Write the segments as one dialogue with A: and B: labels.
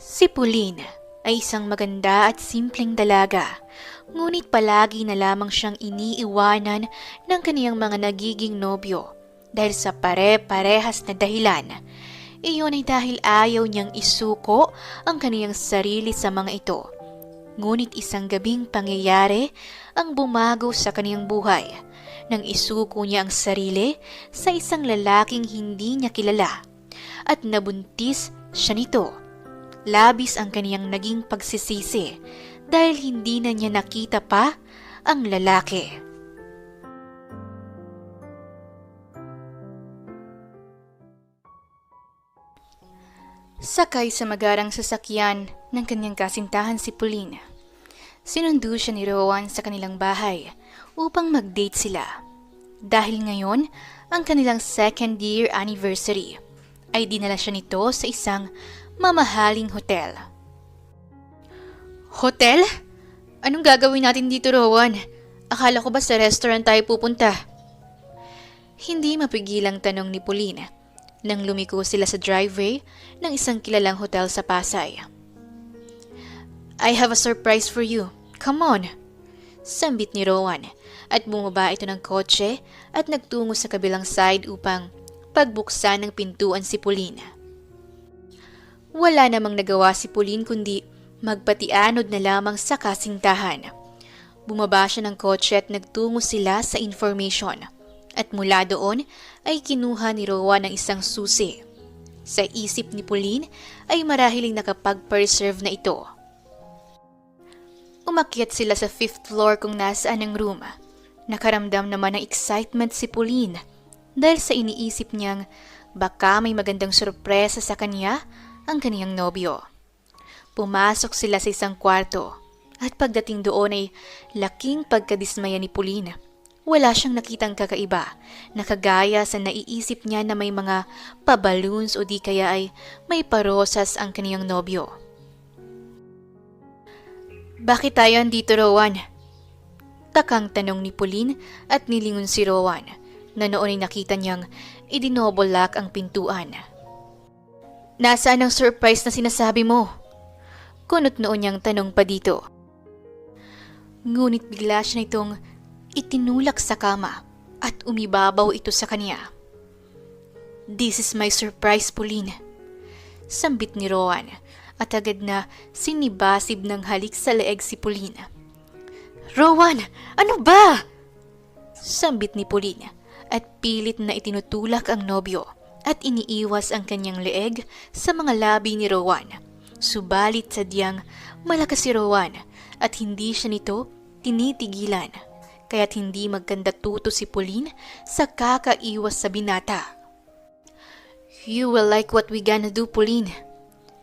A: Si Pauline ay isang maganda at simpleng dalaga, ngunit palagi na lamang siyang iniiwanan ng kaniyang mga nagiging nobyo dahil sa pare-parehas na dahilan. Iyon ay dahil ayaw niyang isuko ang kaniyang sarili sa mga ito. Ngunit isang gabing pangyayari ang bumago sa kaniyang buhay nang isuko niya ang sarili sa isang lalaking hindi niya kilala at nabuntis siya nito. Labis ang kaniyang naging pagsisisi dahil hindi na niya nakita pa ang lalaki. Sakay sa magarang sasakyan ng kanyang kasintahan si Pauline. Sinundo siya ni Rowan sa kanilang bahay upang mag-date sila. Dahil ngayon, ang kanilang second year anniversary, ay dinala siya nito sa isang mamahaling hotel. Hotel? Anong gagawin natin dito, Rowan? Akala ko ba sa restaurant tayo pupunta? Hindi mapigilang tanong ni Pauline nang lumiko sila sa driveway ng isang kilalang hotel sa Pasay. I have a surprise for you. Come on! Sambit ni Rowan at bumaba ito ng kotse at nagtungo sa kabilang side upang pagbuksan ng pintuan si Pauline. Wala namang nagawa si Pauline kundi magpatianod na lamang sa kasintahan. Bumaba siya ng kotse at nagtungo sila sa information. At mula doon ay kinuha ni Rowan ng isang susi. Sa isip ni Pauline ay marahiling nakapag-preserve na ito. Umakyat sila sa 5th floor kung nasaan ang room. Nakaramdam naman ng excitement si Pauline dahil sa iniisip niyang baka may magandang sorpresa sa kanya ang kaniyang nobyo. Pumasok sila sa isang kwarto at pagdating doon ay laking pagkadismaya ni Pauline. Wala siyang nakitang kakaiba na kagaya sa naiisip niya na may mga pa-balloons o di kaya ay may parosas ang kaniyang nobyo. Bakit tayo andito, Rowan? Takang tanong ni Pauline at nilingon si Rowan na noon ay nakita niyang idinouble lock ang pintuan. Nasaan ang surprise na sinasabi mo? Kunot noon niyang tanong pa dito. Ngunit bigla siya nitong itinulak sa kama at umibabaw ito sa kanya. This is my surprise, Pauline. Sambit ni Rowan at agad na sinibasib ng halik sa leeg si Pauline. Rowan, ano ba? Sambit ni Pauline at pilit na itinutulak ang nobyo at iniiwas ang kanyang leeg sa mga labi ni Rowan. Subalit sadyang malakas si Rowan at hindi siya nito tinitigilan. Kaya't hindi magkanda tuto si Pauline sa kakaiwas sa binata. You will like what we gonna do, Pauline.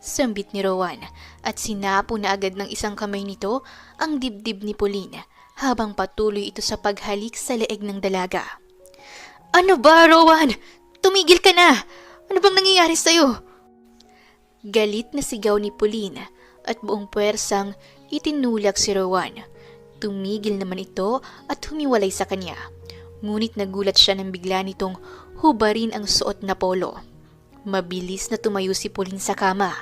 A: Sambit ni Rowan at sinapo na agad ng isang kamay nito ang dibdib ni Pauline habang patuloy ito sa paghalik sa leeg ng dalaga. Ano ba, Rowan? Tumigil ka na! Ano bang nangyayari sa'yo? Galit na sigaw ni Pauline at buong puwersang itinulak si Rowan. Tumigil naman ito at humiwalay sa kanya. Ngunit nagulat siya nang bigla nitong hubarin ang suot na polo. Mabilis na tumayo si Pauline sa kama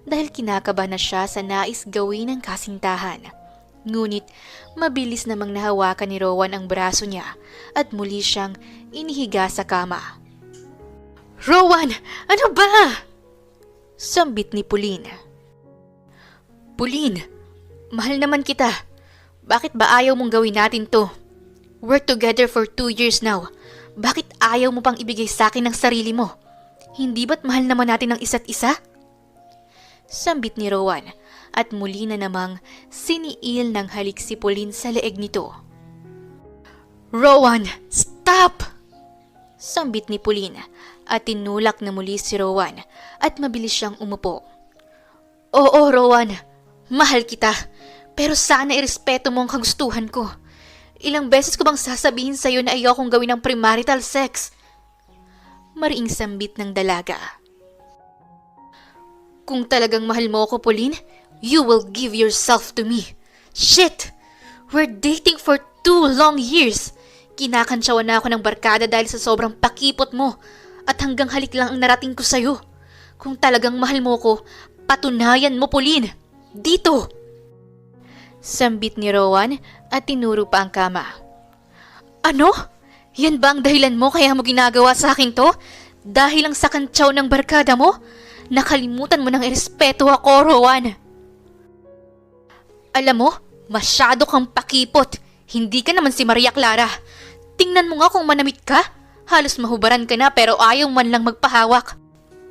A: dahil kinakabahan na siya sa nais gawin ng kasintahan. Ngunit mabilis namang nahawakan ni Rowan ang braso niya at muli siyang inihiga sa kama. Rowan! Ano ba? Sambit ni Pauline. Pauline, mahal naman kita. Bakit ba ayaw mong gawin natin to? We're together for 2 years now. Bakit ayaw mo pang ibigay sa akin ng sarili mo? Hindi ba't mahal naman natin ang isa't isa? Sambit ni Rowan at muli na namang siniil ng halik si Pauline sa leeg nito. Rowan, stop! Sambit ni Pauline at tinulak na muli si Rowan at mabilis siyang umupo. Oo, Rowan, mahal kita. Pero sana irespeto mo ang kagustuhan ko. Ilang beses ko bang sasabihin sa'yo na ayaw kong gawin ng premarital sex? Mariing sambit ng dalaga. Kung talagang mahal mo ako, Pauline, you will give yourself to me. Shit! We're dating for 2 long years. Kinakantsawan na ako ng barkada dahil sa sobrang pakipot mo at hanggang halik lang ang narating ko sa'yo. Kung talagang mahal mo ko, Patunayan mo, Pauline! Dito! Sambit ni Rowan at tinuro pa ang kama. Ano? Yan ba ang dahilan mo kaya mo ginagawa sa akin to? Dahil lang sa kantsaw ng barkada mo? Nakalimutan mo ng irespeto ako, Rowan. Alam mo, masyado kang pakipot. Hindi ka naman si Maria Clara. Tingnan mo nga kung manamit ka. Halos mahubaran ka na pero ayaw man lang magpahawak.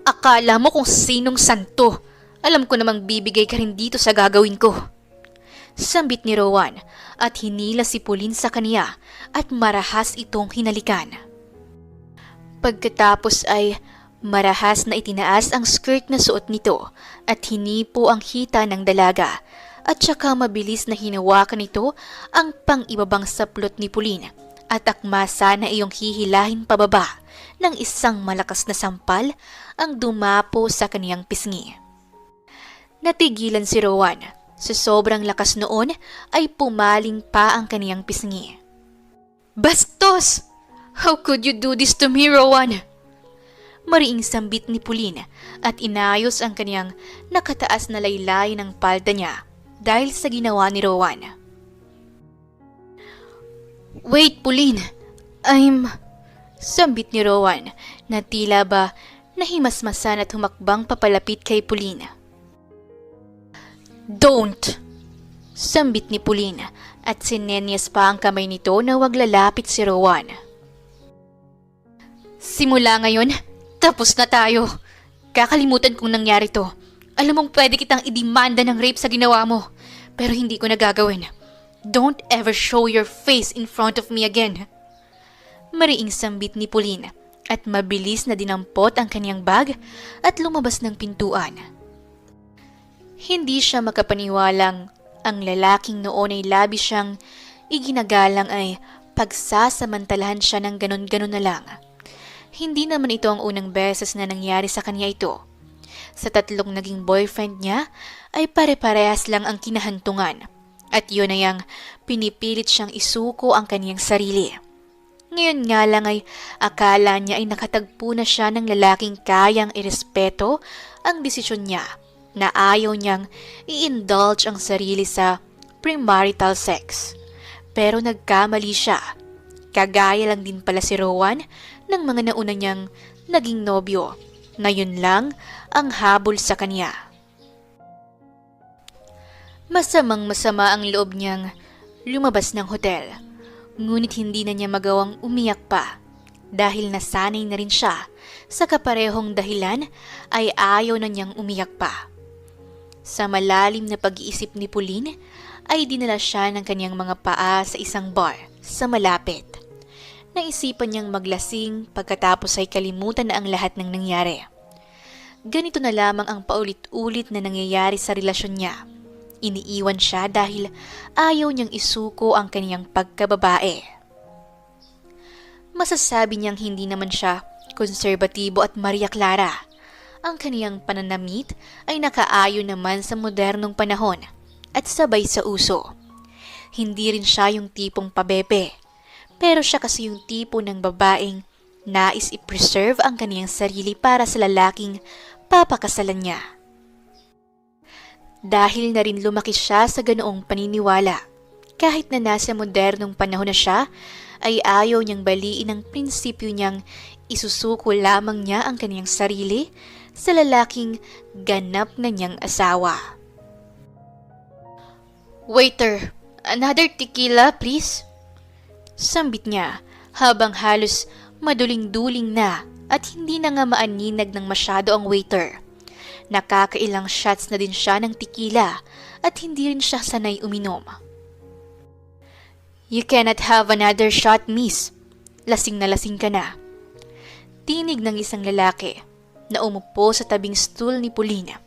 A: Akala mo kung sinong santo. Alam ko namang bibigay ka rin dito sa gagawin ko. Sambit ni Rowan at hinila si Pauline sa kaniya at marahas itong hinalikan. Pagkatapos ay marahas na itinaas ang skirt na suot nito at hinipo ang hita ng dalaga at saka mabilis na hinawakan nito ang pang-ibabang saplot ni Pauline at akmasa na iyong hihilahin pababa ng isang malakas na sampal ang dumapo sa kaniyang pisngi. Natigilan si Rowan. Sa sobrang lakas noon ay pumaling pa ang kaniyang pisngi. Bastos! How could you do this to me, Rowan? Mariing sambit ni Pauline at inayos ang kaniyang nakataas na laylay ng palda niya dahil sa ginawa ni Rowan. Wait, Pauline. Sambit ni Rowan na tila ba nahimasmasan at humakbang papalapit kay Pauline. Don't! Sambit ni Pauline at sinenyas pa ang kamay nito na wag lalapit si Rowan. Simula ngayon, tapos na tayo. Kakalimutan kong nangyari to. Alam mong pwede kitang idemanda ng rape sa ginawa mo, pero hindi ko nagagawin. Don't ever show your face in front of me again. Mariing sambit ni Pauline at mabilis na dinampot ang kaniyang bag at lumabas ng pintuan. Hindi siya makapaniwalang ang lalaking noon ay labis siyang iginagalang ay pagsasamantalahan siya ng ganon-ganon na lang. Hindi naman ito ang unang beses na nangyari sa kanya ito. Sa 3 naging boyfriend niya ay pare-parehas lang ang kinahantungan at yun ay ang pinipilit siyang isuko ang kaniyang sarili. Ngayon nga lang ay akala niya ay nakatagpo na siya ng lalaking kayang irespeto ang desisyon niya na ayaw niyang i-indulge ang sarili sa premarital sex. Pero nagkamali siya. Kagaya lang din pala si Rowan ng mga nauna niyang naging nobyo na yun lang ang habol sa kanya. Masamang-masama ang loob niyang lumabas ng hotel. Ngunit hindi na niya magawang umiyak pa dahil nasanay na rin siya sa kaparehong dahilan ay ayaw na niyang umiyak pa. Sa malalim na pag-iisip ni Pauline ay dinala siya ng kanyang mga paa sa isang bar sa malapit. Naisipan niyang maglasing pagkatapos ay kalimutan na ang lahat ng nangyari. Ganito na lamang ang paulit-ulit na nangyayari sa relasyon niya. Iniiwan siya dahil ayaw niyang isuko ang kaniyang pagkababae. Masasabi niyang hindi naman siya konserbatibo at Maria Clara. Ang kaniyang pananamit ay nakaayon naman sa modernong panahon at sabay sa uso. Hindi rin siya yung tipong pabebe, pero siya kasi yung tipo ng babaeng nais i-preserve ang kaniyang sarili para sa lalaking papakasalan niya. Dahil na rin lumaki siya sa ganoong paniniwala, kahit na nasa modernong panahon na siya, ay ayaw niyang baliin ang prinsipyo niyang isusuko lamang niya ang kaniyang sarili sa lalaking ganap na niyang asawa. Waiter, another tequila please? Sambit niya habang halos maduling-duling na at hindi na nga maaninag ng masyado ang waiter. Nakakailang shots na din siya ng tequila at hindi rin siya sanay uminom. You cannot have another shot, miss. Lasing na lasing ka na. Tinig ng isang lalaki na umupo sa tabing stool ni Pauline.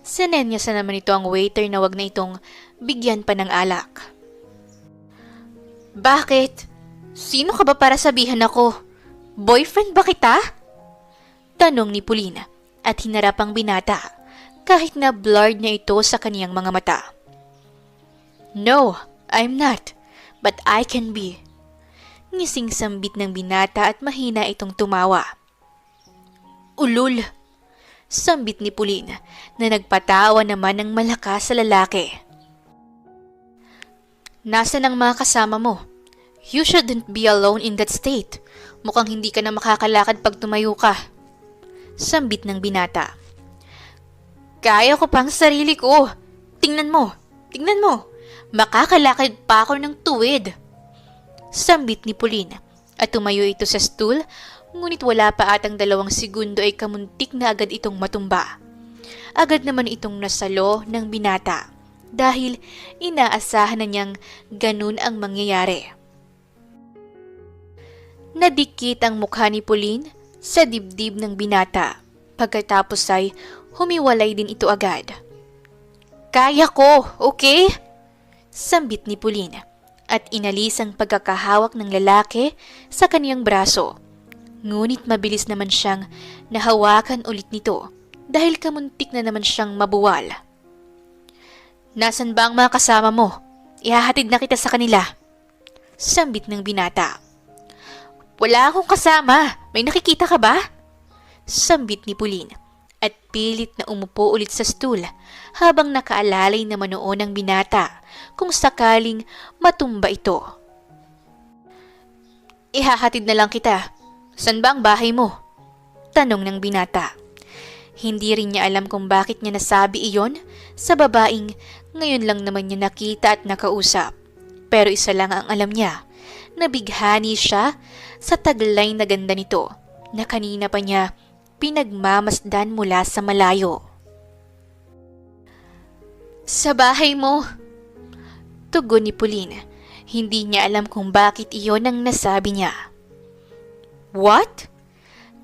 A: Sinenyasan naman ito ang waiter na wag na itong bigyan pa ng alak. Bakit? Sino ka ba para sabihan ako? Boyfriend ba kita? Tanong ni Pauline at hinarap ang binata kahit na blurred niya ito sa kaniyang mga mata. No, I'm not, but I can be. Ngising sambit ng binata at mahina itong tumawa. Ulul! Sambit ni Pauline na nagpatawa naman ng malakas sa lalaki. Nasaan ang mga kasama mo? You shouldn't be alone in that state. Mukhang hindi ka na makakalakad pag tumayo ka. Sambit ng binata. Kaya ko pang sarili ko. Tingnan mo. Makakalakad pa ako ng tuwid. Sambit ni Pauline at tumayo ito sa stool, ngunit wala pa atang 2 segundo ay kamuntik na agad itong matumba. Agad naman itong nasalo ng binata dahil inaasahan na niyang ganun ang mangyayari. Nadikit ang mukha ni Pauline sa dibdib ng binata. Pagkatapos ay humiwalay din ito agad. Kaya ko, okay? Sambit ni Pauline at inalis ang pagkakahawak ng lalaki sa kaniyang braso. Ngunit mabilis naman siyang nahawakan ulit nito dahil kamuntik na naman siyang mabuwal. Nasaan ba ang mga kasama mo? Ihahatid na kita sa kanila. Sambit ng binata. Wala akong kasama. May nakikita ka ba? Sambit ni Pauline at pilit na umupo ulit sa stool habang nakaalalay naman noon ang binata kung sakaling matumba ito. Ihahatid na lang kita. San ba ang bahay mo? Tanong ng binata. Hindi rin niya alam kung bakit niya nasabi iyon sa babaeng ngayon lang naman niya nakita at nakausap. Pero isa lang ang alam niya. Nabighani siya sa taglay na ganda nito na kanina pa niya pinagmamasdan mula sa malayo. Sa bahay mo. Tugon ni Pauline. Hindi niya alam kung bakit iyon ang nasabi niya. What?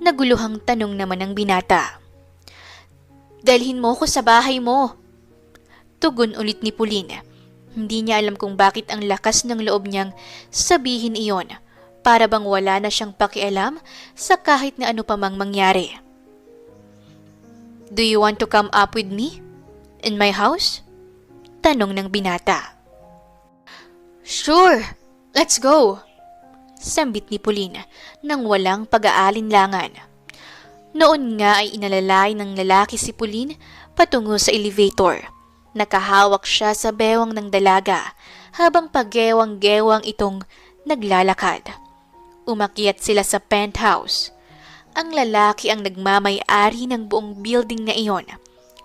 A: Naguluhang tanong naman ng binata. Dalhin mo ko sa bahay mo. Tugon ulit ni Pauline. Hindi niya alam kung bakit ang lakas ng loob niyang sabihin iyon. Para bang wala na siyang pakialam sa kahit na ano pa mang mangyari. Do you want to come up with me? In my house? Tanong ng binata. Sure, let's go. Sambit ni Pauline nang walang pag-aalinlangan. Noon nga ay inalalay ng lalaki si Pauline patungo sa elevator. Nakahawak siya sa bewang ng dalaga habang pagewang-gewang itong naglalakad. Umakyat sila sa penthouse. Ang lalaki ang nagmamay-ari ng buong building na iyon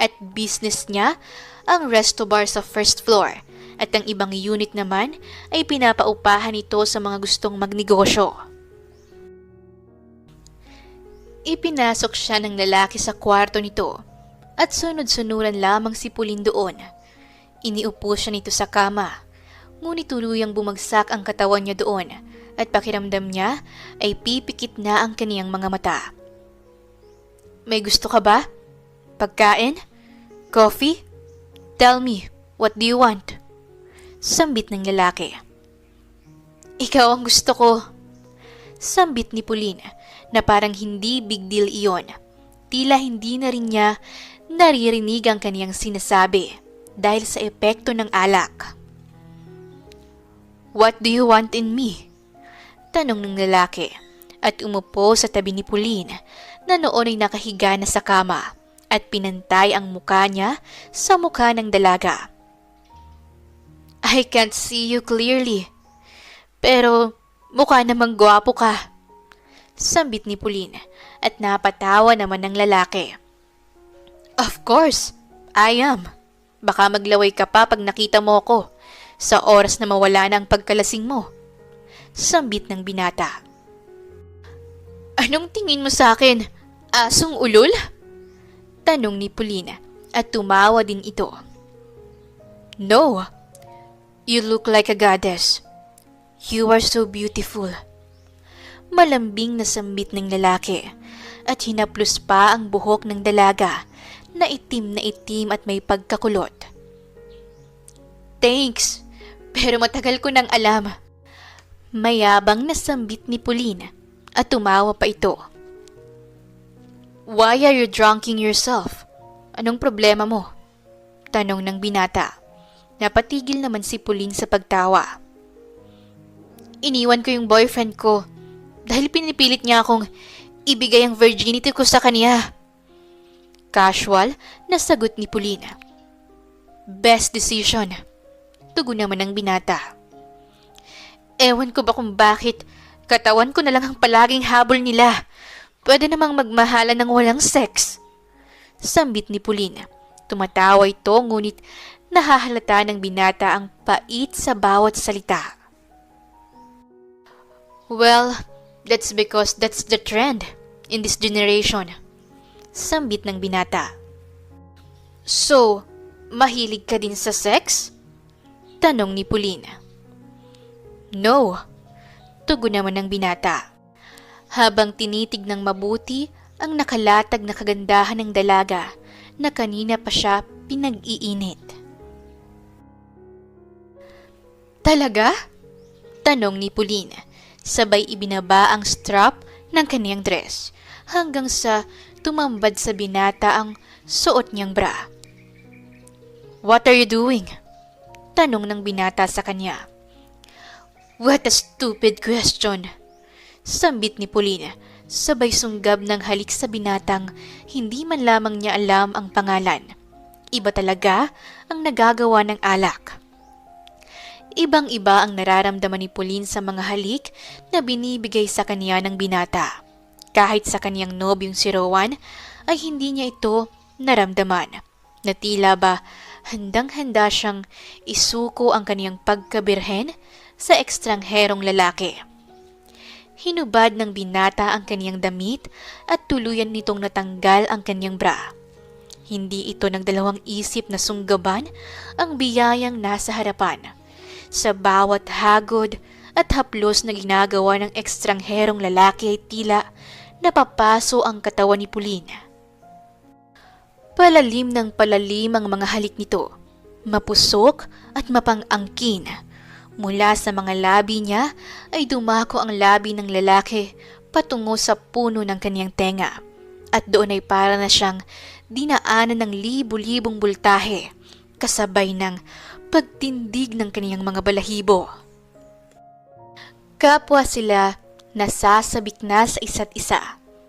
A: at business niya ang resto bar sa first floor at ang ibang unit naman ay pinapaupahan ito sa mga gustong magnegosyo. Ipinasok siya ng lalaki sa kwarto nito at sunod-sunuran lamang si Pauline doon. Iniupo siya nito sa kama, ngunit tuluyang bumagsak ang katawan niya doon at pakiramdam niya ay pipikit na ang kaniyang mga mata. May gusto ka ba? Pagkain? Coffee? Tell me, what do you want? Sambit ng lalaki. Ikaw ang gusto ko. Sambit ni Pauline na parang hindi big deal iyon. Tila hindi na rin niya naririnig ang kaniyang sinasabi dahil sa epekto ng alak. What do you want in me? Tanong ng lalaki at umupo sa tabi ni Pauline na noon ay nakahiga na sa kama at pinantay ang mukha niya sa mukha ng dalaga. I can't see you clearly, pero mukha namang gwapo ka. Sambit ni Pauline at napatawa naman ng lalaki. Of course, I am. Baka maglaway ka pa pag nakita mo ko sa oras na mawala na ang pagkalasing mo. Sambit ng binata. Anong tingin mo sa akin? Asong ulol? Tanong ni Pauline at tumawa din ito. No, you look like a goddess. You are so beautiful. Malambing na sambit ng lalaki at hinaplos pa ang buhok ng dalaga na itim at may pagkakulot. Thanks, pero matagal ko nang alam. Mayabang na sambit ni Pauline at tumawa pa ito. Why are you drunking yourself? Anong problema mo? Tanong ng binata. Napatigil naman si Pauline sa pagtawa. Iniwan ko yung boyfriend ko dahil pinipilit niya akong ibigay ang virginity ko sa kanya. Casual na sagot ni Pauline. Best decision. Tugon naman ng binata. Ewan ko ba kung bakit katawan ko na lang ang palaging habol nila. Pwede namang magmahalan ng walang sex. Sambit ni Pauline. Tumatawa ito ngunit nahahalata ng binata ang pait sa bawat salita. Well, that's because that's the trend in this generation. Sambit ng binata. So, mahilig ka din sa sex? Tanong ni Pauline. No, tugon naman ng binata. Habang tinitig ng mabuti ang nakalatag na kagandahan ng dalaga na kanina pa siya pinag-iinit. Talaga? Tanong ni Pauline, sabay ibinaba ang strap ng kaniyang dress hanggang sa tumambad sa binata ang suot niyang bra. What are you doing? Tanong ng binata sa kanya. What a stupid question! Sambit ni Pauline, sabay sunggab ng halik sa binatang hindi man lamang niya alam ang pangalan. Iba talaga ang nagagawa ng alak. Ibang-iba ang nararamdaman ni Pauline sa mga halik na binibigay sa kanya ng binata. Kahit sa kaniyang nobyong si Rowan ay hindi niya ito naramdaman. Na tila ba handang-handa siyang isuko ang kaniyang pagkabirhen sa ekstrangherong lalaki. Hinubad ng binata ang kaniyang damit at tuluyan nitong natanggal ang kaniyang bra. Hindi ito nagdalawang isip na sunggaban ang biyayang nasa harapan. Sa bawat hagod at haplos na ginagawa ng ekstrangherong lalaki ay tila napapaso ang katawan ni Pauline. Palalim ng palalim ang mga halik nito, mapusok at mapang-angkin. Mula sa mga labi niya ay dumako ang labi ng lalaki patungo sa puno ng kaniyang tenga. At doon ay para na siyang dinaanan ng libu-libong bultahe, kasabay ng pagtindig ng kaniyang mga balahibo. Kapwa sila nasasabik na sa isa't isa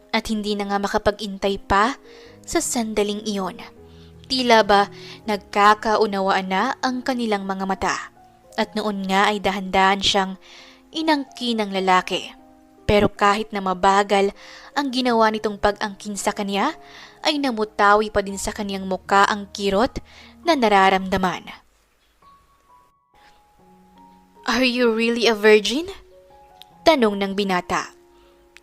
A: at hindi na nga makapag-intay pa sa sandaling iyon. Tila ba nagkakaunawaan na ang kanilang mga mata. At noon nga ay dahan-dahan siyang inangkin ng lalaki. Pero kahit na mabagal ang ginawa nitong pag-angkin sa kanya, ay namutawi pa din sa kaniyang muka ang kirot na nararamdaman. Are you really a virgin? Tanong ng binata.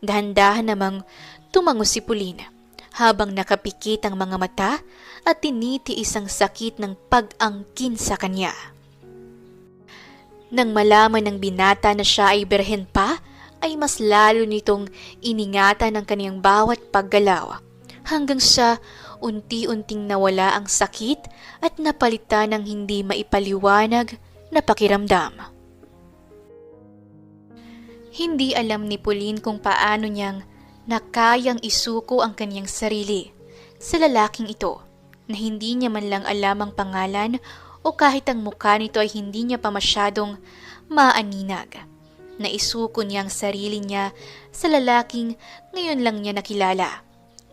A: Dahan-dahan namang tumango si Pauline habang nakapikit ang mga mata at tinitiis ang sakit ng pag-angkin sa kanya. Nang malaman ng binata na siya ay berhen pa, ay mas lalo nitong iningatan ang kaniyang bawat paggalaw hanggang sa unti-unting nawala ang sakit at napalitan ng hindi maipaliwanag na pakiramdam. Hindi alam ni Pauline kung paano niyang nakayang isuko ang kaniyang sarili sa lalaking ito na hindi niya man lang alam ang pangalan o kahit ang mukha nito ay hindi niya pa masyadong maaninag. Naisuko niya ang sarili niya sa lalaking ngayon lang niya nakilala,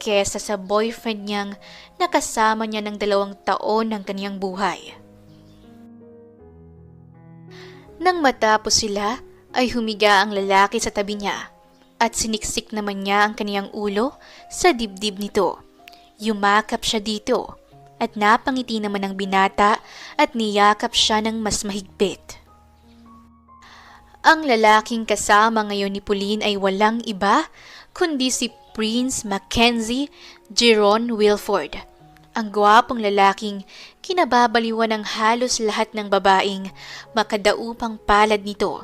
A: kesa sa boyfriend niyang nakasama niya ng 2 taon ng kaniyang buhay. Nang matapos sila, ay humiga ang lalaki sa tabi niya at siniksik naman niya ang kaniyang ulo sa dibdib nito. Yumakap siya dito. At napangiti naman ang binata at niyakap siya ng mas mahigpit. Ang lalaking kasama ngayon ni Pauline ay walang iba kundi si Prince Mackenzie Jeron Wilford. Ang gwapong lalaking kinababaliwan ng halos lahat ng babaeng makadaupang palad nito.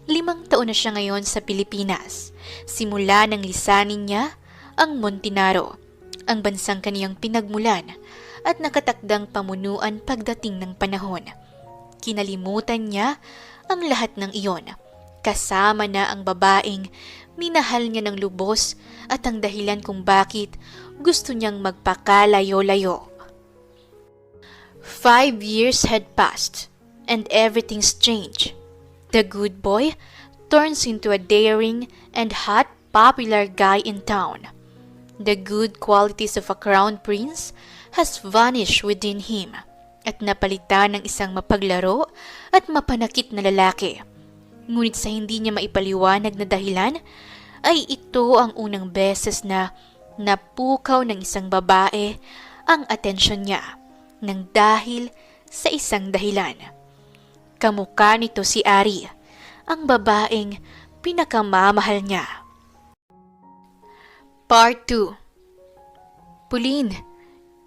A: 5 taon na siya ngayon sa Pilipinas. Simula nang lisanin niya ang Montenaro, ang bansang kaniyang pinagmulan at nakatakdang pamunuan pagdating ng panahon. Kinalimutan niya ang lahat ng iyon, kasama na ang babaeng minahal niya ng lubos at ang dahilan kung bakit gusto niyang magpakalayo-layo. 5 years had passed and everything's changed. The good boy turns into a daring and hot popular guy in town. The good qualities of a crown prince has vanished within him at napalitan ng isang mapaglaro at mapanakit na lalaki. Ngunit sa hindi niya maipaliwanag na dahilan, ay ito ang unang beses na napukaw ng isang babae ang atensyon niya nang dahil sa isang dahilan. Kamukha nito si Ari, ang babaeng pinakamamahal niya. Part 2. Pauline,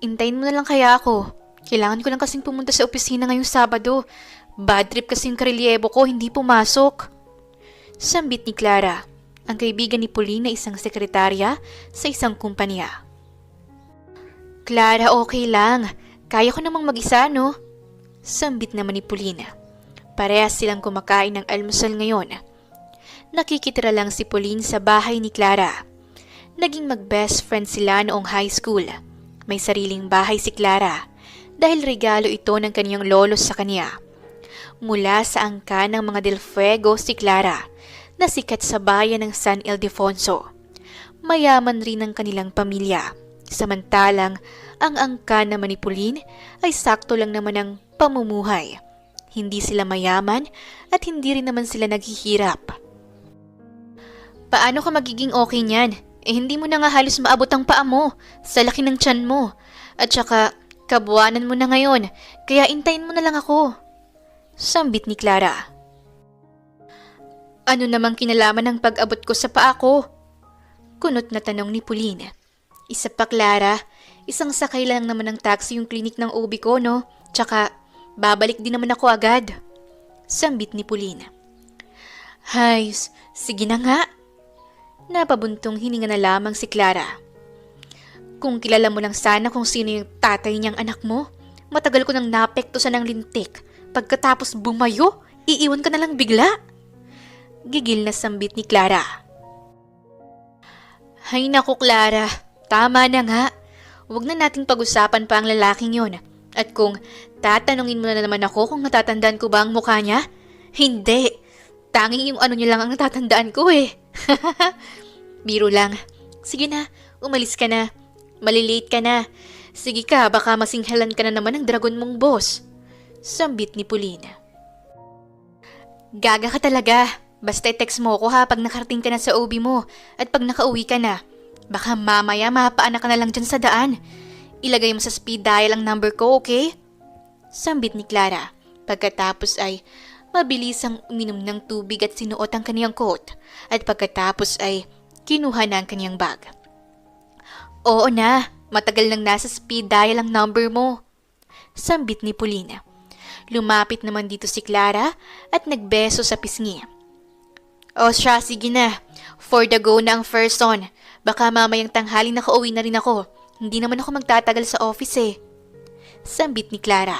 A: intayin mo na lang kaya ako. Kailangan ko lang kasing pumunta sa opisina ngayong Sabado. Bad trip kasing karelyebo ko, hindi pumasok. Sambit ni Clara, ang kaibigan ni Pauline na isang sekretarya sa isang kumpanya. Clara, okay lang. Kaya ko namang mag-isa, no? Sambit naman ni Pauline. Parehas silang kumakain ng almusal ngayon. Nakikitira lang si Pauline sa bahay ni Clara. Naging mag-best friend sila noong high school. May sariling bahay si Clara dahil regalo ito ng kaniyang lolo sa kanya. Mula sa angkan ng mga Del Fuego si Clara na sikat sa bayan ng San Ildefonso. Mayaman rin ang kanilang pamilya. Samantalang ang angkan naman ni Pauline ay sakto lang naman ang pamumuhay. Hindi sila mayaman at hindi rin naman sila naghihirap. Paano ka magiging okay niyan? Hindi mo na nga halos maabot ang paa mo sa laki ng tiyan mo. At saka, kabuanan mo na ngayon, kaya intayin mo na lang ako. Sambit ni Clara. Ano namang kinalaman ng pag-abot ko sa paa ko? Kunot na tanong ni Pauline. Isa pa, Clara, isang sakay lang naman ng taxi yung klinik ng OB ko, no? Tsaka, babalik din naman ako agad. Sambit ni Pauline. Hay, sige na nga. Napabuntong hininga na lamang si Clara. Kung kilala mo lang sana kung sino yung tatay niyang anak mo, matagal ko nang napektusan ng lintik. Pagkatapos bumayo, iiwan ka na lang bigla. Gigil na sambit ni Clara. Hay naku Clara, tama na nga. Huwag na nating pag-usapan pa ang lalaking yon. At kung tatanungin mo na naman ako kung natatandaan ko ba ang mukha niya, hindi. Tanging yung ano niya lang ang natatandaan ko eh. Biro lang. Sige na, umalis ka na. Malilate ka na. Sige ka, baka masinghalan ka na naman ng dragon mong boss. Sambit ni Pauline. Gaga ka talaga. Basta i-text mo ko ha pag nakarating ka na sa OB mo at pag nakauwi ka na. Baka mamaya mapaanak ka na lang dyan sa daan. Ilagay mo sa speed dial ang number ko, okay? Sambit ni Clara. Pagkatapos ay mabilisang uminom ng tubig at sinuot ang kaniyang coat. At pagkatapos ay kinuha na ang kaniyang bag. Oo na, matagal nang nasa speed dial ang number mo. Sambit ni Pauline. Lumapit naman dito si Clara at nagbeso sa pisngi. O siya, sige na. For the go na ang first on. Baka mamayang tanghali nakauwi na rin ako. Hindi naman ako magtatagal sa office eh. Sambit ni Clara.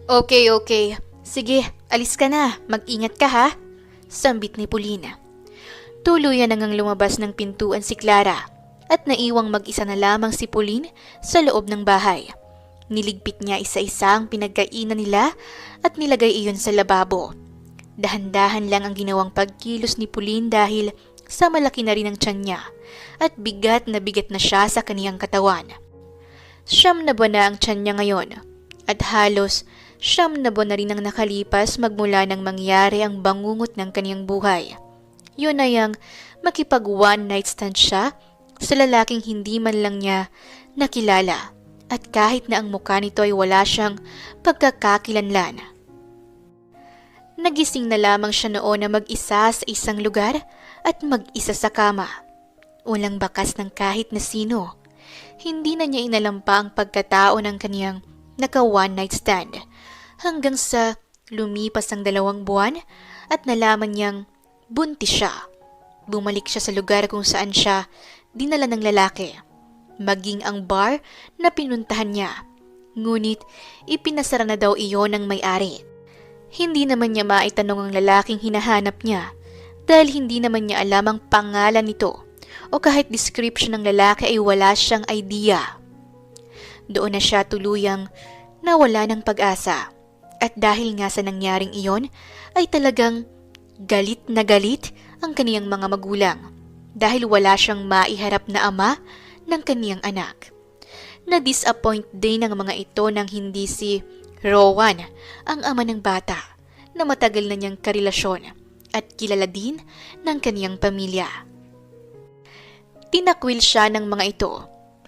A: Okay. Sige, alis ka na. Mag-ingat ka ha. Sambit ni Pauline. Tuluyan nang lumabas ng pintuan si Clara at naiwang mag-isa na lamang si Pauline sa loob ng bahay. Niligpit niya isa-isa ang pinagkainan nila at nilagay iyon sa lababo. Dahan-dahan lang ang ginawang pagkilos ni Pauline dahil sa malaki na rin ang tiyan niya at bigat na siya sa kaniyang katawan. 9 na buwan na ang tiyan niya ngayon at halos 9 na buwan na rin ang nakalipas magmula nang mangyari ang bangungot ng kaniyang buhay. Yun ay ang makipag one night stand siya sa lalaking hindi man lang niya nakilala at kahit na ang mukha nito ay wala siyang pagkakakilanlan. Nagising na lamang siya noon na mag-isa sa isang lugar at mag-isa sa kama. Walang bakas ng kahit na sino. Hindi na niya inalampa ang pagkatao ng kaniyang naka-one night stand hanggang sa lumipas ang 2 buwan at nalaman niyang buntis siya. Bumalik siya sa lugar kung saan siya dinala ng lalaki, maging ang bar na pinuntahan niya. Ngunit ipinasara na daw iyon ng may-ari. Hindi naman niya maitanong ang lalaking hinahanap niya dahil hindi naman niya alam ang pangalan nito o kahit description ng lalaki ay wala siyang idea. Doon na siya tuluyang nawala ng pag-asa at dahil nga sa nangyaring iyon ay talagang galit na galit ang kaniyang mga magulang. dahil wala siyang maiharap na ama ng kaniyang anak. Na-disappoint din ang mga ito nang hindi si Rowan ang ama ng bata na matagal na niyang karelasyon at kilala din ng kaniyang pamilya. Tinakwil siya ng mga ito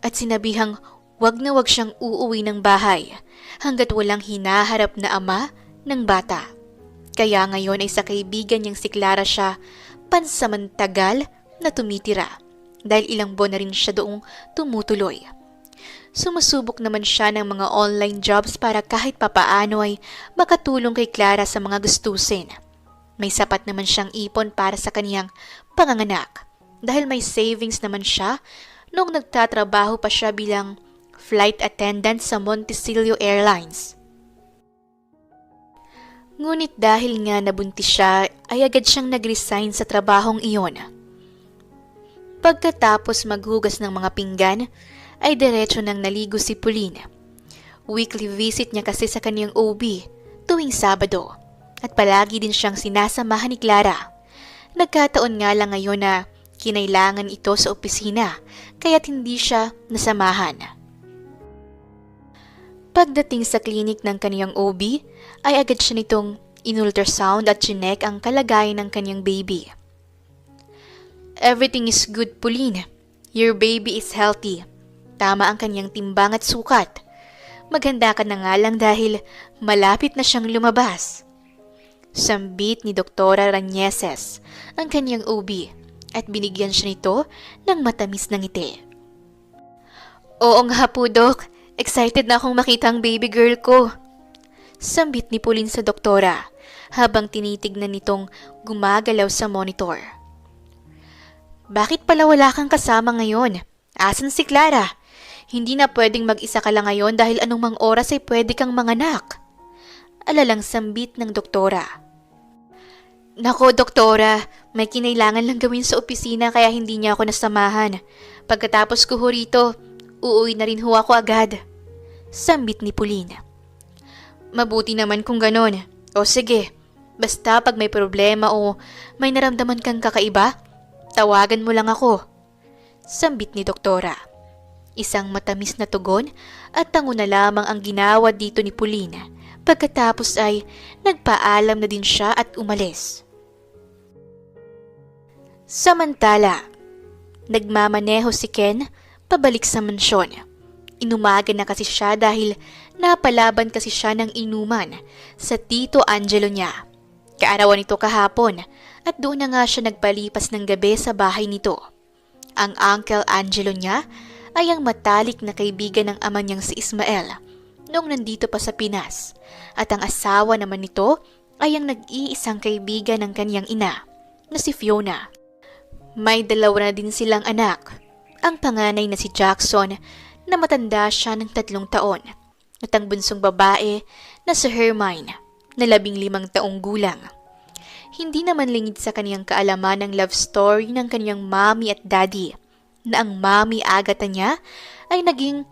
A: at sinabihang wag na wag siyang uuwi ng bahay hanggat walang hinaharap na ama ng bata. Kaya ngayon ay sa kaibigan niyang si Clara siya pansamantagal na tumitira dahil ilang buwan na rin siya doong tumutuloy. Sumusubok naman siya ng mga online jobs para kahit papaano ay makatulong kay Clara sa mga gustusin. May sapat naman siyang ipon para sa kaniyang panganganak dahil may savings naman siya noong nagtatrabaho pa siya bilang flight attendant sa Montesilio Airlines. Ngunit dahil nga nabuntis siya ay agad siyang nag-resign sa trabahong iyon. Pagkatapos maghugas ng mga pinggan, ay diretso nang naligo si Pauline. Weekly visit niya kasi sa kaniyang OB tuwing Sabado at palagi din siyang sinasamahan ni Clara. Nagkataon nga lang ngayon na kinailangan ito sa opisina kaya't hindi siya nasamahan. Pagdating sa klinik ng kaniyang OB ay agad siya nitong in-ultrasound at chinek ang kalagayan ng kaniyang baby. Everything is good, Pauline. Your baby is healthy. Tama ang kanyang timbang at sukat. Maganda ka na nga lang dahil malapit na siyang lumabas. Sambit ni Doktora Rañeses ang kanyang OB at binigyan siya nito ng matamis na ngiti. Oo nga po, Dok. Excited na akong makita ang baby girl ko. Sambit ni Pauline sa doktora habang tinitignan nitong gumagalaw sa monitor. Bakit pala wala kang kasama ngayon? Asan si Clara? Hindi na pwedeng mag-isa ka lang ngayon dahil anumang oras ay pwede kang manganak. Alalang sambit ng doktora. Nako, doktora, may kinailangan lang gawin sa opisina kaya hindi niya ako nasamahan. Pagkatapos ko ho rito, uuwi na rin ho ako agad. Sambit ni Pauline. Mabuti naman kung ganon. O sige, basta pag may problema o may naramdaman kang kakaiba, tawagan mo lang ako. Sambit ni doktora. Isang matamis na tugon at tango na lamang ang ginawa dito ni Pauline. Pagkatapos ay nagpaalam na din siya at umalis. Samantala, nagmamaneho si Ken pabalik sa mansyon. Inumaga na kasi siya dahil napalaban kasi siya ng inuman sa Tito Angelo niya. Kaarawan nito kahapon at doon na nga siya nagpalipas ng gabi sa bahay nito. Ang Uncle Angelo niya ay ang matalik na kaibigan ng ama niyang si Ismael noong nandito pa sa Pinas at ang asawa naman nito ay ang nag-iisang kaibigan ng kanyang ina na si Fiona. May dalawa na din silang anak, ang panganay na si Jackson na matanda siya ng 3 taon at ang bunsong babae na si Hermine na 15 taong gulang. Hindi naman lingid sa kaniyang kaalaman ng love story ng kaniyang mommy at daddy na ang mommy Agatha niya ay naging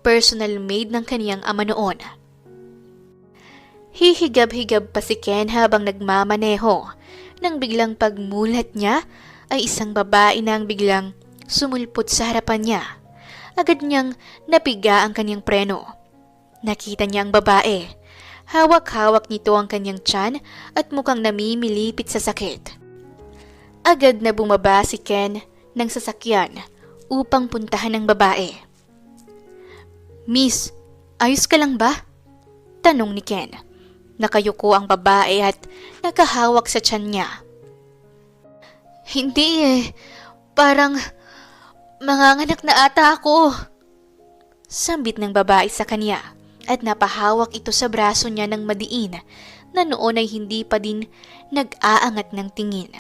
A: personal maid ng kaniyang ama noon. Hihigab-higab pa si Ken habang nagmamaneho nang biglang pagmulat niya ay isang babae na ang biglang sumulpot sa harapan niya. Agad niyang napiga ang kaniyang preno. Nakita niya ang babae. Hawak-hawak nito ang kanyang tiyan at mukhang namimilipit sa sakit. Agad na bumaba si Ken ng sasakyan upang puntahan ng babae. Miss, ayos ka lang ba? Tanong ni Ken. Nakayuko ang babae at nakahawak sa tiyan niya. Hindi parang manganganak na ata ako. Sambit ng babae sa kanya at napahawak ito sa braso niya ng madiin na noon ay hindi pa din nag-aangat ng tingin.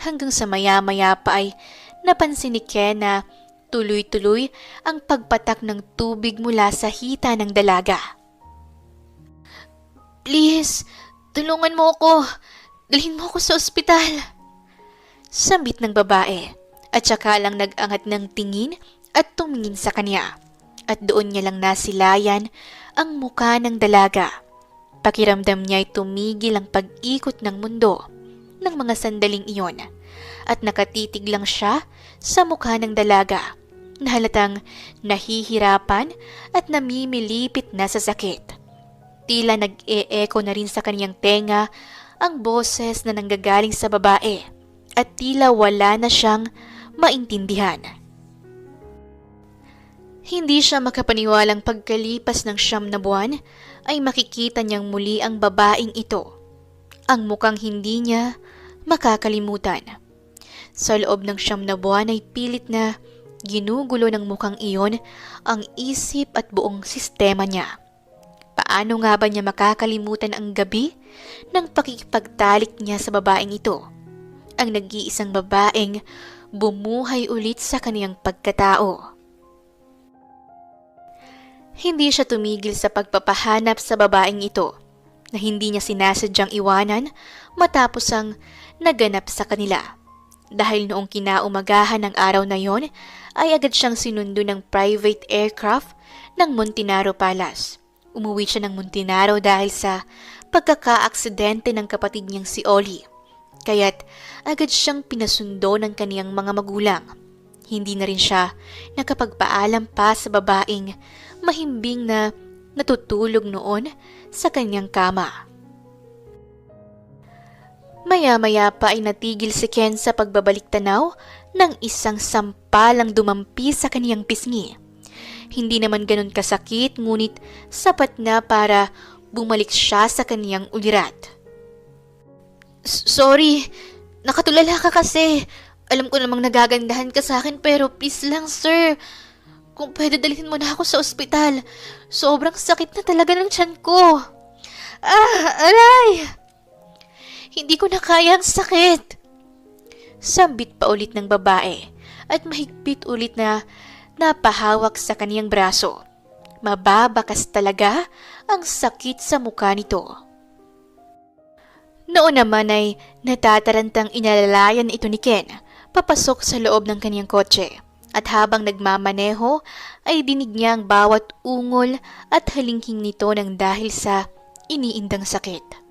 A: Hanggang sa maya-maya pa ay napansin ni Ken na tuloy-tuloy ang pagpatak ng tubig mula sa hita ng dalaga. Please, tulungan mo ako. Dalhin mo ako sa ospital. Sambit ng babae at saka lang nag-angat ng tingin at tumingin sa kanya. At doon niya lang nasilayan ang muka ng dalaga. Pakiramdam niya ay tumigil ang pag-ikot ng mundo ng mga sandaling iyon at nakatitig lang siya sa mukha ng dalaga na halatang nahihirapan at namimilipit na sa sakit. Tila nag-e-echo na rin sa kaniyang tenga ang boses na nanggagaling sa babae at tila wala na siyang maintindihan. Hindi siya makapaniwalang pagkalipas ng 9 na buwan ay makikita niyang muli ang babaeng ito, ang mukhang hindi niya makakalimutan. Sa loob ng 9 na buwan ay pilit na ginugulo ng mukhang iyon ang isip at buong sistema niya. Paano nga ba niya makakalimutan ang gabi ng pakikipagtalik niya sa babaeng ito, ang nag-iisang babaeng bumuhay ulit sa kaniyang pagkatao? Hindi siya tumigil sa pagpapahanap sa babaeng ito na hindi niya sinasadyang iwanan matapos ang naganap sa kanila. Dahil noong kinaumagahan ng araw na yon ay agad siyang sinundo ng private aircraft ng Montinaro Palace. Umuwi siya ng Montinaro dahil sa pagkakaaksidente ng kapatid niyang si Oli. Kaya't agad siyang pinasundo ng kaniyang mga magulang. Hindi na rin siya nakapagpaalam pa sa babaeng mahimbing na natutulog noon sa kanyang kama. Maya-maya pa ay natigil si Ken sa pagbabalik tanaw ng isang sampalang dumampi sa kaniyang pisngi. Hindi naman ganun kasakit ngunit sapat na para bumalik siya sa kaniyang ulirat. Sorry, nakatulala ka kasi. Alam ko namang nagagandahan ka sa akin pero please lang sir. Kung pwede dalhin mo na ako sa ospital. Sobrang sakit na talaga ng tiyan ko. Aray! Hindi ko na kaya ang sakit. Sambit pa ulit ng babae at mahigpit ulit na napahawak sa kaniyang braso. Mababakas talaga ang sakit sa mukha nito. Noon naman ay natatarantang inalalayan ito ni Ken papasok sa loob ng kaniyang kotse. At habang nagmamaneho ay dinig niya ang bawat ungol at halingking nito ng dahil sa iniindang sakit.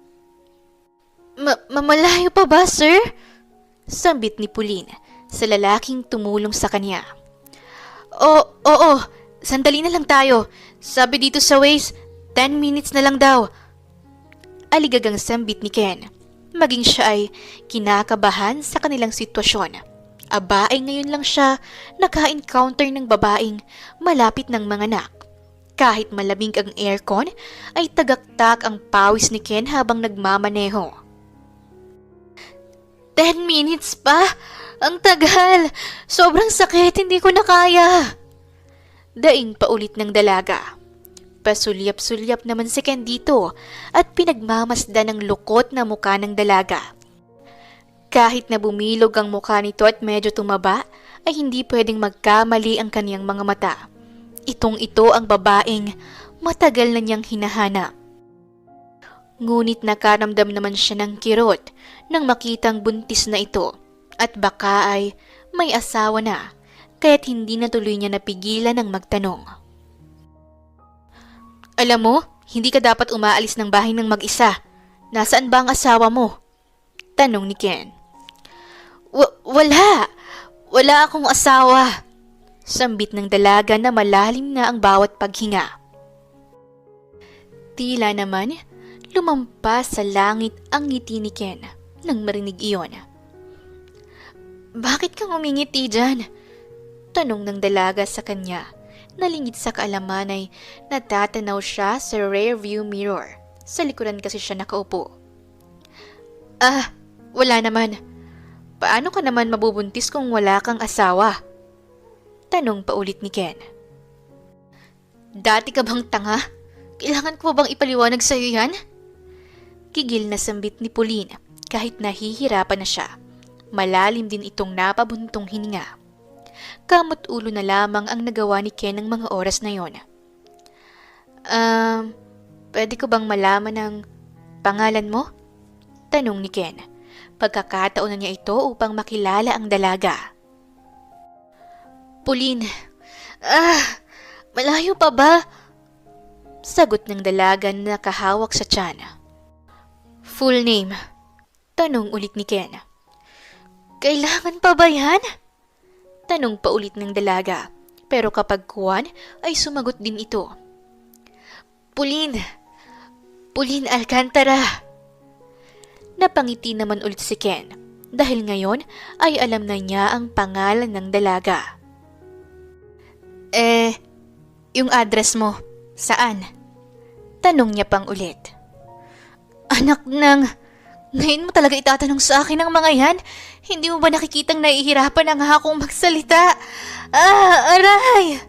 A: Mamalayo pa ba, sir? Sambit ni Pauline sa lalaking tumulong sa kanya. Oo, sandali na lang tayo. Sabi dito sa Waze, 10 minutes na lang daw. Aligagang sambit ni Ken. Maging siya ay kinakabahan sa kanilang sitwasyon. Aba ay ngayon lang siya naka-encounter ng babaeng malapit ng mga anak. Kahit malamig ang aircon, ay tagaktak ang pawis ni Ken habang nagmamaneho. 10 minutes pa? Ang tagal! Sobrang sakit, hindi ko na kaya! Daing paulit ng dalaga. Pasulyap-sulyap naman si Ken dito at pinagmamasdan ng lukot na mukha ng dalaga. Kahit na bumilog ang mukha nito at medyo tumaba, ay hindi pwedeng magkamali ang kaniyang mga mata. Ito ang babaeng matagal na niyang hinahanap. Ngunit nakaramdam naman siya ng kirot nang makitang buntis na ito at baka ay may asawa na, kaya't hindi na tuloy niya napigilan ng magtanong. Alam mo, hindi ka dapat umaalis ng bahay ng mag-isa. Nasaan ba ang asawa mo? Tanong ni Ken. Wala akong asawa. Sambit ng dalaga na malalim na ang bawat paghinga. Tila naman, lumampas sa langit ang ngiti ni Ken nang marinig iyon. Bakit kang umingiti dyan? Tanong ng dalaga sa kanya. Nalingit sa kaalaman ay natatanaw siya sa rear view mirror. Sa likuran kasi siya nakaupo. Wala naman. Paano ka naman mabubuntis kung wala kang asawa? Tanong pa ulit ni Ken. Dati ka bang tanga? Kailangan ko ba bang ipaliwanag sa iyo yan? Kigil na sambit ni Pauline kahit nahihirapan na siya. Malalim din itong napabuntong hininga. Kamot ulo na lamang ang nagawa ni Ken ng mga oras na yon. Pwede ko bang malaman ang pangalan mo? Tanong ni Ken. Pagkakataon na niya ito upang makilala ang dalaga. Pauline. Malayo pa ba? Sagot ng dalaga na nakahawak sa tiyan. Full name? Tanong ulit ni Ken. Kailangan pa ba yan? Tanong pa ulit ng dalaga. Pero kapag kuwan ay sumagot din ito. Pauline Alcantara. Napangiti naman ulit si Ken dahil ngayon ay alam na niya ang pangalan ng dalaga. Yung address mo, saan? Tanong niya pang ulit. Anak ng... Ngayon mo talaga itatanong sa akin ang mga yan? Hindi mo ba nakikitang nahihirapan ang akong magsalita? Aray!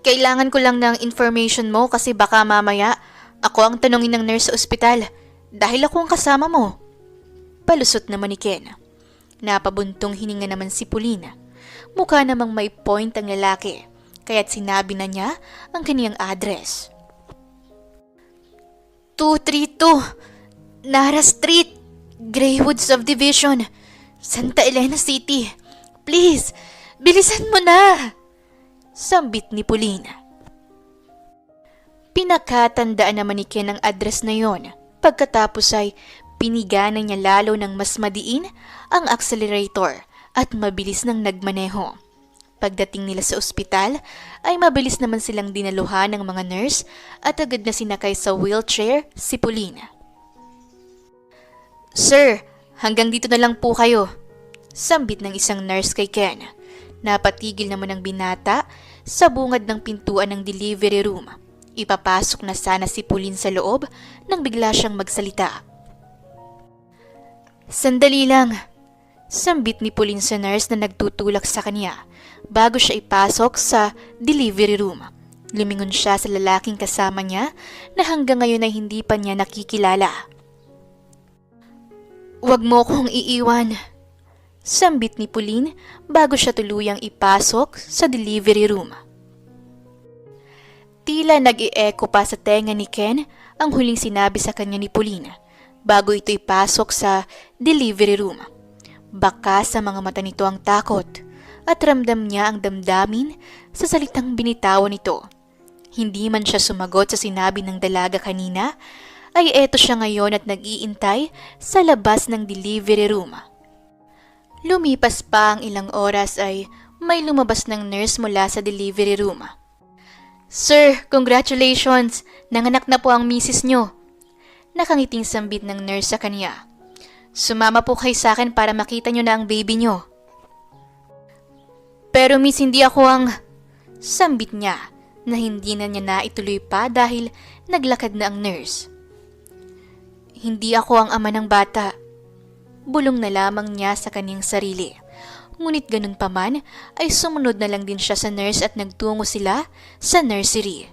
A: Kailangan ko lang ng information mo kasi baka mamaya ako ang tanongin ng nurse sa ospital dahil ako ang kasama mo. Palusot naman ni Ken. Napabuntong hininga naman si Pauline. Mukha namang may point ang lalaki kaya't sinabi na niya ang kaniyang address. 232 Nara Street, Greywood Subdivision, Santa Elena City. Please, bilisan mo na! Sambit ni Pauline. Pinakatandaan naman ni Ken ang address na yon. Pagkatapos ay pinigana niya lalo ng mas madiin ang accelerator at mabilis nang nagmaneho. Pagdating nila sa ospital ay mabilis naman silang dinaluhan ng mga nurse at agad na sinakay sa wheelchair si Pauline. Sir, hanggang dito na lang po kayo. Sambit ng isang nurse kay Ken. Napatigil naman ang binata sa bungad ng pintuan ng delivery room. Ipapasok na sana si Pauline sa loob nang bigla siyang magsalita. Sandali lang. Sambit ni Pauline sa nurse na nagtutulak sa kanya bago siya ipasok sa delivery room. Lumingon siya sa lalaking kasama niya na hanggang ngayon ay hindi pa niya nakikilala. Huwag mo kong iiwan. Sambit ni Pauline bago siya tuluyang ipasok sa delivery room. Tila nag-i-echo pa sa tenga ni Ken ang huling sinabi sa kanya ni Pauline bago ito ipasok sa delivery room. Baka sa mga mata nito ang takot at ramdam niya ang damdamin sa salitang binitawan nito. Hindi man siya sumagot sa sinabi ng dalaga kanina, ay eto siya ngayon at nag-iintay sa labas ng delivery room. Lumipas pa ang ilang oras ay may lumabas ng nurse mula sa delivery room. Sir, congratulations! Nanganak na po ang misis nyo. Nakangiting sambit ng nurse sa kanya. Sumama po kayo sa akin para makita nyo na ang baby nyo. Pero miss, hindi ako ang... Sambit niya na hindi na niya naituloy pa dahil naglakad na ang nurse. Hindi ako ang ama ng bata. Bulong na lamang niya sa kanyang sarili. Ngunit ganun pa man ay sumunod na lang din siya sa nurse at nagtungo sila sa nursery.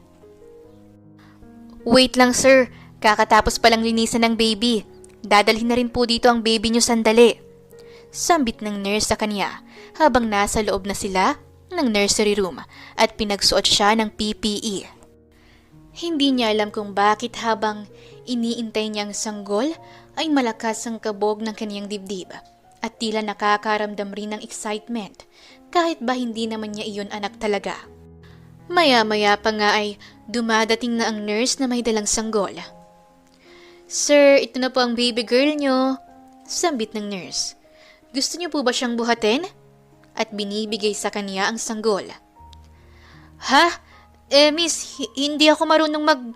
A: Wait lang sir, kakatapos palang linisan ng baby. Dadalhin na rin po dito ang baby niyo sandali. Sambit ng nurse sa kanya habang nasa loob na sila ng nursery room at pinagsuot siya ng PPE. Hindi niya alam kung bakit habang iniintay niyang sanggol ay malakas ang kabog ng kanyang dibdib at tila nakakaramdam rin ng excitement kahit ba hindi naman niya iyon anak talaga. Maya-maya pa nga ay dumadating na ang nurse na may dalang sanggol. Sir, ito na po ang baby girl nyo. Sambit ng nurse. Gusto niyo po ba siyang buhatin? At binibigay sa kanya ang sanggol. Ha? Miss, hindi ako marunong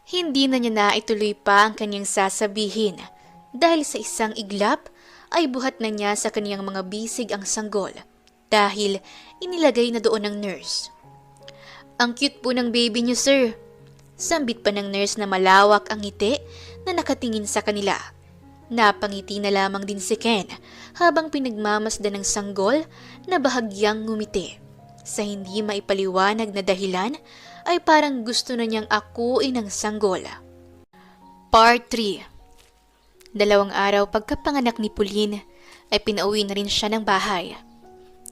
A: Hindi na niya naituloy pa ang kanyang sasabihin dahil sa isang iglap ay buhat na niya sa kanyang mga bisig ang sanggol dahil inilagay na doon ng nurse. Ang cute po ng baby niyo, sir. Sambit pa ng nurse na malawak ang ngiti na nakatingin sa kanila. Napangiti na lamang din si Ken habang pinagmamasdan ng sanggol na bahagyang ngumiti. Sa hindi maipaliwanag na dahilan ay parang gusto na niyang akuin ang sanggol. Part 3. 2 araw pagkapanganak ni Pauline ay pinauwi na rin siya ng bahay.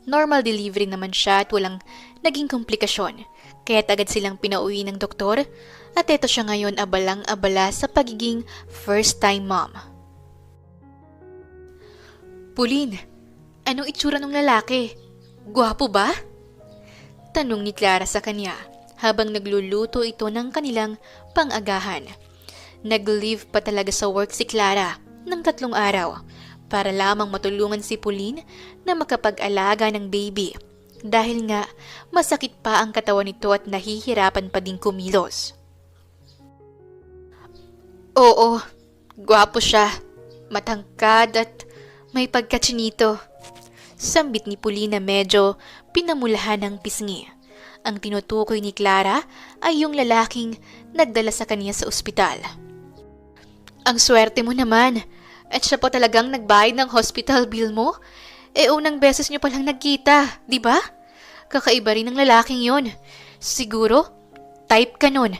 A: Normal delivery naman siya at walang naging komplikasyon kaya agad silang pinauwi ng doktor at eto siya ngayon abalang-abala sa pagiging first-time mom. Pauline, anong itsura ng lalaki? Gwapo ba? Tanong ni Clara sa kanya habang nagluluto ito ng kanilang pang-agahan. Nag-leave pa talaga sa work si Clara ng 3 araw para lamang matulungan si Pauline na makapag-alaga ng baby dahil nga masakit pa ang katawan nito at nahihirapan pa din kumilos. Oo, gwapo siya, matangkad at may pagkatsinito. Sambit ni Pauline na medyo pinamulahan ng pisngi. Ang tinutukoy ni Clara ay yung lalaking nagdala sa kanya sa ospital. Ang swerte mo naman, at siya pa talagang nagbayad ng hospital bill mo? Unang beses niyo palang nagkita, di ba? Kakaiba rin ng lalaking yon. Siguro, type ka nun.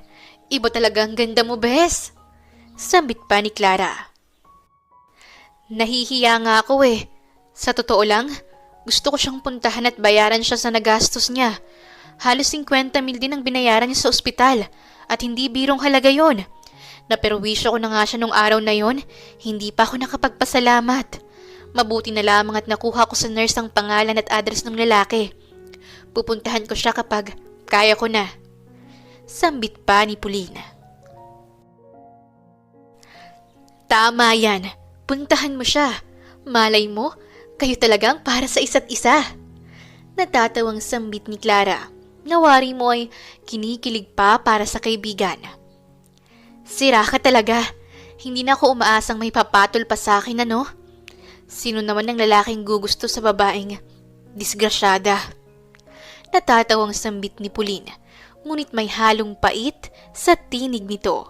A: Iba talaga ang ganda mo, bes. Sambit pa ni Clara. Nahihiya nga ako eh. Sa totoo lang, gusto ko siyang puntahan at bayaran siya sa nagastos niya. Halos 50 mil din ang binayaran niya sa ospital at hindi birong halaga yon. Naperwisyo ko na nga siya nung araw na yon, hindi pa ako nakapagpasalamat. Mabuti na lamang at nakuha ko sa nurse ang pangalan at address ng lalaki. Pupuntahan ko siya kapag kaya ko na. Sambit pa ni Pauline. Tama yan, puntahan mo siya. Malay mo, kayo talagang para sa isa't isa. Natatawang sambit ni Clara. Nawari mo ay kinikilig pa para sa kaibigan. Sira ka talaga. Hindi na ako umaasang may papatol pa sa akin, ano? Sino naman ang lalaking gugusto sa babaeng disgrasyada? Natatawang sambit ni Pauline, ngunit may halong pait sa tinig nito.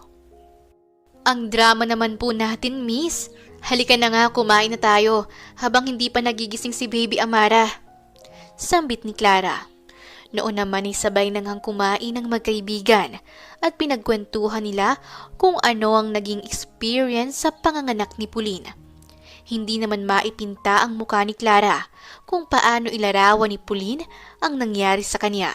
A: Ang drama naman po natin, miss. Halika na nga, kumain na tayo habang hindi pa nagigising si Baby Amara. Sambit ni Clara. Noon naman ay sabay nang kumain ng magkaibigan at pinagkwentuhan nila kung ano ang naging experience sa panganganak ni Pauline. Hindi naman maipinta ang mukha ni Clara kung paano ilarawan ni Pauline ang nangyari sa kanya.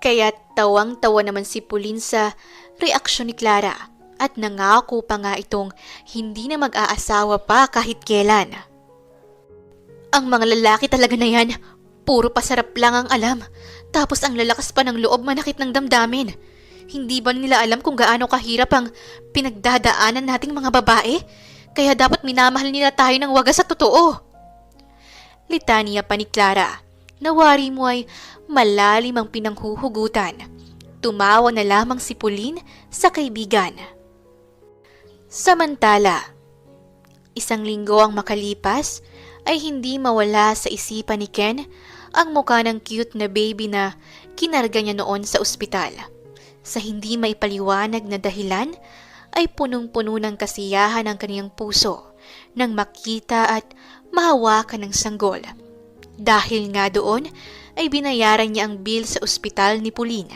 A: Kaya tawang-tawa naman si Pauline sa reaksyon ni Clara at nangako pa nga itong hindi na mag-aasawa pa kahit kailan. Ang mga lalaki talaga na yan, puro pasarap lang ang alam. Tapos ang lalakas pa ng loob manakit ng damdamin. Hindi ba nila alam kung gaano kahirap ang pinagdadaanan nating mga babae? Kaya dapat minamahal nila tayo ng wagas sa totoo. Litanya pa ni Clara. Nawari mo ay malalim ang pinanghuhugutan. Tumawa na lamang si Pauline sa kaibigan. Samantala, 1 linggo ang makalipas ay hindi mawala sa isipan ni Ken ang mukha ng cute na baby na kinarga niya noon sa ospital. Sa hindi maipaliwanag na dahilan, ay punong-puno ng kasiyahan ang kaniyang puso nang makita at mahawakan ng sanggol. Dahil nga doon, ay binayaran niya ang bill sa ospital ni Pauline.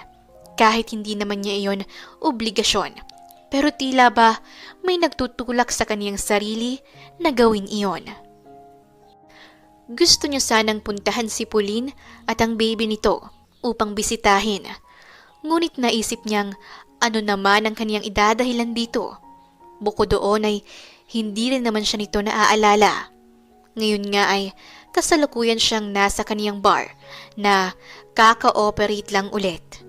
A: Kahit hindi naman niya iyon obligasyon. Pero tila ba may nagtutulak sa kaniyang sarili na gawin iyon. Gusto niya sanang puntahan si Pauline at ang baby nito upang bisitahin. Ngunit naisip niyang ano naman ang kaniyang idadahilan dito. Bukod doon ay hindi rin naman siya nito naaalala. Ngayon nga ay kasalukuyan siyang nasa kaniyang bar na kaka-operate lang ulit.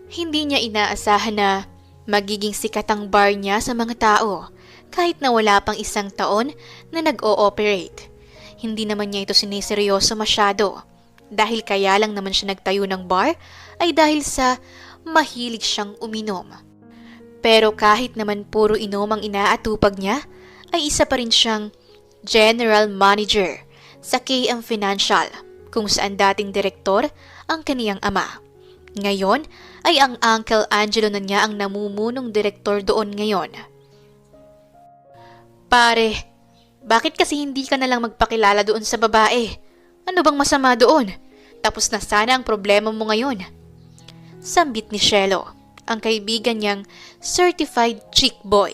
A: Hindi niya inaasahan na magiging sikat ang bar niya sa mga tao kahit na wala pang 1 taon na nag-o-operate. Hindi naman niya ito siniseryoso masyado. Dahil kaya lang naman siya nagtayo ng bar ay dahil sa mahilig siyang uminom. Pero kahit naman puro inom ang inaatupag niya, ay isa pa rin siyang general manager sa KM Financial kung saan dating direktor ang kaniyang ama. Ngayon ay ang Uncle Angelo na niya ang namumunong direktor doon ngayon. Pare, bakit kasi hindi ka nalang magpakilala doon sa babae? Ano bang masama doon? Tapos na sana ang problema mo ngayon. Sambit ni Shelo, ang kaibigan niyang certified chick boy.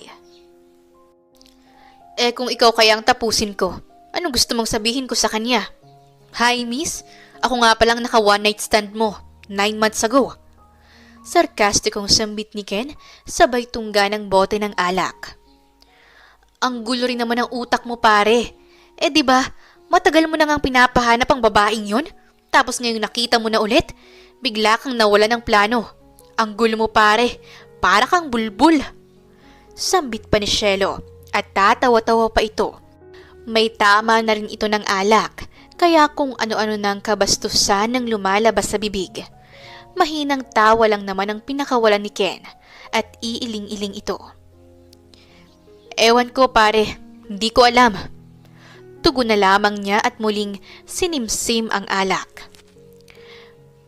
A: Kung ikaw kaya ang tapusin ko, anong gusto mong sabihin ko sa kanya? Hi miss, ako nga palang naka one night stand mo 9 months ago. Sarkastikong sambit ni Ken sabay tungga ng bote ng alak. Ang gulo rin naman ng utak mo pare. Di ba, matagal mo na ngang pinapahanap ang babaeng yun? Tapos ngayong nakita mo na ulit, bigla kang nawala ng plano. Ang gulo mo pare, para kang bulbul. Sambit pa ni Shelo at tatawa-tawa pa ito. May tama na rin ito ng alak, kaya kung ano-ano ng kabastusan ng lumalabas sa bibig. Mahinang tawa lang naman ang pinakawalan ni Ken at iiling-iling ito. Ewan ko pare, hindi ko alam. Tugon na lamang niya at muling sinimsim ang alak.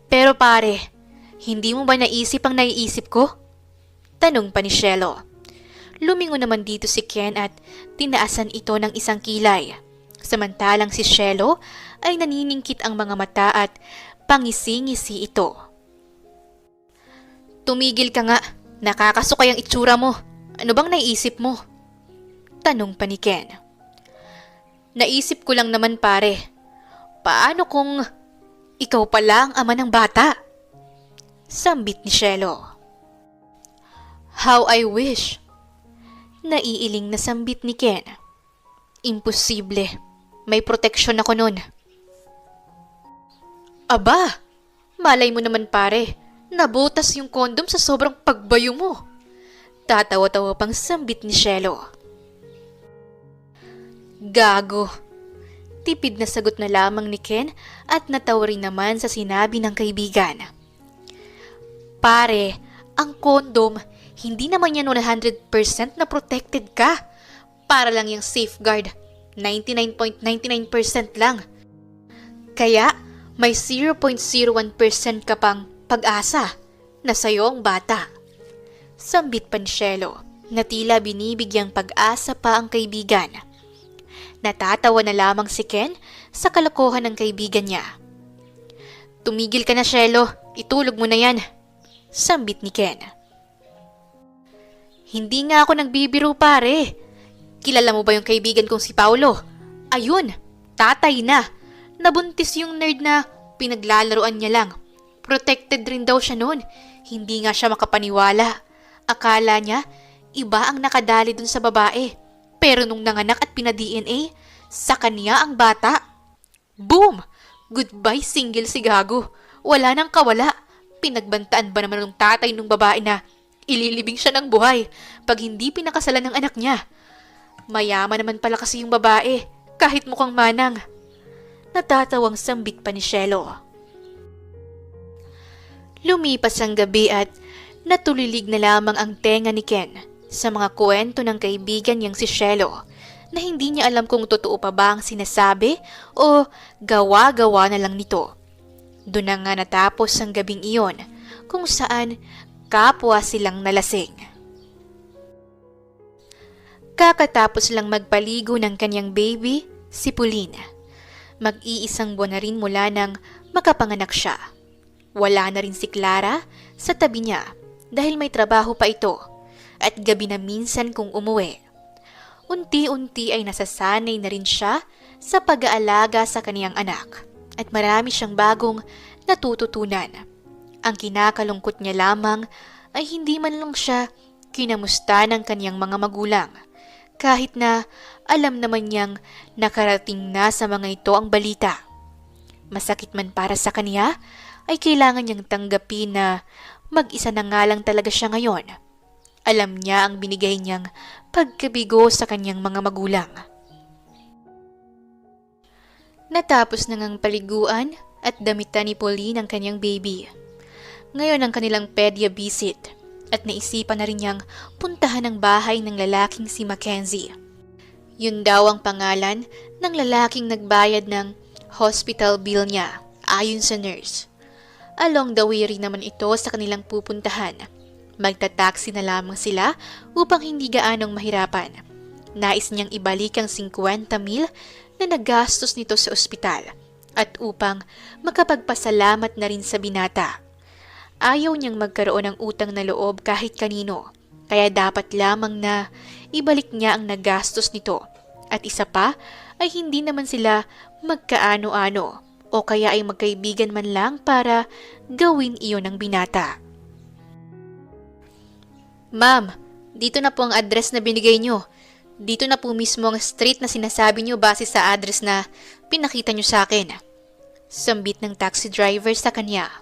A: Pero pare, hindi mo ba naisip ang naiisip ko? Tanong pa ni Shelo. Lumingon naman dito si Ken at tinaasan ito ng isang kilay. Samantalang si Shelo ay naniningkit ang mga mata at pangisi-ngisi ito. Tumigil ka nga, nakakasukay ang itsura mo. Ano bang naiisip mo? Tanong pa ni Ken. Naisip ko lang naman pare, paano kung ikaw pala ang ama ng bata? Sambit ni Shelo. How I wish. Naiiling na sambit ni Ken. Imposible, may proteksyon ako nun. Aba, malay mo naman pare, nabutas yung kondom sa sobrang pagbayo mo. Tatawa-tawa pang sambit ni Shelo. Gago. Tipid na sagot na lamang ni Ken at natawa rin naman sa sinabi ng kaibigan. Pare, ang kondom, hindi naman yan 100% na protected ka. Para lang yung safeguard, 99.99% lang. Kaya, may 0.01% ka pang pag-asa na sa'yo ang bata. Sambit pa ni Shelo na tila binibigyang pag-asa pa ang kaibigan. Natatawa na lamang si Ken sa kalokohan ng kaibigan niya. Tumigil ka na, Shelo. Itulog mo na yan. Sambit ni Ken. Hindi nga ako nagbibiro pare. Kilala mo ba yung kaibigan kong si Paulo? Ayun, tatay na. Nabuntis yung nerd na pinaglalaruan niya lang. Protected rin daw siya noon. Hindi nga siya makapaniwala. Akala niya, iba ang nakadali dun sa babae. Pero nung nanganak at pina-DNA, sa kanya ang bata. Boom! Goodbye single si Gago. Wala nang kawala. Pinagbantaan ba naman ng tatay ng babae na ililibing siya ng buhay pag hindi pinakasalan ng anak niya? Mayaman naman pala kasi yung babae, kahit mukhang manang. Natatawang sambit pa ni Shelo. Lumipas ang gabi at natulilig na lamang ang tenga ni Ken sa mga kwento ng kaibigan niyang si Shelo na hindi niya alam kung totoo pa ba ang sinasabi o gawa-gawa na lang nito. Doon na nga natapos ang gabing iyon kung saan kapwa silang nalasing. Kakatapos lang magpaligo ng kanyang baby, si Pauline. Mag-iisang buwan na rin mula nang makapanganak siya. Wala na rin si Clara sa tabi niya dahil may trabaho pa ito at gabi na minsan kung umuwi. Unti-unti ay nasasanay na rin siya sa pag-aalaga sa kaniyang anak at marami siyang bagong natututunan. Ang kinakalungkot niya lamang ay hindi man lang siya kinamusta ng kaniyang mga magulang. Kahit na alam naman niyang nakarating na sa mga ito ang balita. Masakit man para sa kaniya, ay kailangan niyang tanggapin na mag-isa na nga lang talaga siya ngayon. Alam niya ang binigay niyang pagkabigo sa kanyang mga magulang. Natapos na ngang paliguan at damitan ni Pauline ang kanyang baby. Ngayon ang kanilang pedia visit at naisipan na rin niyang puntahan ang bahay ng lalaking si Mackenzie. Yun daw ang pangalan ng lalaking nagbayad ng hospital bill niya ayon sa nurse. Along the way rin naman ito sa kanilang pupuntahan. Magta-taxi na lamang sila upang hindi gaanong mahirapan. Nais niyang ibalik ang 50,000 na nagastos nito sa ospital at upang makapagpasalamat na rin sa binata. Ayaw niyang magkaroon ng utang na loob kahit kanino, kaya dapat lamang na ibalik niya ang nagastos nito. At isa pa ay hindi naman sila magkaano-ano o kaya ay magkaibigan man lang para gawin iyon ng binata. Ma'am, dito na po ang address na binigay niyo. Dito na po mismo ang street na sinasabi niyo base sa address na pinakita niyo sa akin. Sambit ng taxi driver sa kanya.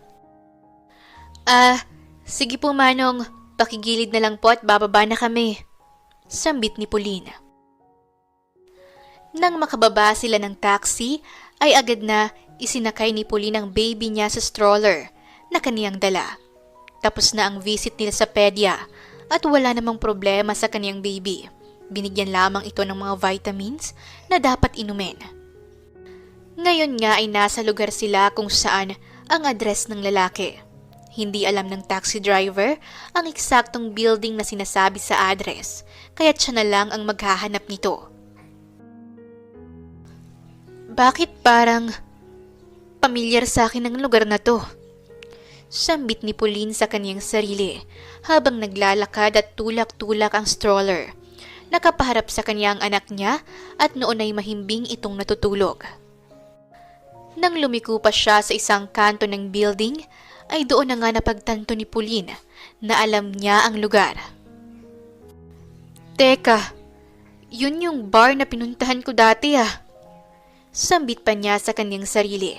A: Sige po Manong, pakigilid na lang po at bababa na kami. Sambit ni Pauline. Nang makababa sila ng taxi, ay agad na isinakay ni Pauline ang baby niya sa stroller na kaniyang dala. Tapos na ang visit nila sa pedya at wala namang problema sa kaniyang baby. Binigyan lamang ito ng mga vitamins na dapat inumin. Ngayon nga ay nasa lugar sila kung saan ang address ng lalaki. Hindi alam ng taxi driver ang eksaktong building na sinasabi sa address, kaya't siya na lang ang maghahanap nito. Bakit parang pamilyar sa akin ang lugar na to? Sambit ni Pauline sa kaniyang sarili habang naglalakad at tulak-tulak ang stroller. Nakapaharap sa kaniyang anak niya at noon ay mahimbing itong natutulog. Nang lumiko pa siya sa isang kanto ng building, ay doon na nga napagtanto ni Pauline na alam niya ang lugar. Teka, yun yung bar na pinuntahan ko dati ah. Sambit pa niya sa kanyang sarili.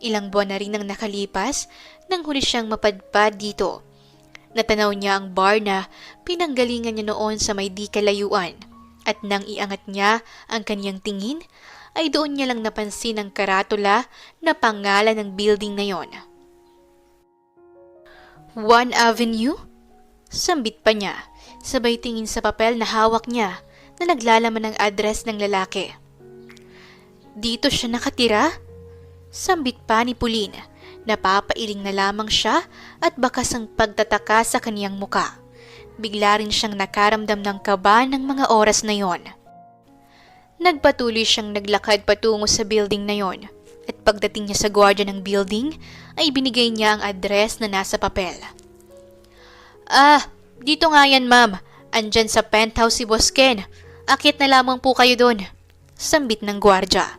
A: Ilang buwan na rin ang nakalipas nang huli siyang mapadpad dito. Natanaw niya ang bar na pinanggalingan niya noon sa may di kalayuan at nang iangat niya ang kanyang tingin ay doon niya lang napansin ang karatula na pangalan ng building na yon. One Avenue? Sambit pa niya, sabay tingin sa papel na hawak niya na naglalaman ng address ng lalaki. Dito siya nakatira? Sambit pa ni Pauline. Napapailing na lamang siya at bakas ang pagtataka sa kaniyang muka. Bigla rin siyang nakaramdam ng kaba ng mga oras na yon. Nagpatuloy siyang naglakad patungo sa building na yon at pagdating niya sa gwardiya ng building ay binigay niya ang address na nasa papel. Dito nga yan ma'am. Andyan sa penthouse si Boss Ken. Akyat na lamang po kayo doon. Sambit ng gwardya.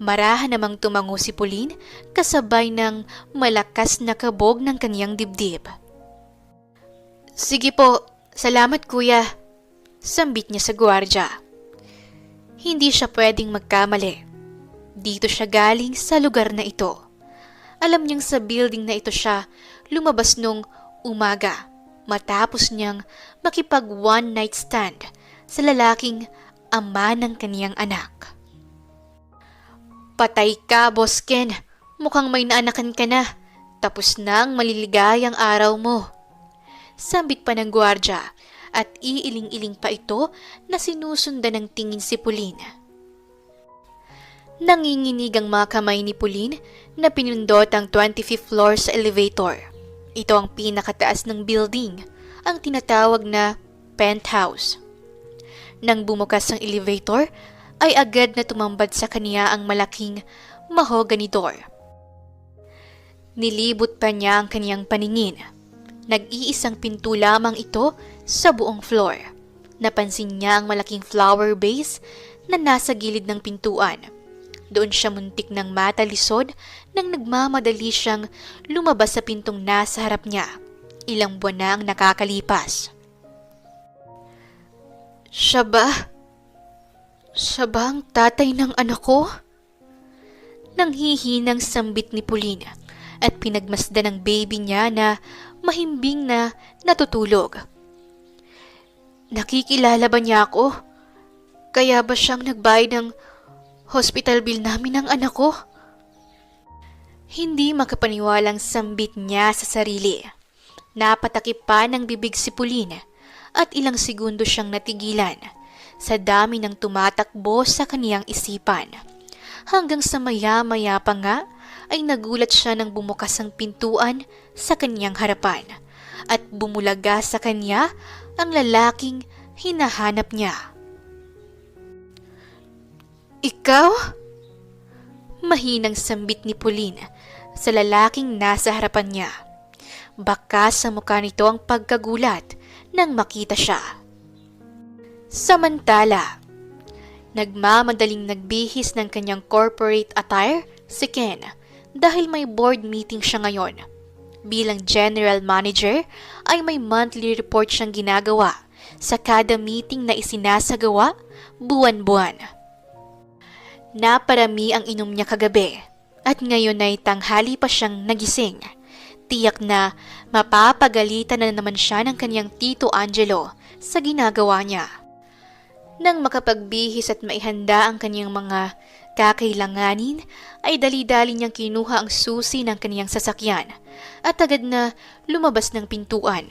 A: Marahan namang tumango si Pauline kasabay ng malakas na kabog ng kaniyang dibdib. Sige po, salamat kuya. Sambit niya sa gwardya. Hindi siya pwedeng magkamali. Dito siya galing sa lugar na ito. Alam niyang sa building na ito siya lumabas nung umaga matapos niyang makipag one night stand sa lalaking ama ng kaniyang anak. Patay ka, Boss Ken. Mukhang may naanakan ka na. Tapos na ang maliligayang araw mo. Sambit pa ng gwardya at iiling-iling pa ito na sinusundan ng tingin si Pauline. Nanginginig ang mga kamay ni Pauline na pinindot ang 25th floor sa elevator. Ito ang pinakataas ng building, ang tinatawag na penthouse. Nang bumukas ang elevator, ay agad na tumambad sa kaniya ang malaking mahogany door. Nilibot pa niya ang kaniyang paningin. Nag-iisang pinto lamang ito sa buong floor. Napansin niya ang malaking flower vase na nasa gilid ng pintuan. Doon siya muntik ng matalisod nang nagmamadali siyang lumabas sa pintong nasa harap niya. Ilang buwan na ang nakakalipas. Siya ba? Siya ba ang tatay ng anak ko? Nanghihinang sambit ni Pauline at pinagmasdan ng baby niya na mahimbing na natutulog. Nakikilala ba niya ako? Kaya ba siyang nagbayad ng hospital bill namin ng anak ko? Hindi makapaniwalang sambit niya sa sarili. Napatakip pa ng bibig si Pauline at ilang segundo siyang natigilan sa dami ng tumatakbo sa kaniyang isipan. Hanggang sa maya-maya pa nga ay nagulat siya nang bumukas ang pintuan sa kaniyang harapan at bumulaga sa kanya ang lalaking hinahanap niya. Ikaw? Mahinang sambit ni Pauline sa lalaking nasa harapan niya. Bakas sa mukha nito ang pagkagulat nang makita siya. Samantala, nagmamadaling nagbihis ng kanyang corporate attire si Ken dahil may board meeting siya ngayon. Bilang general manager ay may monthly report siyang ginagawa sa kada meeting na isinasagawa buwan-buwan. Naparami ang inom niya kagabi at ngayon ay tanghali pa siyang nagising. Tiyak na mapapagalitan na naman siya ng kanyang Tito Angelo sa ginagawa niya. Nang makapagbihis at maihanda ang kanyang mga kakailanganin, ay dali-dali niyang kinuha ang susi ng kaniyang sasakyan at agad na lumabas ng pintuan.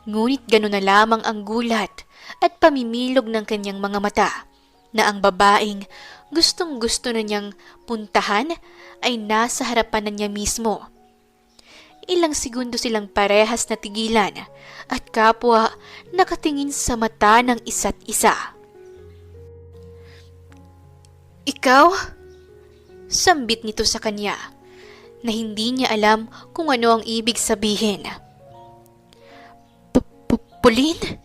A: Ngunit gano'n na lamang ang gulat at pamimilog ng kanyang mga mata na ang babaeng gustong-gusto na niyang puntahan ay nasa harapan na niya mismo. Ilang segundo silang parehas na tigilan at kapwa nakatingin sa mata ng isa't isa. "Ikaw?" Sambit nito sa kanya na hindi niya alam kung ano ang ibig sabihin. "Pauline?"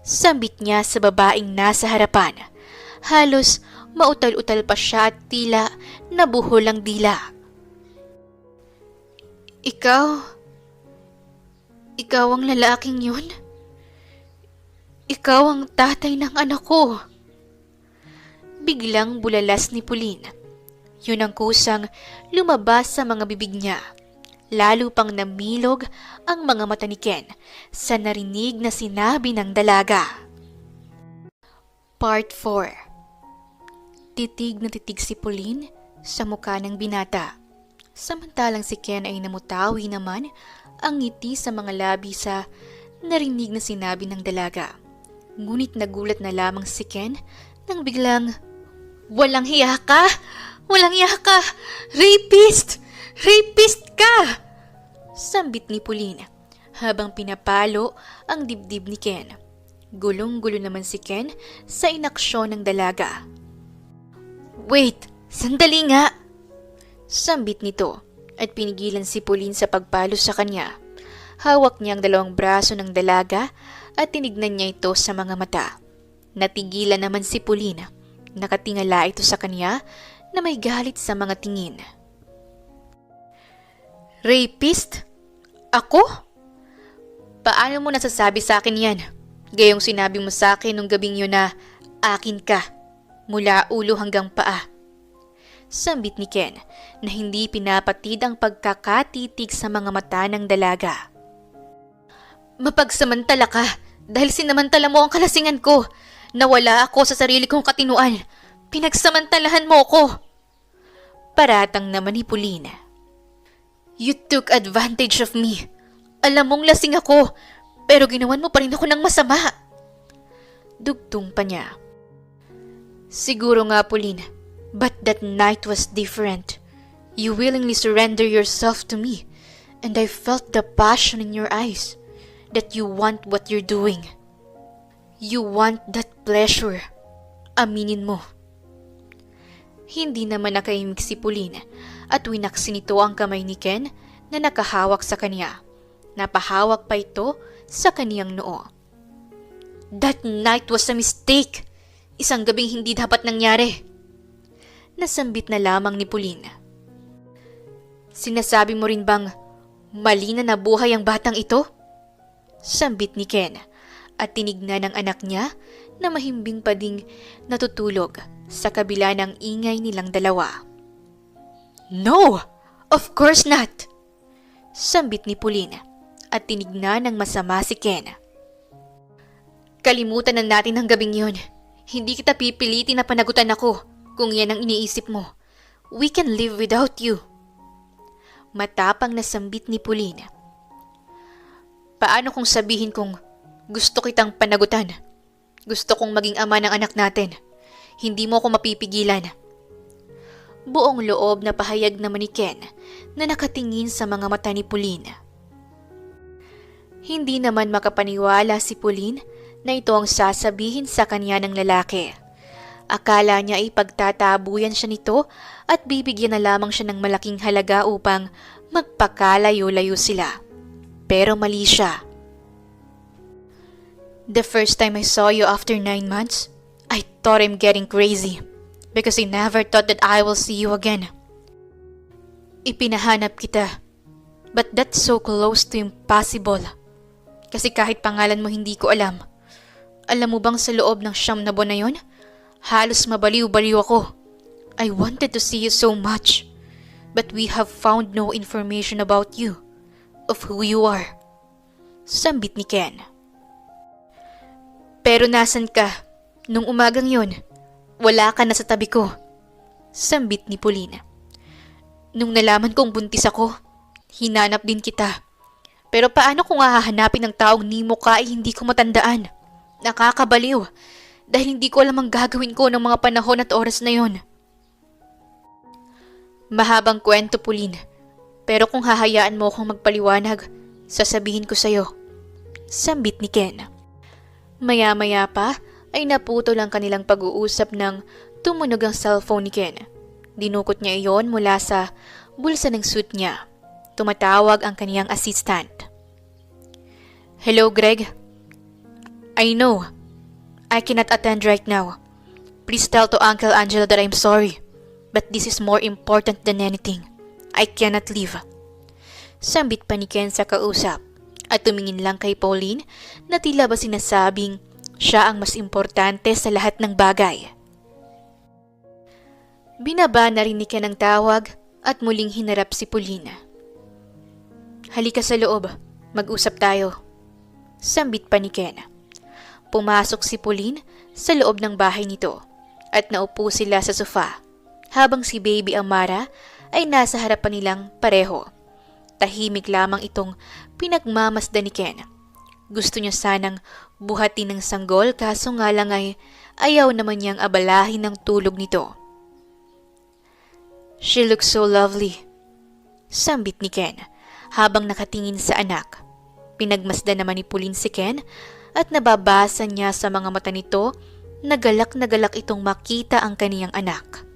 A: Sambit niya sa babaeng nasa harapan. Halos mautal-utal pa siya at tila nabuhol ang dila. Ikaw ang lalaking yun? Ikaw ang tatay ng anak ko." Biglang bulalas ni Pauline. Yun ang kusang lumabas sa mga bibig niya. Lalo pang namilog ang mga mata ni Ken sa narinig na sinabi ng dalaga. Part 4. Titig na titig si Pauline sa mukha ng binata. Samantalang si Ken ay namutawi naman ang ngiti sa mga labi sa narinig na sinabi ng dalaga. Ngunit nagulat na lamang si Ken nang biglang, "Walang hiya ka! Walang hiya ka! Rapist! Rapist ka!" Sambit ni Pauline habang pinapalo ang dibdib ni Ken. Gulong-gulo naman si Ken sa inaksyon ng dalaga. "Wait! Sandali nga!" Sambit nito at pinigilan si Pauline sa pagpalo sa kanya. Hawak niya ang dalawang braso ng dalaga at tinignan niya ito sa mga mata. Natigilan naman si Pauline. Nakatingala ito sa kanya na may galit sa mga tingin. "Rapist? Ako? Paano mo nasasabi sa akin yan? Gayong sinabi mo sa akin nung gabing yun na akin ka, mula ulo hanggang paa." Sambit ni Ken na hindi pinapatid ang pagkakatitig sa mga mata ng dalaga. "Mapagsamantala ka dahil sinamantala mo ang kalasingan ko. Nawala ako sa sarili kong katinuan. Pinagsamantalahan mo ko." Paratang naman ni Pauline. "You took advantage of me. Alam mong lasing ako, pero ginawan mo pa rin ako ng masama." Dugtong pa niya. "Siguro nga, Pauline, but that night was different. You willingly surrender yourself to me, and I felt the passion in your eyes, that you want what you're doing. You want that pleasure. Aminin mo." Hindi naman nakaimik si Pauline at winaksin nito ang kamay ni Ken na nakahawak sa kanya. Napahawak pa ito sa kaniyang noo. "That night was a mistake. Isang gabing hindi dapat nangyari." Nasambit na lamang ni Pauline. "Sinasabi mo rin bang mali na nabuhay ang batang ito?" Sambit ni Ken at tinignan ng anak niya na mahimbing pa ding natutulog sa kabila ng ingay nilang dalawa. "No! Of course not!" Sambit ni Pauline at tinignan ng masama si Ken. "Kalimutan na natin ang gabing yun. Hindi kita pipilitin na panagutan ako kung yan ang iniisip mo. We can live without you." Matapang na sambit ni Pauline. "Paano kung sabihin kong gusto kitang panagutan? Gusto kong maging ama ng anak natin. Hindi mo ako mapipigilan." Buong loob na pahayag naman ni Ken na nakatingin sa mga mata ni Pauline. Hindi naman makapaniwala si Pauline na ito ang sasabihin sa kanya ng lalaki. Akala niya ay pagtatabuyan siya nito at bibigyan na lamang siya ng malaking halaga upang magpakalayo-layo sila. Pero mali siya. "The first time I saw you after 9 months, I thought I'm getting crazy because I never thought that I will see you again. Ipinahanap kita, but that's so close to impossible. Kasi kahit pangalan mo hindi ko alam. Alam mo bang sa loob ng 9 na buwan na yun, halos mabaliw-baliw ako. I wanted to see you so much, but we have found no information about you, of who you are." Sambit ni Ken. "Pero nasan ka? Nung umagang yon, wala ka na sa tabi ko. Sambit ni Pauline. Nung nalaman kong buntis ako, hinanap din kita. Pero paano kung hahanapin ng taong ni mo ka ay hindi ko matandaan? Nakakabaliw dahil hindi ko alam ang gagawin ko ng mga panahon at oras na yon. Mahabang kwento, Pauline. Pero kung hahayaan mo akong magpaliwanag, sasabihin ko sa'yo. Sambit ni Ken. Maya-maya pa ay naputol ang kanilang pag-uusap nang tumunog ang cellphone ni Ken. Dinukot niya iyon mula sa bulsa ng suit niya. Tumatawag ang kaniyang assistant. Hello, Greg. I know. I cannot attend right now. Please tell to Uncle Angelo that I'm sorry. But this is more important than anything. I cannot leave. Sambit pa ni Ken sa kausap at tumingin lang kay Pauline na tila ba sinasabing siya ang mas importante sa lahat ng bagay. Binaba na rin ni Ken ang tawag at muling hinarap si Pauline. Halika sa loob, mag-usap tayo. Sambit pa ni Ken. Pumasok si Pauline sa loob ng bahay nito at naupo sila sa sofa habang si Baby Amara ay nasa harapan nilang pareho. Tahimik lamang itong pinagmamasdan ni Ken. Gusto niya sanang buhatin ng sanggol kaso nga lang ay ayaw naman niyang abalahin ng tulog nito. She looks so lovely. Sambit ni Ken habang nakatingin sa anak. Pinagmasdan naman ni Pauline si Ken at nababasa niya sa mga mata nito na galak itong makita ang kaniyang anak.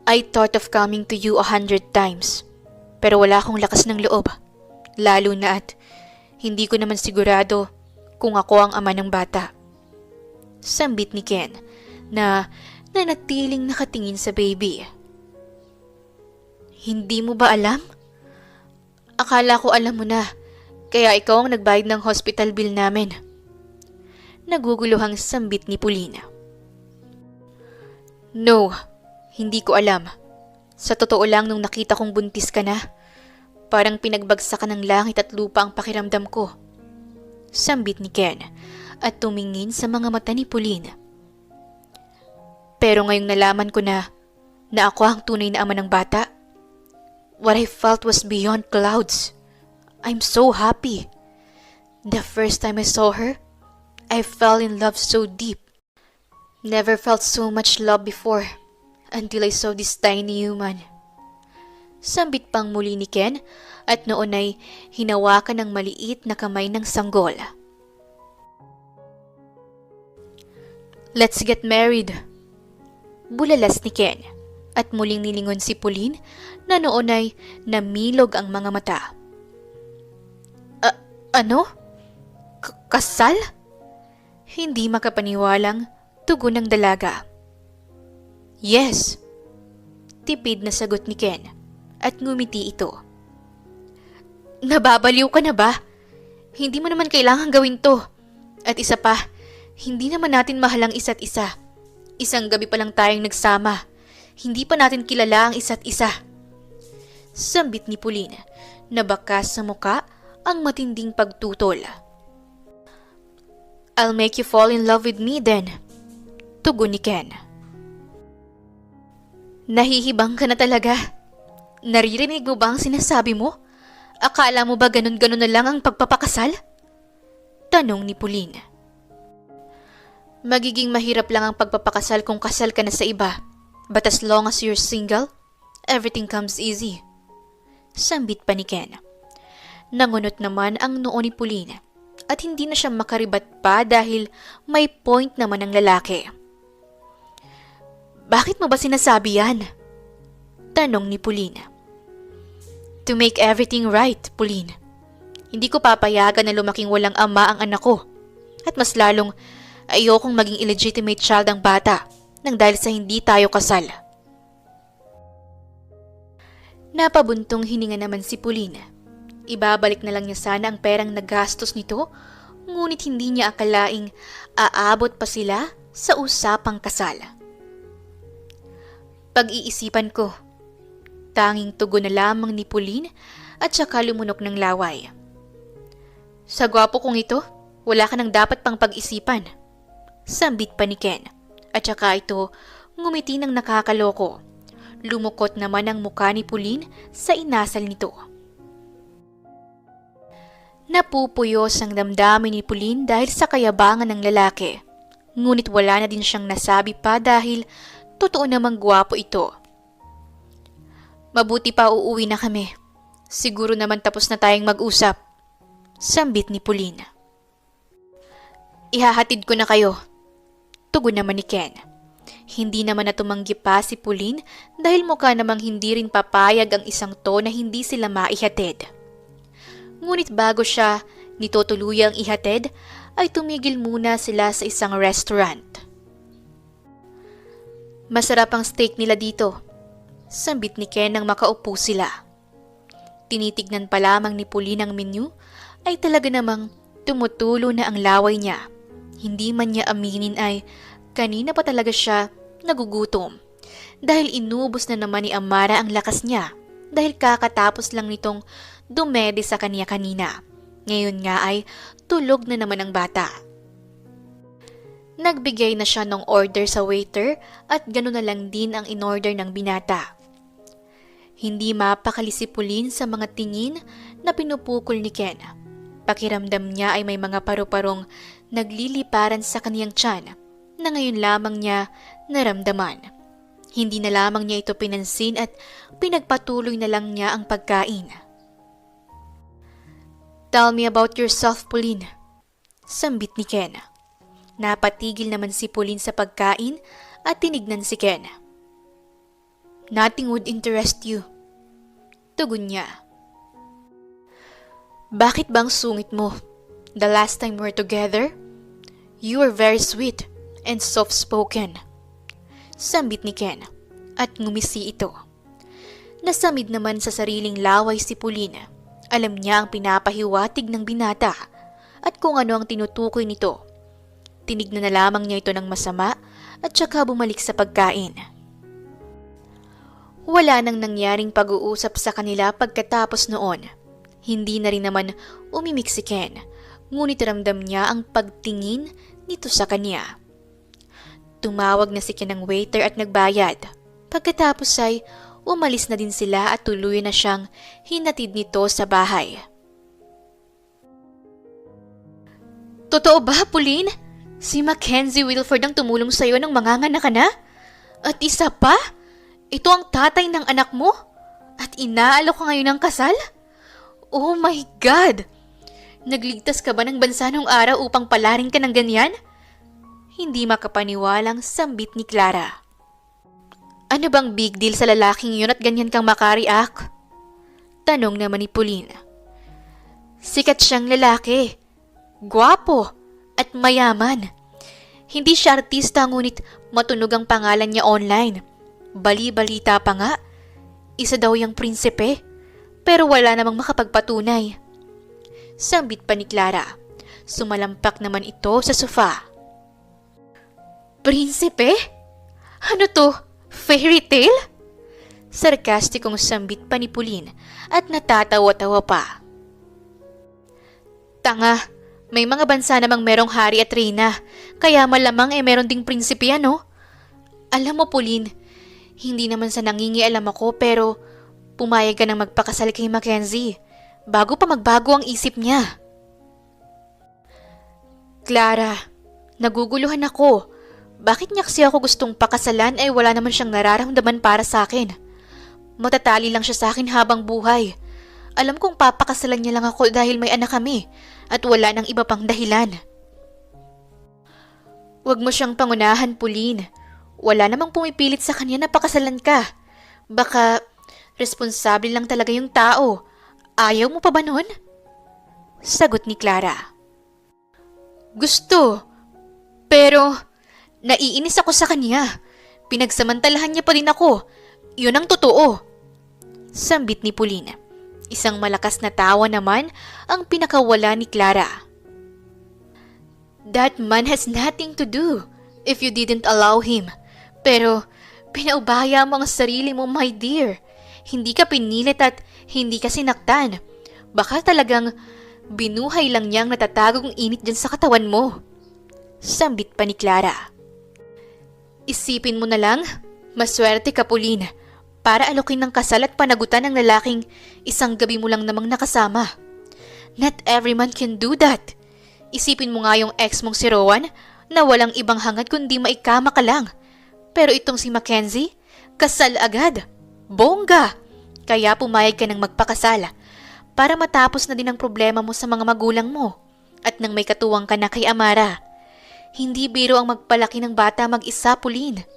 A: I thought of coming to you 100 times, pero wala akong lakas ng loob, lalo na at hindi ko naman sigurado kung ako ang ama ng bata. Sambit ni Ken na nanatiling nakatingin sa baby. Hindi mo ba alam? Akala ko alam mo na, kaya ikaw ang nagbayad ng hospital bill namin. Naguguluhang sambit ni Pauline. No, hindi ko alam. Sa totoo lang nung nakita kong buntis ka na, parang pinagbagsakan ng langit at lupa ang pakiramdam ko. Sambit ni Ken at tumingin sa mga mata ni Pauline. Pero ngayong nalaman ko na ako ang tunay na ama ng bata, what I felt was beyond clouds. I'm so happy. The first time I saw her, I fell in love so deep. Never felt so much love before. Until I saw this tiny human. Sambit pang muli ni Ken at noon ay hinawakan ng maliit na kamay ng sanggol. Let's get married. Bulalas ni Ken at muling nilingon si Pauline na noon ay namilog ang mga mata. Ano? Kasal? Hindi makapaniwalang tugon ng dalaga. Yes. Tipid na sagot ni Ken at ngumiti ito. Nababaliw ka na ba? Hindi mo naman kailangang gawin to. At isa pa, hindi naman natin mahal ang isa't isa. Isang gabi pa lang tayong nagsama. Hindi pa natin kilala ang isa't isa. Sambit ni Pauline na bakas sa muka ang matinding pagtutol. I'll make you fall in love with me then. Tugon ni Ken. Nahihibang ka na talaga. Naririnig mo ba ang sinasabi mo? Akala mo ba ganun-ganun na lang ang pagpapakasal? Tanong ni Pauline. Magiging mahirap lang ang pagpapakasal kung kasal ka na sa iba. But as long as you're single, everything comes easy. Sambit pa ni Ken. Nangunot naman ang noo ni Pauline at hindi na siya makaribat pa dahil may point naman ang lalaki. Bakit mo ba sinasabi yan? Tanong ni Pauline. To make everything right, Pauline. Hindi ko papayagan na lumaking walang ama ang anak ko. At mas lalong ayokong maging illegitimate child ang bata nang dahil sa hindi tayo kasal. Napabuntong hininga naman si Pauline. Ibabalik na lang niya sana ang perang nagastos nito, ngunit hindi niya akalaing aabot pa sila sa usapang kasal. Pag-iisipan ko. Tanging tugon na lamang ni Pauline at saka lumunok ng laway. Sa gwapo kong ito, wala ka nang dapat pang pag-isipan. Sambit pa ni Ken. At saka ito, ngumiti ng nakakaloko. Lumukot naman ang mukha ni Pauline sa inasal nito. Napupuyos ang damdamin ni Pauline dahil sa kayabangan ng lalaki. Ngunit wala na din siyang nasabi pa dahil totoo namang gwapo ito. Mabuti pa uuwi na kami. Siguro naman tapos na tayong mag-usap. Sambit ni Pauline. Ihahatid ko na kayo. Tugon naman ni Ken. Hindi naman na tumanggi pa si Pauline dahil mukha namang hindi rin papayag ang isang to na hindi sila maihatid. Ngunit bago siya nito tuluyang ihatid, ay tumigil muna sila sa isang restaurant. Masarap ang steak nila dito. Sambit ni Ken nang makaupo sila. Tinitignan pa lamang ni Pauline ang menu ay talaga namang tumutulo na ang laway niya. Hindi man niya aminin ay kanina pa talaga siya nagugutom. Dahil inubos na naman ni Amara ang lakas niya dahil kakatapos lang nitong dumede sa kanya kanina. Ngayon nga ay tulog na naman ang bata. Nagbigay na siya ng order sa waiter at gano'n na lang din ang in-order ng binata. Hindi mapakali si Pauline sa mga tingin na pinupukol ni Ken. Pakiramdam niya ay may mga paru-parong nagliliparan sa kaniyang tiyan na ngayon lamang niya naramdaman. Hindi na lamang niya ito pinansin at pinagpatuloy na lang niya ang pagkain. Tell me about yourself, Pauline. Sambit ni Ken. Napatigil naman si Pauline sa pagkain at tinignan si Ken. Nothing would interest you. Tugon niya. Bakit bang sungit mo? The last time we were together, you were very sweet and soft-spoken. Sambit ni Ken at ngumisi ito. Nasamid naman sa sariling laway si Pauline. Alam niya ang pinapahiwatig ng binata at kung ano ang tinutukoy nito. Tinignan na lamang niya ito ng masama at saka bumalik sa pagkain. Wala nang nangyaring pag-uusap sa kanila pagkatapos noon. Hindi na rin naman umimik si Ken, ngunit ramdam niya ang pagtingin nito sa kanya. Tumawag na si Ken ng waiter at nagbayad. Pagkatapos ay umalis na din sila at tuluyan na siyang hinatid nito sa bahay. Totoo ba, Pauline? Si Mackenzie Wilford ang tumulong sa iyo nang manganganak ka na? At isa pa, ito ang tatay ng anak mo? At inaalok ka ngayon ng kasal? Oh my God! Nagligtas ka ba ng bansa nung araw upang palarin ka ng ganyan? Hindi makapaniwalang sambit ni Clara. Ano bang big deal sa lalaking yun at ganyan kang makariak? Tanong naman ni Pauline. Sikat siyang lalaki. Gwapo at mayaman. Hindi siya artista ngunit matunog ang pangalan niya online. Bali-balita pa nga. Isa daw yung prinsipe. Pero wala namang makapagpatunay. Sambit pa ni Clara. Sumalampak naman ito sa sofa. Prinsipe? Ano to? Fairy tale? Sarkastikong sambit pa ni Pauline at natatawa-tawa pa. Tanga, may mga bansa namang merong hari at reyna, kaya malamang meron ding prinsipe ano? Alam mo Pauline, hindi naman sa nangingialam ako pero pumayag ka nang magpakasal kay Mackenzie bago pa magbago ang isip niya. Clara, naguguluhan ako. Bakit niya kasi ako gustong pakasalan ay wala naman siyang nararamdaman para sa akin. Matatali lang siya sa akin habang buhay. Alam kong papakasalan niya lang ako dahil may anak kami at wala nang iba pang dahilan. Huwag mo siyang pangunahan, Pauline. Wala namang pumipilit sa kanya na pakasalan ka. Baka responsable lang talaga yung tao. Ayaw mo pa ba nun? Sagot ni Clara. Gusto. Pero naiinis ako sa kanya. Pinagsamantalahan niya pa rin ako. Yun ang totoo. Sambit ni Pauline. Isang malakas na tawa naman ang pinakawala ni Clara. That man has nothing to do if you didn't allow him. Pero pinaubaya mo ang sarili mo, my dear. Hindi ka pinilit at hindi ka sinaktan. Baka talagang binuhay lang niyang natatagong init dyan sa katawan mo. Sambit pa ni Clara. Isipin mo na lang, maswerte ka Pauline, para alokin ng kasal at panagutan ng lalaking isang gabi mo lang namang nakasama. Not every man can do that. Isipin mo nga yung ex mong si Rowan na walang ibang hangad kundi maikama ka lang. Pero itong si Mackenzie, kasal agad. Bongga! Kaya pumayag ka ng magpakasal para matapos na din ang problema mo sa mga magulang mo at nang may katuwang ka na kay Amara. Hindi biro ang magpalaki ng bata mag-isa, Pauline.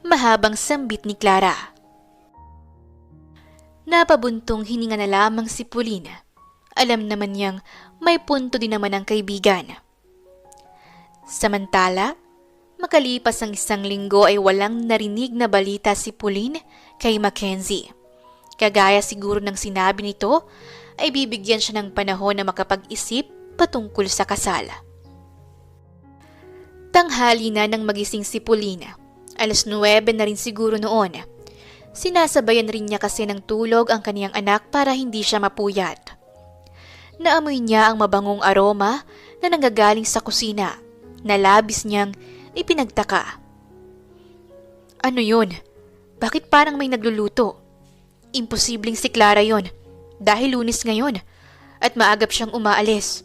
A: Mahabang sambit ni Clara. Napabuntong hininga na lamang si Pauline. Alam naman niyang may punto din naman ang kaibigan. Samantala, makalipas ang 1 linggo ay walang narinig na balita si Pauline kay Mackenzie. Kagaya siguro ng sinabi nito, ay bibigyan siya ng panahon na makapag-isip patungkol sa kasal. Tanghali na nang magising si Pauline. 9:00 na rin siguro noon. Sinasabayan rin niya kasi ng tulog ang kaniyang anak para hindi siya mapuyat. Naamoy niya ang mabangong aroma na nanggagaling sa kusina na labis niyang ipinagtaka. Ano yun? Bakit parang may nagluluto? Imposibleng si Clara yon dahil Lunes ngayon at maagap siyang umaalis.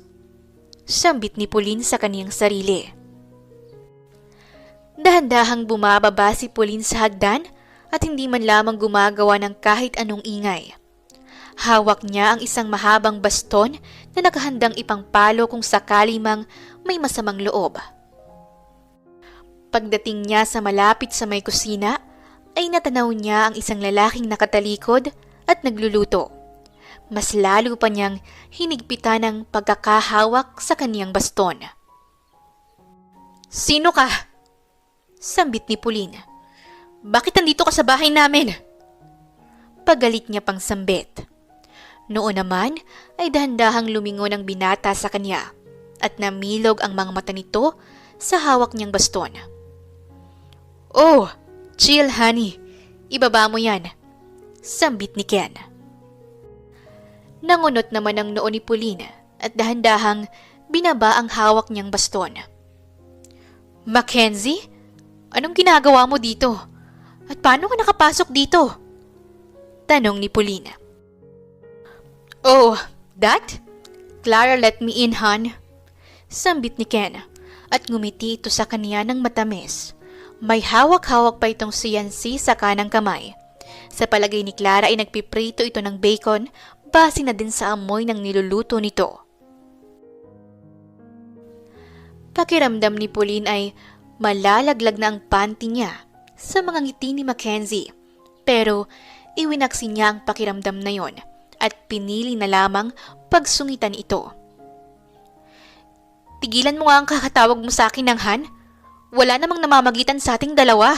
A: Sambit ni Pauline sa kaniyang sarili. Dahan-dahang bumababa si Pauline sa hagdan at hindi man lamang gumagawa ng kahit anong ingay. Hawak niya ang isang mahabang baston na nakahandang ipangpalo kung sakali mang may masamang loob. Pagdating niya sa malapit sa may kusina, ay natanaw niya ang isang lalaking nakatalikod at nagluluto. Mas lalo pa niyang hinigpitan ng pagkakahawak sa kaniyang baston. Sino ka? Sambit ni Pauline. Bakit nandito ka sa bahay namin? Pagalit niya pang sambit. Noon naman ay dahan-dahang lumingon ang binata sa kanya at namilog ang mga mata nito sa hawak niyang baston. Oh, chill honey. Ibaba mo yan. Sambit ni Ken. Nangunot naman ang noo ni Pauline at dahan-dahang binaba ang hawak niyang baston. Mackenzie? Anong ginagawa mo dito? At paano ka nakapasok dito? Tanong ni Pauline. Oh, that? Clara let me in, hon. Sambit ni Ken at ngumiti ito sa kaniya ng matamis. May hawak-hawak pa itong si Yancy sa kanang kamay. Sa palagay ni Clara ay nagpiprito ito ng bacon base na din sa amoy ng niluluto nito. Pakiramdam ni Pauline ay malalaglag na ang panty niya sa mga ngiti ni Mackenzie. Pero iwinaksi niya ang pakiramdam na yon at pinili na lamang pagsungitan ito. Tigilan mo nga ang kakatawag mo sa akin ng Han. Wala namang namamagitan sa ating dalawa.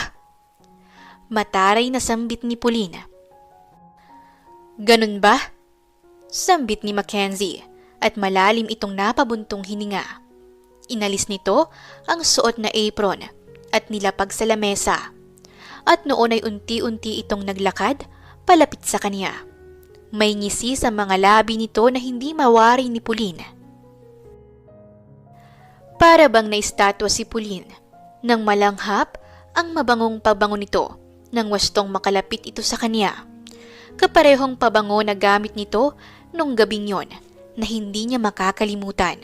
A: Mataray na sambit ni Pauline. Ganun ba? Sambit ni Mackenzie at malalim itong napabuntong hininga. Inalis nito ang suot na apron at nilapag sa lamesa. At noon ay unti-unti itong naglakad palapit sa kanya. May ngisi sa mga labi nito na hindi mawari ni Pauline. Para bang naistatwa si Pauline nang malanghap ang mabangong pabango nito nang wastong makalapit ito sa kanya. Kaparehong pabango na gamit nito nung gabing yon na hindi niya makakalimutan.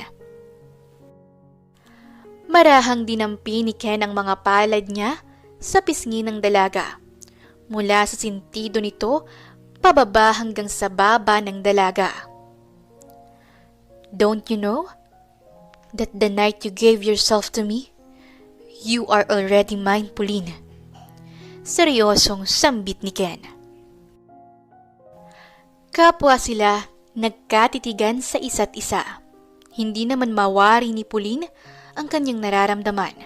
A: Marahang dinampi ni Ken ang mga palad niya sa pisngi ng dalaga. Mula sa sintido nito, pababa hanggang sa baba ng dalaga. Don't you know that the night you gave yourself to me, you are already mine, Pauline? Seryosong sambit ni Ken. Kapwa sila nagkatitigan sa isa't isa. Hindi naman mawari ni Pauline ang kanyang nararamdaman.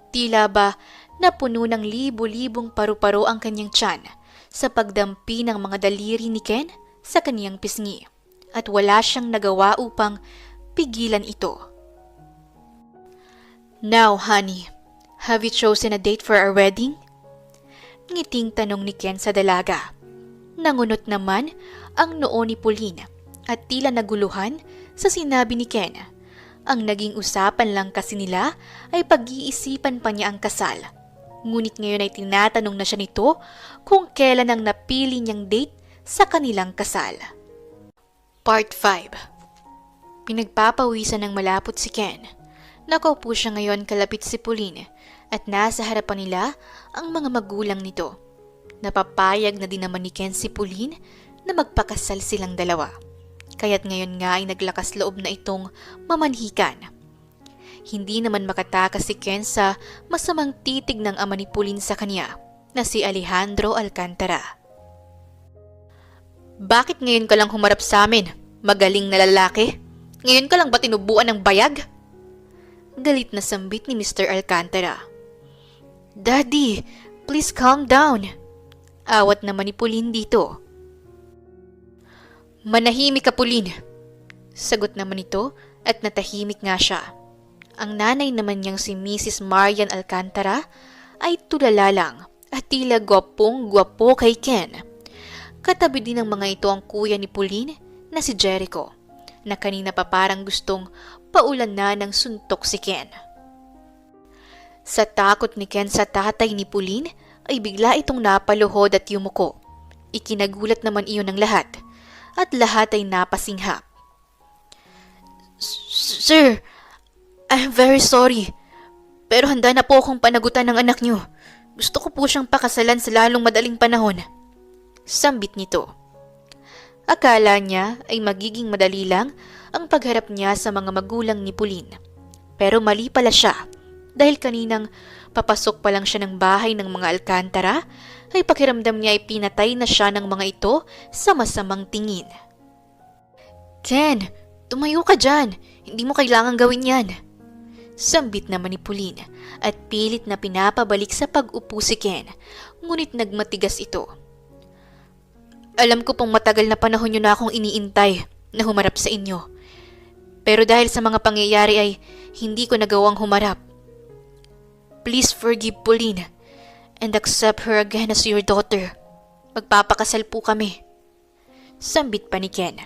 A: Tila ba napuno ng libo-libong paru-paro ang kanyang tiyan sa pagdampi ng mga daliri ni Ken sa kaniyang pisngi at wala siyang nagawa upang pigilan ito. Now, honey, have you chosen a date for our wedding? Ngiting tanong ni Ken sa dalaga. Nangunot naman ang noo ni Pauline at tila naguluhan sa sinabi ni Ken. Ang naging usapan lang kasi nila ay pag-iisipan pa niya ang kasal. Ngunit ngayon ay tinatanong na siya nito kung kailan ang napili niyang date sa kanilang kasal. Part 5. Pinagpapawisan ng malapot si Ken. Nakaupo siya ngayon kalapit si Pauline at nasa harapan nila ang mga magulang nito. Napapayag na din naman ni Ken si Pauline na magpakasal silang dalawa. Kaya't ngayon nga ay naglakas loob na itong mamanhikan. Hindi naman makatakas si Ken sa masamang titig ng ama ni Pauline sa kanya na si Alejandro Alcantara. Bakit ngayon ka lang humarap sa amin, magaling na lalaki? Ngayon ka lang ba tinubuan ng bayag? Galit na sambit ni Mr. Alcantara. Daddy, please calm down. Awat naman ni Pauline dito. Manahimik ka, Pauline. Sagot naman ito at natahimik nga siya. Ang nanay naman niyang si Mrs. Marian Alcantara ay tulala lang at tila gwapong-gwapo kay Ken. Katabi din ng mga ito ang kuya ni Pauline na si Jericho, na kanina pa parang gustong paulan na ng suntok si Ken. Sa takot ni Ken sa tatay ni Pauline ay bigla itong napaluhod at yumuko. Ikinagulat naman iyon ng lahat at lahat ay napasinghap. Sir, I'm very sorry, pero handa na po akong panagutan ng anak niyo. Gusto ko po siyang pakasalan sa lalong madaling panahon. Sambit nito. Akala niya ay magiging madali lang ang pagharap niya sa mga magulang ni Pauline. Pero mali pala siya dahil kaninang papasok pa lang siya ng bahay ng mga Alcantara ay pakiramdam niya ay pinatay na siya ng mga ito sa masamang tingin. Ken, tumayo ka dyan. Hindi mo kailangang gawin yan. Sambit naman ni Pauline at pilit na pinapabalik sa pag-upo si Ken, ngunit nagmatigas ito. Alam ko pong matagal na panahon nyo na akong iniintay na humarap sa inyo. Pero dahil sa mga pangyayari ay hindi ko nagawang humarap. Please forgive Pauline and accept her again as your daughter. Magpapakasal po kami. Sambit pa ni Ken.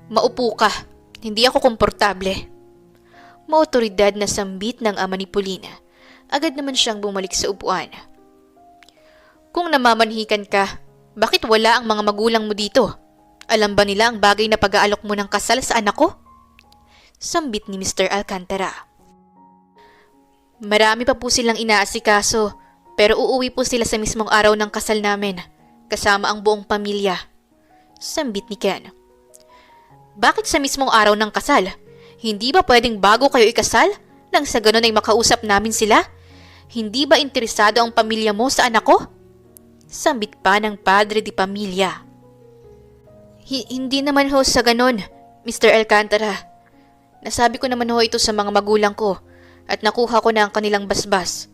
A: Maupo ka. Hindi ako komportable. Maotoridad na sambit ng ama ni Pauline. Agad naman siyang bumalik sa upuan. Kung namamanhikan ka, bakit wala ang mga magulang mo dito? Alam ba nila ang bagay na pag-aalok mo ng kasal sa anak ko? Sambit ni Mr. Alcantara. Marami pa po silang inaasikaso, pero uuwi po sila sa mismong araw ng kasal namin, kasama ang buong pamilya. Sambit ni Ken. Bakit sa mismong araw ng kasal? Hindi ba pwedeng bago kayo ikasal? Nang sa ganun ay makausap namin sila? Hindi ba interesado ang pamilya mo sa anak ko? Sambit pa ng padre di pamilya. Hindi naman ho sa ganun, Mr. Alcantara. Nasabi ko naman ho ito sa mga magulang ko at nakuha ko na ang kanilang basbas.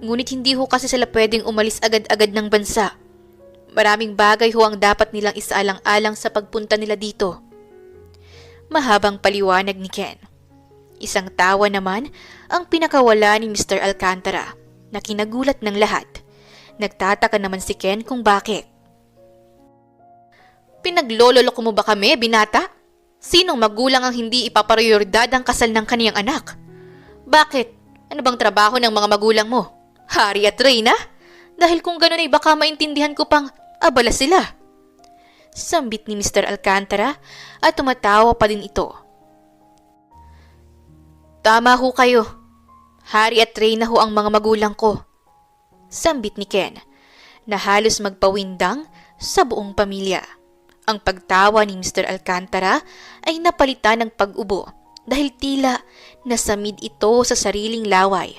A: Ngunit hindi ho kasi sila pwedeng umalis agad-agad ng bansa. Maraming bagay ho ang dapat nilang isaalang-alang sa pagpunta nila dito. Mahabang paliwanag ni Ken. Isang tawa naman ang pinakawala ni Mr. Alcantara na kinagulat ng lahat. Nagtataka naman si Ken kung bakit. Pinaglololoko mo ba kami, binata? Sinong magulang ang hindi ipaprioridad ang kasal ng kaniyang anak? Bakit? Ano bang trabaho ng mga magulang mo? Hari at reyna? Dahil kung gano'n ay baka maintindihan ko pang abala sila. Sambit ni Mr. Alcantara at tumatawa pa din ito. Tama ho kayo. Hari at reyna ho ang mga magulang ko. Sambit ni Ken na halos magpawindang sa buong pamilya. Ang pagtawa ni Mr. Alcantara ay napalitan ng pag-ubo dahil tila nasamid ito sa sariling laway.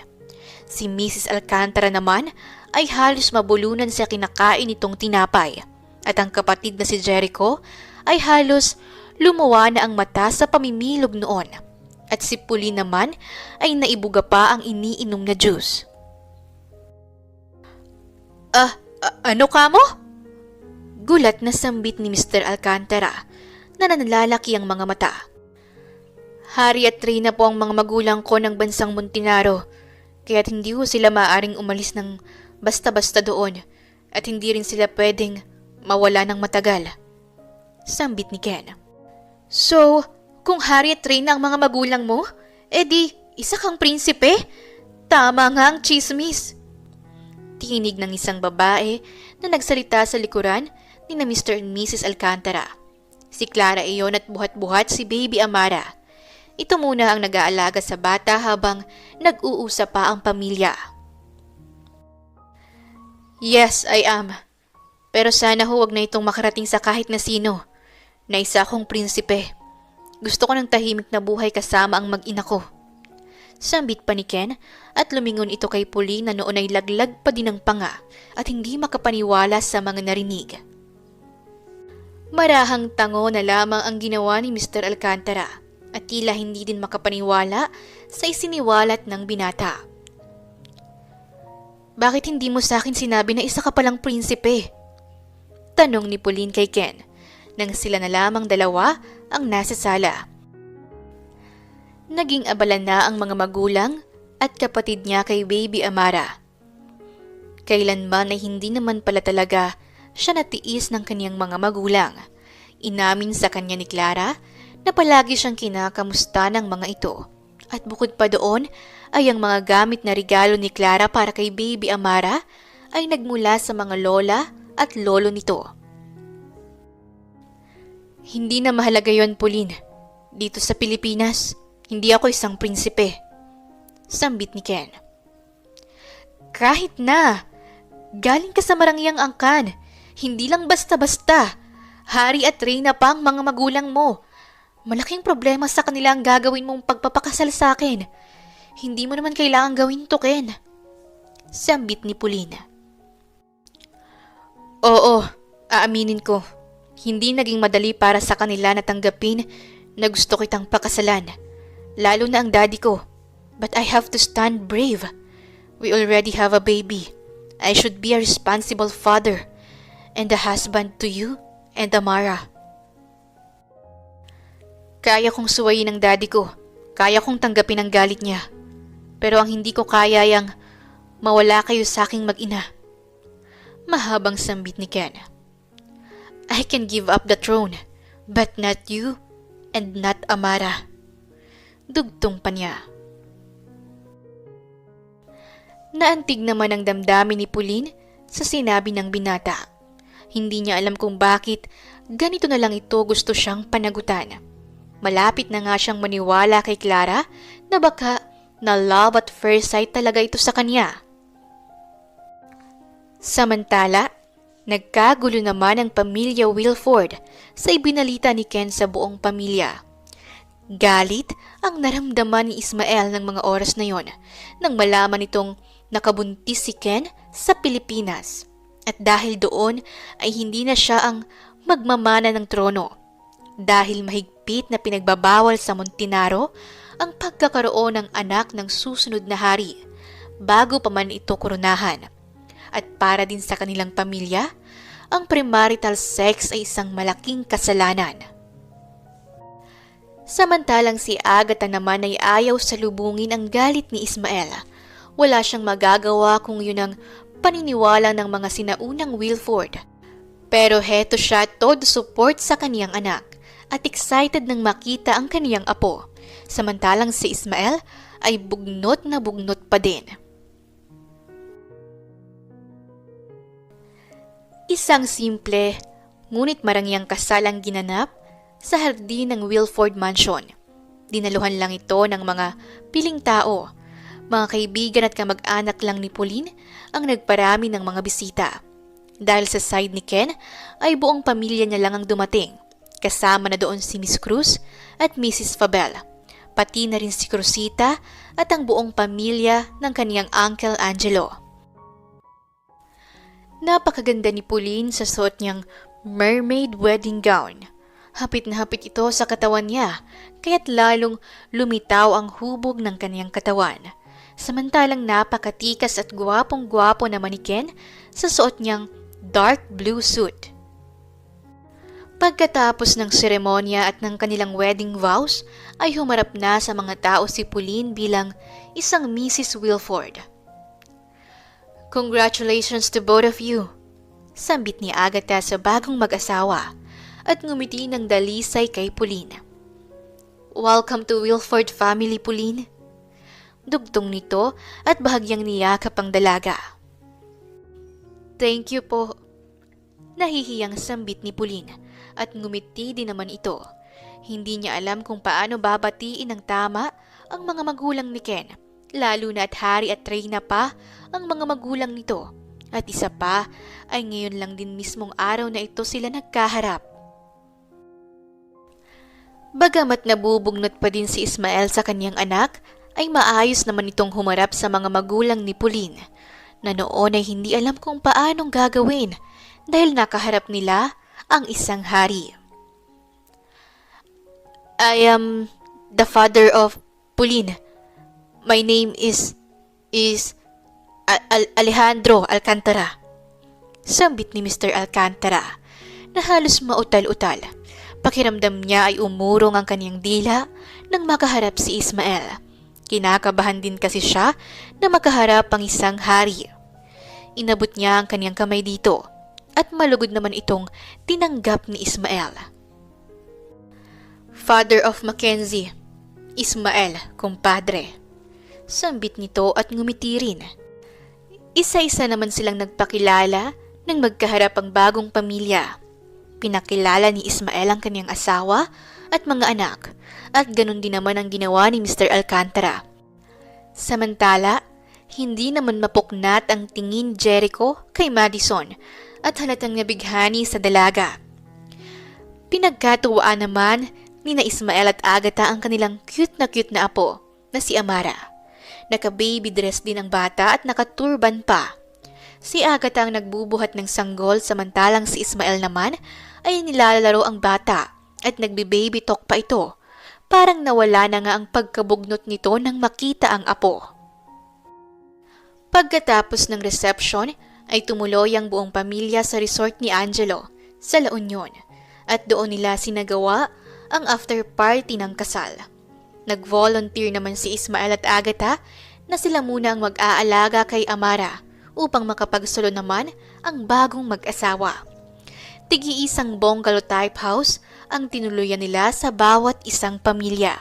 A: Si Mrs. Alcantara naman ay halos mabulunan sa kinakain nitong tinapay at ang kapatid na si Jericho ay halos lumuwa na ang mata sa pamimilog noon at si Pauline naman ay naibuga pa ang iniinom na juice. Ano ka mo? Gulat na sambit ni Mr. Alcantara na nanlalaki ang mga mata. Hari at reyna po ang mga magulang ko ng bansang Montenaro, kaya't hindi ho sila maaaring umalis ng basta-basta doon at hindi rin sila pwedeng mawala ng matagal. Sambit ni Ken. So, Kung hari at reyna ang mga magulang mo, edi isa kang prinsipe? Tama nga ang chismis. Tinig ng isang babae na nagsalita sa likuran ni na Mr. and Mrs. Alcantara. Si Clara iyon at buhat-buhat si Baby Amara. Ito muna ang nag-aalaga sa bata habang nag-uusap pa ang pamilya. Yes, I am. Pero sana huwag na itong makarating sa kahit na sino na isa akong prinsipe. Gusto ko ng tahimik na buhay kasama ang mag-ina ko. Sambit pa ni Ken at lumingon ito kay Pauline na noon ay laglag pa din ang panga at hindi makapaniwala sa mga narinig. Marahang tango na lamang ang ginawa ni Mr. Alcantara at tila hindi din makapaniwala sa isiniwalat ng binata. Bakit hindi mo sa akin sinabi na isa ka palang prinsipe? Tanong ni Pauline kay Ken nang sila na lamang dalawa ang nasa sala. Naging abala na ang mga magulang at kapatid niya kay Baby Amara. Kailanman ay hindi naman pala talaga siya natiis ng kaniyang mga magulang. Inamin sa kanya ni Clara na palagi siyang kinakamusta ng mga ito. At bukod pa doon ay ang mga gamit na regalo ni Clara para kay Baby Amara ay nagmula sa mga lola at lolo nito. Hindi na mahalaga yon, Pauline. Dito sa Pilipinas, hindi ako isang prinsipe. Sambit ni Ken. Kahit na, galing ka sa marangyang angkan. Hindi lang basta-basta. Hari at reyna pa ang mga magulang mo. Malaking problema sa kanila ang gagawin mong pagpapakasal sa akin. Hindi mo naman kailangan gawin to, Ken. Sambit ni Pauline. Oo, aaminin ko. Hindi naging madali para sa kanila na tanggapin na gusto kitang pakasalan. Lalo na ang daddy ko. But I have to stand brave. We already have a baby. I should be a responsible father and a husband to you and Amara. Kaya kong suwayin ang daddy ko. Kaya kong tanggapin ang galit niya. Pero ang hindi ko kaya yang mawala kayo sa aking mag-ina. Mahabang sambit ni Ken. I can give up the throne, but not you and not Amara. Dugtong pa niya. Naantig naman ang damdamin ni Pauline sa sinabi ng binata. Hindi niya alam kung bakit ganito na lang ito gusto siyang panagutan. Malapit na nga siyang maniwala kay Clara na baka na love at first sight talaga ito sa kanya. Samantala, nagkagulo naman ang pamilya Wilford sa ibinalita ni Ken sa buong pamilya. Galit ang naramdaman ni Ismael ng mga oras na yon nang malaman itong nakabuntis si Ken sa Pilipinas. At dahil doon ay hindi na siya ang magmamana ng trono. Dahil mahigpit na pinagbabawal sa Montenaro ang pagkakaroon ng anak ng susunod na hari bago pa man ito koronahan. At para din sa kanilang pamilya, ang premarital sex ay isang malaking kasalanan. Samantalang si Agatha naman ay ayaw salubungin ang galit ni Ismael. Wala siyang magagawa kung yun ang paniniwala ng mga sinaunang Wilford. Pero heto siya todo support sa kaniyang anak at excited nang makita ang kaniyang apo. Samantalang si Ismael ay bugnot na bugnot pa din. Isang simple, ngunit marangyang kasal ang ginanap sa hardin ng Wilford Mansion. Dinaluhan lang ito ng mga piling tao. Mga kaibigan at kamag-anak lang ni Pauline ang nagparami ng mga bisita. Dahil sa side ni Ken ay buong pamilya niya lang ang dumating. Kasama na doon si Miss Cruz at Mrs. Fabel. Pati na rin si Cruzita at ang buong pamilya ng kaniyang Uncle Angelo. Napakaganda ni Pauline sa suot niyang mermaid wedding gown. Hapit na hapit ito sa katawan niya, kaya't lalong lumitaw ang hubog ng kaniyang katawan. Samantalang napakatikas at gwapong-gwapo naman ni Ken sa suot niyang dark blue suit. Pagkatapos ng seremonya at ng kanilang wedding vows, ay humarap na sa mga tao si Pauline bilang isang Mrs. Wilford. Congratulations to both of you, sambit ni Agatha sa bagong mag-asawa at ngumiti ng dalisay kay Pauline. Welcome to Wilford family, Pauline. Dugtong nito at bahagyang niyakap ang dalaga. Thank you po. Nahihiyang sambit ni Pauline at ngumiti din naman ito. Hindi niya alam kung paano babatiin ng tama ang mga magulang ni Ken, lalo na at Harry at Reyna pa ang mga magulang nito. At isa pa ay ngayon lang din mismong araw na ito sila nagkaharap. Bagamat nabubugnot pa din si Ismael sa kanyang anak, ay maayos naman itong humarap sa mga magulang ni Pauline, na noon ay hindi alam kung paanong gagawin dahil nakaharap nila ang isang hari. I am the father of Pauline. My name is Alejandro Alcantara. Sambit ni Mr. Alcantara na halos mautal-utal. Pakiramdam niya ay umurong ang kanyang dila nang makaharap si Ismael. Kinakabahan din kasi siya na makaharap ang isang hari. Inabot niya ang kanyang kamay dito at malugod naman itong tinanggap ni Ismael. Father of Mackenzie, Ismael, kumpadre. Sambit nito at ngumiti rin. Isa-isa naman silang nagpakilala nang magkaharap ang bagong pamilya. Pinakilala ni Ismael ang kanyang asawa at mga anak, at ganun din naman ang ginawa ni Mr. Alcantara. Samantala, hindi naman mapuknat ang tingin Jericho kay Madison at halatang nabighani sa dalaga. Pinagkatuwaan naman ni na Ismael at Agatha ang kanilang cute na apo na si Amara. Naka-baby dress din ang bata at nakaturban pa. Si Agatha ang nagbubuhat ng sanggol samantalang si Ismael naman ay nilalaro ang bata at nagbe-baby talk pa ito. Parang nawala na nga ang pagkabugnot nito nang makita ang apo. Pagkatapos ng reception ay tumuloy ang buong pamilya sa resort ni Angelo sa La Union at doon nila sinagawa ang after party ng kasal. Nag-volunteer naman si Ismael at Agatha na sila muna ang mag-aalaga kay Amara upang makapagsulo naman ang bagong mag-asawa. Tigi-isang bungalow type house ang tinuluyan nila sa bawat isang pamilya.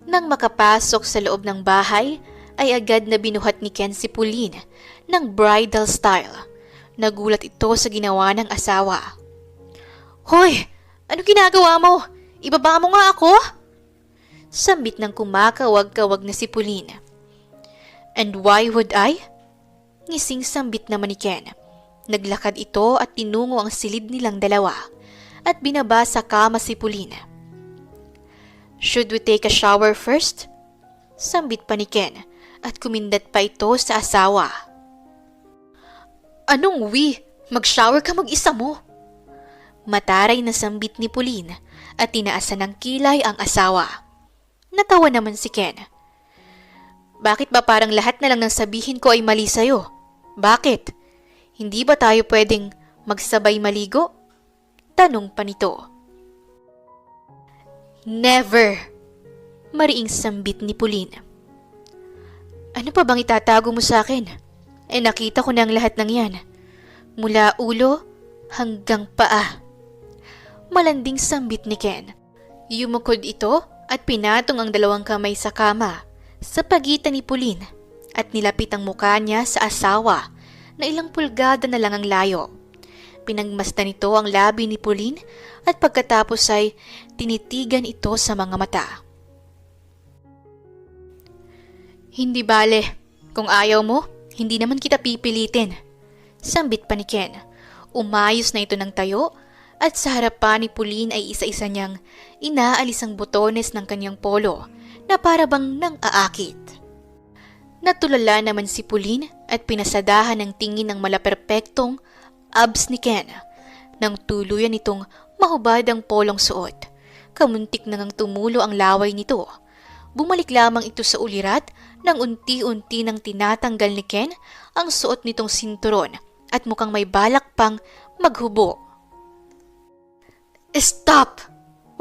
A: Nang makapasok sa loob ng bahay, ay agad na binuhat ni Ken si Pauline ng bridal style. Nagulat ito sa ginawa ng asawa. Hoy! Ano ginagawa mo? Ibaba mo nga ako? Sambit ng kumakawag-kawag na si Pauline. And why would I? Ngising sambit naman ni Ken. Naglakad ito at tinungo ang silid nilang dalawa at binaba sa kama si Pauline. Should we take a shower first? Sambit pa ni Ken at kumindat pa ito sa asawa. Anong we? Mag-shower ka mag-isa mo? Mataray na sambit ni Pauline at tinaasan ng kilay ang asawa. Natawa naman si Ken. Bakit ba parang lahat na lang ng sabihin ko ay mali sa'yo? Bakit? Hindi ba tayo pwedeng magsabay maligo? Tanong pa nito. Never! Mariing sambit ni Pauline. Ano pa bang itatago mo sa akin? Nakita ko na ang lahat ng yan. Mula ulo hanggang paa. Malanding sambit ni Ken. Yumukod ito at pinatong ang dalawang kamay sa kama sa pagitan ni Pauline at nilapit ang mukha niya sa asawa na ilang pulgada na lang ang layo. Pinagmasdan nito ang labi ni Pauline at pagkatapos ay tinitigan ito sa mga mata. Hindi bale, kung ayaw mo, hindi naman kita pipilitin. Sambit pa ni Ken. Umayos na ito ng tayo at sa harapan ni Pauline ay isa-isa niyang inaalis ang botones ng kanyang polo na para bang nang aakit. Natulala naman si Pauline at pinasadahan ng tingin ng malaperpektong abs ni Ken nang tuluyan nitong mahubad ang polong suot. Kamuntik na ngang tumulo ang laway nito. Bumalik lamang ito sa ulirat nang unti-unti nang tinatanggal ni Ken ang suot nitong sinturon at mukhang may balak pang maghubo. Stop!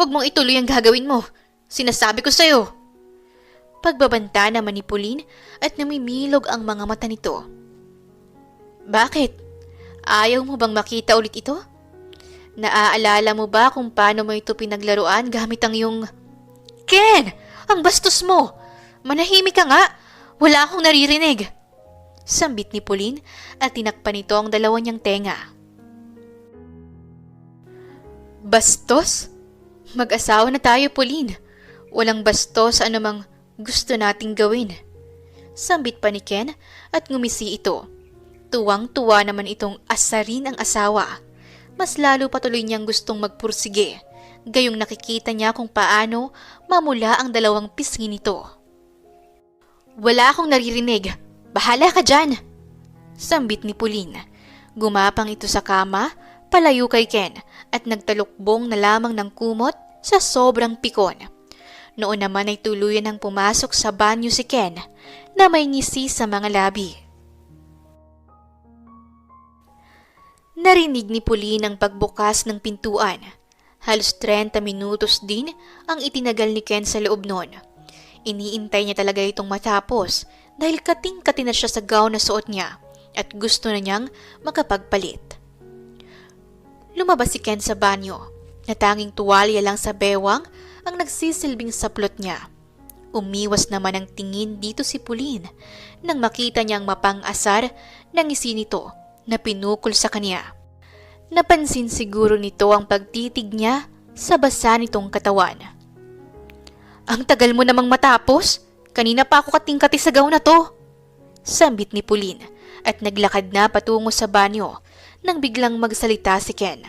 A: Huwag mong ituloy ang gagawin mo. Sinasabi ko sa'yo. Pagbabanta naman ni Pauline at namimilog ang mga mata nito. Bakit? Ayaw mo bang makita ulit ito? Naaalala mo ba kung paano mo ito pinaglaruan gamit ang iyong... Ken! Ang bastos mo! Manahimik ka nga! Wala akong naririnig! Sambit ni Pauline at tinakpan nito ang dalawa niyang tenga. Bastos? Mag-asawa na tayo, Pauline. Walang bastos sa anumang gusto nating gawin. Sambit pa ni Ken at ngumisi ito. Tuwang-tuwa naman itong asarin ang asawa. Mas lalo patuloy niyang gustong magpursige, gayong nakikita niya kung paano mamula ang dalawang pisngi nito. Wala akong naririnig. Bahala ka dyan! Sambit ni Pauline. Gumapang ito sa kama, palayo kay Ken at nagtalukbong na lamang ng kumot sa sobrang pikon. Noon naman ay tuluyan ang pumasok sa banyo si Ken na may ngisi sa mga labi. Narinig ni Pauline ang pagbukas ng pintuan. Halos 30 minutos din ang itinagal ni Ken sa loob noon. Iniintay niya talaga itong matapos dahil kating-kati na siya sa gown na suot niya at gusto na niyang makapagpalit. Lumabas si Ken sa banyo na tanging tuwalya lang sa bewang ang nagsisilbing saplot niya. Umiwas naman ang tingin dito si Pauline nang makita niyang mapang-asar ng ngisi nito na pinukol sa kanya. Napansin siguro nito ang pagtitig niya sa basa nitong katawan. Ang tagal mo namang matapos. Kanina pa ako kating-kati sa gown na to. Sambit ni Pauline at naglakad na patungo sa banyo nang biglang magsalita si Ken.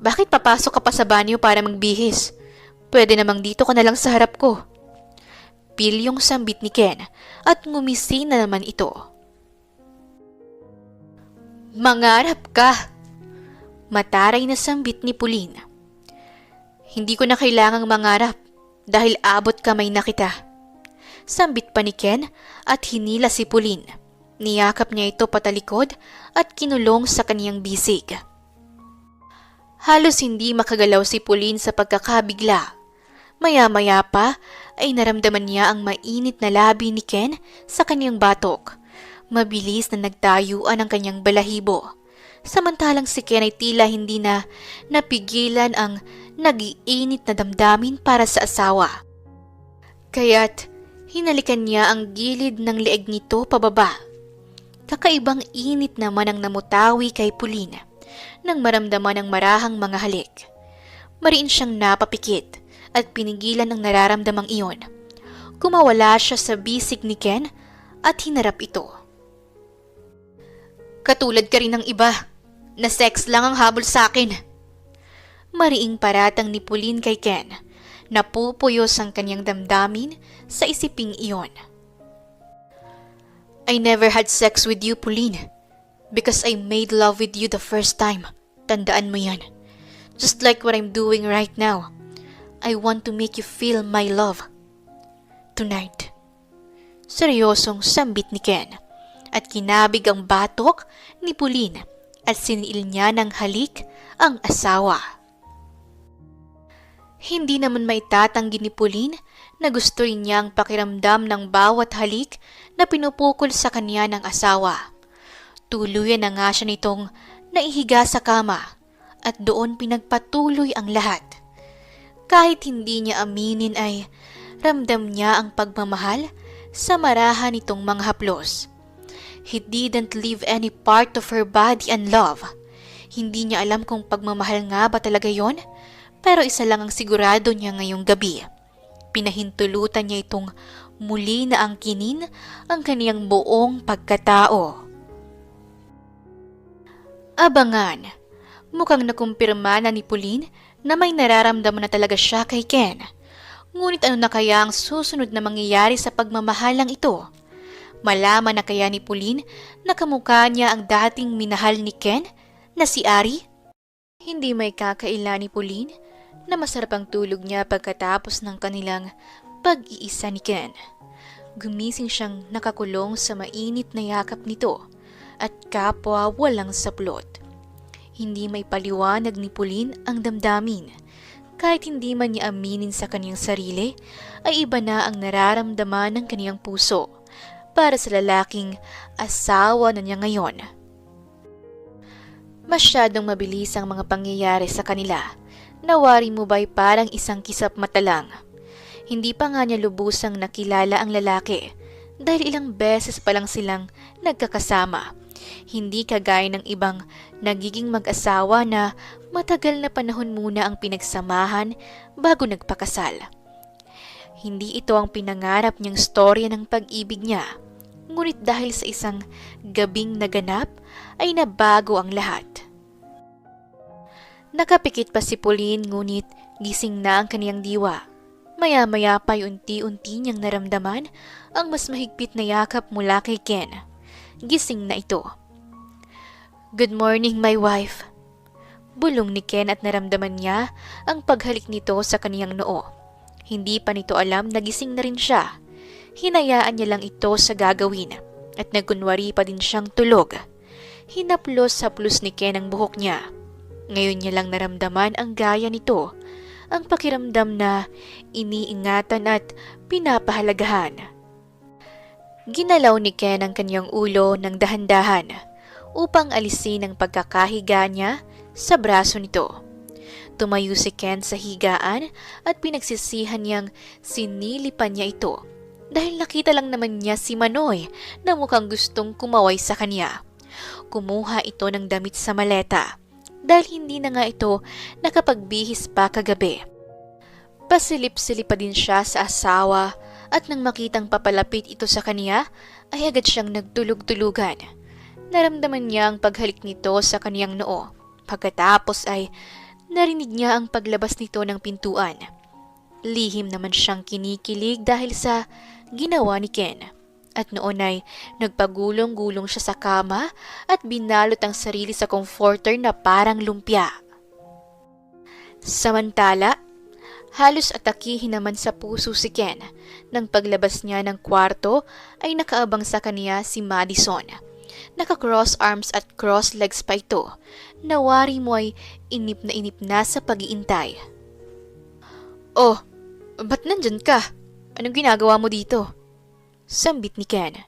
A: Bakit papasok ka pa sa banyo para magbihis? Pwede namang dito ka na lang sa harap ko. Pilyong sambit ni Ken at ngumisi na naman ito. Mangarap ka! Mataray na sambit ni Pauline. Hindi ko na kailangang mangarap dahil abot kamay na kita. Sambit pa ni Ken at hinila si Pauline. Niyakap niya ito patalikod at kinulong sa kaniyang bisig. Halos hindi makagalaw si Pauline sa pagkakabigla. Maya-maya pa ay naramdaman niya ang mainit na labi ni Ken sa kaniyang batok. Mabilis na nagtayuan ang kanyang balahibo. Samantalang si Ken ay tila hindi na napigilan ang nag-iinit na damdamin para sa asawa. Kaya't hinalikan niya ang gilid ng leeg nito pababa. Kakaibang init naman ang namutawi kay Pauline nang maramdaman ang marahang mga halik. Mariin siyang napapikit at pinigilan ang nararamdamang iyon. Kumawala siya sa bisig ni Ken at hinarap ito. Katulad ka rin ng iba, na sex lang ang habol sa akin. Mariing paratang ni Pauline kay Ken. Napupuyos ang kanyang damdamin sa isiping iyon. I never had sex with you, Pauline, because I made love with you the first time. Tandaan mo yan. Just like what I'm doing right now. I want to make you feel my love. Tonight. Seryosong sambit ni Ken at kinabig ang batok ni Pauline at siniil niya ng halik ang asawa. Hindi naman maitatanggi ni Pauline na gusto rin niya ang pakiramdam ng bawat halik na pinupukol sa kanya ng asawa. Tuluyan na nga siya nitong naihiga sa kama at doon pinagpatuloy ang lahat. Kahit hindi niya aminin ay ramdam niya ang pagmamahal sa marahan nitong mga haplos. He didn't leave any part of her body unloved. Hindi niya alam kung pagmamahal nga ba talaga yon, pero isa lang ang sigurado niya ngayong gabi. Pinahintulutan niya itong muli na angkinin ang kaniyang buong pagkatao. Abangan, mukhang nakumpirma na ni Pauline na may nararamdaman na talaga siya kay Ken. Ngunit ano na kaya ang susunod na mangyayari sa pagmamahalang ito? Malaman na kaya ni Pauline na kamukha niya ang dating minahal ni Ken na si Ari? Hindi may kakaila ni Pauline na masarap ang tulog niya pagkatapos ng kanilang pag-iisa ni Ken. Gumising siyang nakakulong sa mainit na yakap nito at kapwa walang saplot. Hindi may paliwanag ni Pauline ang damdamin. Kahit hindi man niya aminin sa kaniyang sarili, ay iba na ang nararamdaman ng kaniyang puso para sa lalaking asawa na niya ngayon. Masyadong mabilis ang mga pangyayari sa kanila. Nawari mo ba'y parang isang kisap mata lang. Hindi pa nga niya lubusang nakilala ang lalaki dahil ilang beses pa lang silang nagkakasama. Hindi kagaya ng ibang nagiging mag-asawa na matagal na panahon muna ang pinagsamahan bago nagpakasal. Hindi ito ang pinangarap niyang storya ng pag-ibig niya. Ngunit dahil sa isang gabing naganap ay nabago ang lahat. Nakapikit pa si Pauline ngunit gising na ang kaniyang diwa. Maya-maya pa'y unti-unti niyang naramdaman ang mas mahigpit na yakap mula kay Ken. Gising na ito. "Good morning, my wife." Bulong ni Ken at naramdaman niya ang paghalik nito sa kaniyang noo. Hindi pa nito alam na gising na rin siya. Hinayaan niya lang ito sa gagawin at nagkunwari pa din siyang tulog. Hinaplos-haplos ni Ken ang buhok niya. Ngayon niya lang naramdaman ang gaya nito, ang pakiramdam na iniingatan at pinapahalagahan. Ginalaw ni Ken ang kanyang ulo ng dahan-dahan upang alisin ang pagkakahiga niya sa braso nito. Tumayo si Ken sa higaan at pinagsisihan niyang sinilipan niya ito dahil nakita lang naman niya si Manoy na mukhang gustong kumaway sa kanya. Kumuha ito ng damit sa maleta dahil hindi na nga ito nakapagbihis pa kagabi. Pasilip-silip pa din siya sa asawa at nang makitang papalapit ito sa kanya ay agad siyang nagtulog-tulugan. Naramdaman niya ang paghalik nito sa kaniyang noo. Pagkatapos ay narinig niya ang paglabas nito ng pintuan. Lihim naman siyang kinikilig dahil sa ginawa ni Ken. At noon ay nagpagulong-gulong siya sa kama at binalot ang sarili sa comforter na parang lumpia. Samantala, halos atakihin naman sa puso si Ken. Nang paglabas niya ng kwarto ay nakaabang sa kaniya si Madison. Naka-cross arms at cross legs pa ito. Nawari mo ay inip na sa pag-iintay. "Oh, ba't nandyan ka? Anong ginagawa mo dito?" Sambit ni Ken.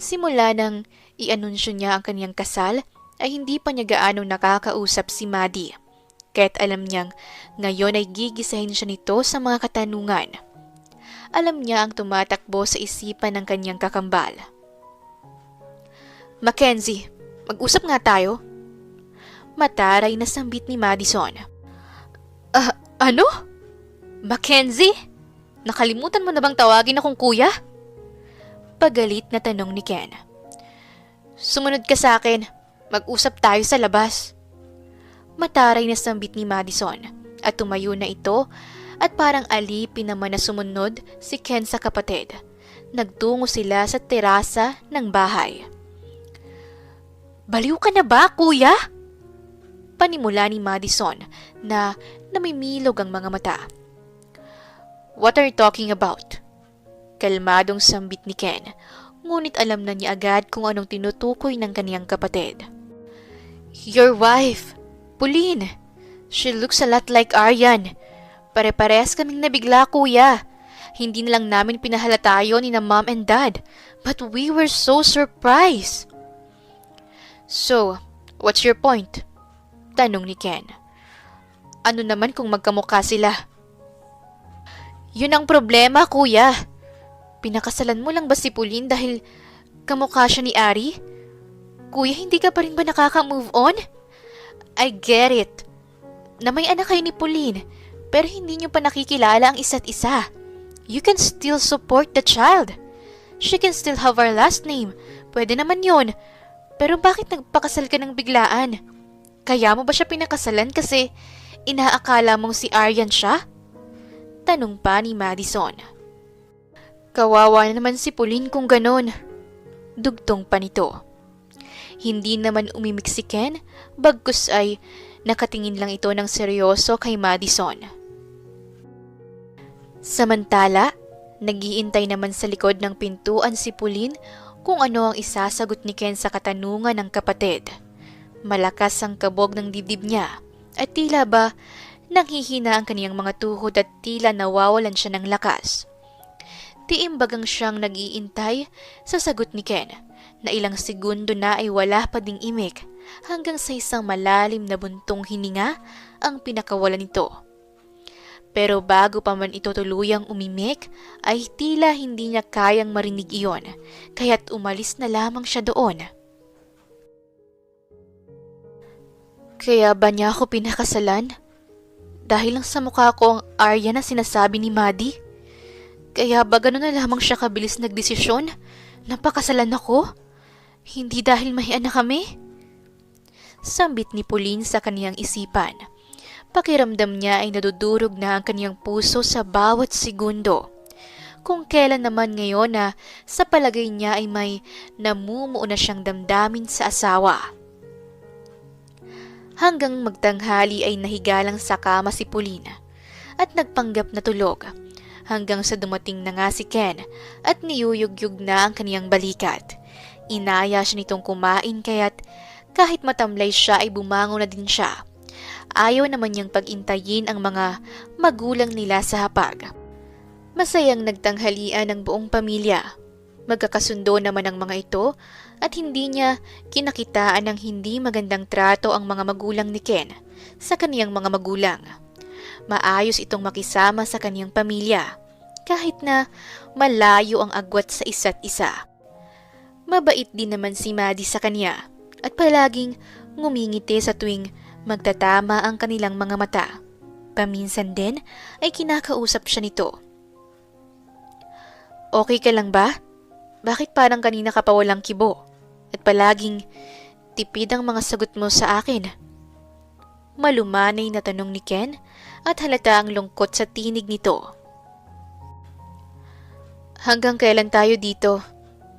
A: Simula nang i-anunsyo niya ang kaniyang kasal ay hindi pa niya gaanong nakakausap si Maddie. Kaya't alam niyang ngayon ay gigisahin siya nito sa mga katanungan. Alam niya ang tumatakbo sa isipan ng kaniyang kakambal. "Mackenzie, mag-usap nga tayo." Mataray na sambit ni Madison. Ano? Mackenzie? Nakalimutan mo na bang tawagin akong kuya?" Pagalit na tanong ni Ken. "Sumunod ka sa akin. Mag-usap tayo sa labas." Mataray na sambit ni Madison at tumayo na ito at parang alipin naman na sumunod si Ken sa kapatid. Nagtungo sila sa terasa ng bahay. "Baliw ka na ba, kuya?" Panimula ni Madison na namimilog ang mga mata. "What are you talking about?" Kalmadong sambit ni Ken, ngunit alam na niya agad kung anong tinutukoy ng kaniyang kapatid. "Your wife, Pauline. She looks a lot like Aryan. Pare-parehas kaming nabigla, kuya. Hindi na lang namin pinahalata yun ni na mom and dad, but we were so surprised." "So, what's your point?" Tanong ni Ken. "Ano naman kung magkamukha sila?" "Yun ang problema, kuya. Pinakasalan mo lang ba si Pauline dahil kamukha siya ni Ari? Kuya, hindi ka pa rin ba nakaka-move on? I get it na may anak kayo ni Pauline, pero hindi niyo pa nakikilala ang isa't isa. You can still support the child. She can still have our last name. Pwede naman yun. Pero bakit nagpakasal ka ng biglaan? Kaya mo ba siya pinakasalan kasi inaakala mong si Aryan siya?" Tanong pa ni Madison. "Kawawa na naman si Pauline kung ganon." Dugtong pa nito. Hindi naman umimik si Ken, bagkus ay nakatingin lang ito ng seryoso kay Madison. Samantala, nag-iintay naman sa likod ng pintuan si Pauline kung ano ang isasagot ni Ken sa katanungan ng kapatid. Malakas ang kabog ng dibdib niya at tila ba nanghihina ang kaniyang mga tuhod at tila nawawalan siya ng lakas. Tiimbagang siyang nag-iintay sa sagot ni Ken na ilang segundo na ay wala pa ding imik hanggang sa isang malalim na buntong hininga ang pinakawala nito. Pero bago pa man ito tuluyang umimik ay tila hindi niya kayang marinig iyon kaya't umalis na lamang siya doon. Kaya ba niya ako pinakasalan? Dahil lang sa mukha ko ang Arya na sinasabi ni Maddie? Kaya ba gano'n na lamang siya kabilis nagdesisyon? Napakasalan ako? Hindi dahil may anak kami? Sambit ni Pauline sa kaniyang isipan. Pakiramdam niya ay nadudurog na ang kaniyang puso sa bawat segundo. Kung kailan naman ngayon na sa palagay niya ay may namumuo na siyang damdamin sa asawa. Hanggang magtanghali ay nahiga lang sa kama si Pauline at nagpanggap na tulog hanggang sa dumating na nga si Ken at niyuyugyug na ang kaniyang balikat. Inaya siya nitong kumain kaya't kahit matamlay siya ay bumangon na din siya. Ayaw naman niyang pag-intayin ang mga magulang nila sa hapag. Masayang nagtanghalian ang buong pamilya. Magkakasundo naman ang mga ito at hindi niya kinakitaan ng hindi magandang trato ang mga magulang ni Ken sa kaniyang mga magulang. Maayos itong makisama sa kaniyang pamilya kahit na malayo ang agwat sa isa't isa. Mabait din naman si Maddie sa kanya at palaging ngumingiti sa tuwing magtatama ang kanilang mga mata. Paminsan din ay kinakausap siya nito. Okay ka lang ba? Bakit parang kanina ka pa walang kibo? At palaging tipid ang mga sagot mo sa akin. Malumanay na tanong ni Ken at halata ang lungkot sa tinig nito. Hanggang kailan tayo dito?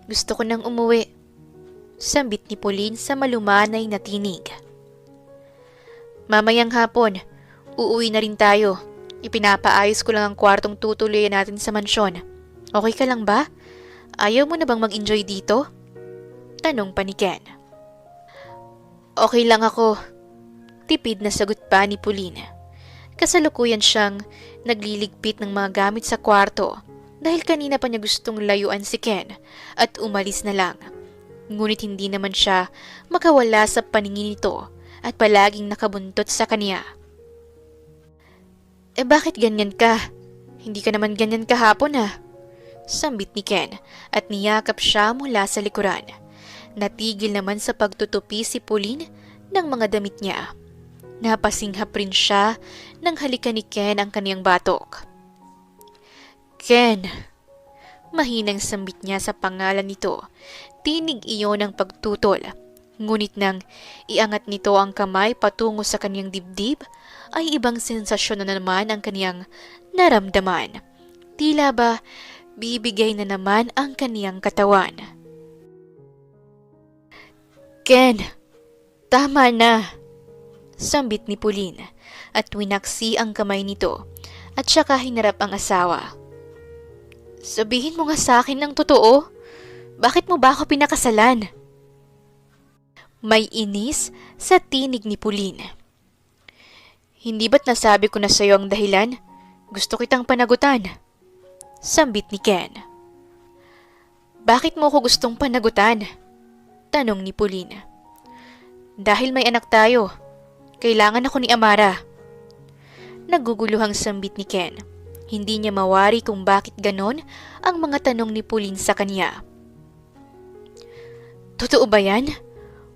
A: Gusto ko nang umuwi. Sambit ni Pauline sa malumanay na tinig. Mamayang hapon, uuwi na rin tayo. Ipinapaayos ko lang ang kwartong tutuloyan natin sa mansyon. Okay ka lang ba? Ayaw mo na bang mag-enjoy dito? Tanong pa ni Ken. Okay lang ako. Tipid na sagot pa ni Pauline. Kasalukuyan siyang nagliligpit ng mga gamit sa kwarto dahil kanina pa niya gustong layuan si Ken at umalis na lang. Ngunit hindi naman siya makawala sa paningin nito at palaging nakabuntot sa kanya. Bakit ganyan ka? Hindi ka naman ganyan kahapon Sambit ni Ken at niyakap siya mula sa likuran. Natigil naman sa pagtutupi si Pauline ng mga damit niya. Napasinghap rin siya nang halikan ni Ken ang kaniyang batok. Ken! Mahinang sambit niya sa pangalan nito. Tinig iyon ng pagtutol. Ngunit nang iangat nito ang kamay patungo sa kaniyang dibdib, ay ibang sensasyon na naman ang kaniyang naramdaman. Tila ba bibigay na naman ang kaniyang katawan. Ken, tama na! Sambit ni Pauline at winaksi ang kamay nito at saka hinarap ang asawa. Sabihin mo nga sa akin ng totoo. Bakit mo ba ako pinakasalan? May inis sa tinig ni Pauline. Hindi ba't nasabi ko na sa'yo ang dahilan? Gusto kitang panagutan. Sambit ni Ken. Bakit mo ko gustong panagutan? Tanong ni Pauline. Dahil may anak tayo. Kailangan ako ni Amara. Naguguluhang sambit ni Ken. Hindi niya mawari kung bakit ganon ang mga tanong ni Pauline sa kanya. Totoo ba yan?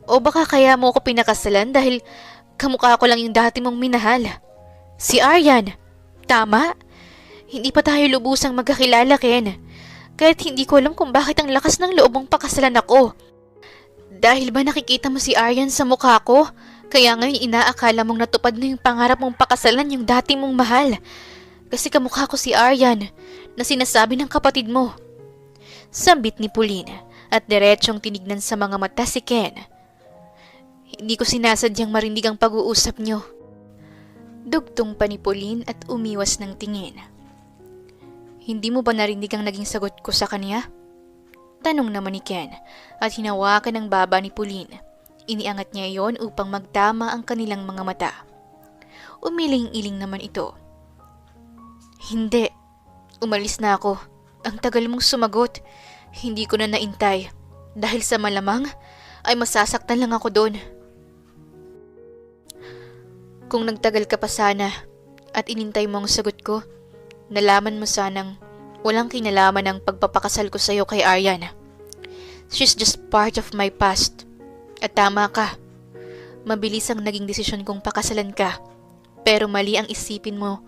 A: O baka kaya mo ko pinakasalan dahil kamukha ko lang yung dati mong minahal? Si Aryan. Tama? Hindi pa tayo lubusang magkakilala, Ken. Kahit hindi ko alam kung bakit ang lakas ng loob mong pakasalan ako. Dahil ba nakikita mo si Aryan sa mukha ko? Kaya ngayon inaakala mong natupad na yung pangarap mong pakasalan yung dati mong mahal. Kasi kamukha ko si Aryan na sinasabi ng kapatid mo. Sambit ni Pauline at diretsyong tinignan sa mga mata si Ken. Hindi ko sinasadyang marinig ang pag-uusap niyo. Dugtong pa ni Pauline at umiwas ng tingin. Hindi mo ba narinig ang naging sagot ko sa kanya? Tanong naman ni Ken at hinawakan ng baba ni Pauline. Iniangat niya iyon upang magtama ang kanilang mga mata. Umiling-iling naman ito. Hindi. Umalis na ako. Ang tagal mong sumagot. Hindi ko na naintay. Dahil sa malamang ay masasaktan lang ako doon. Kung nagtagal ka pa sana at inintay mo ang sagot ko, nalaman mo sanang walang kinalaman ang pagpapakasal ko sa'yo kay Aryan. She's just part of my past. At tama ka. Mabilis ang naging desisyon kong pakasalan ka. Pero mali ang isipin mo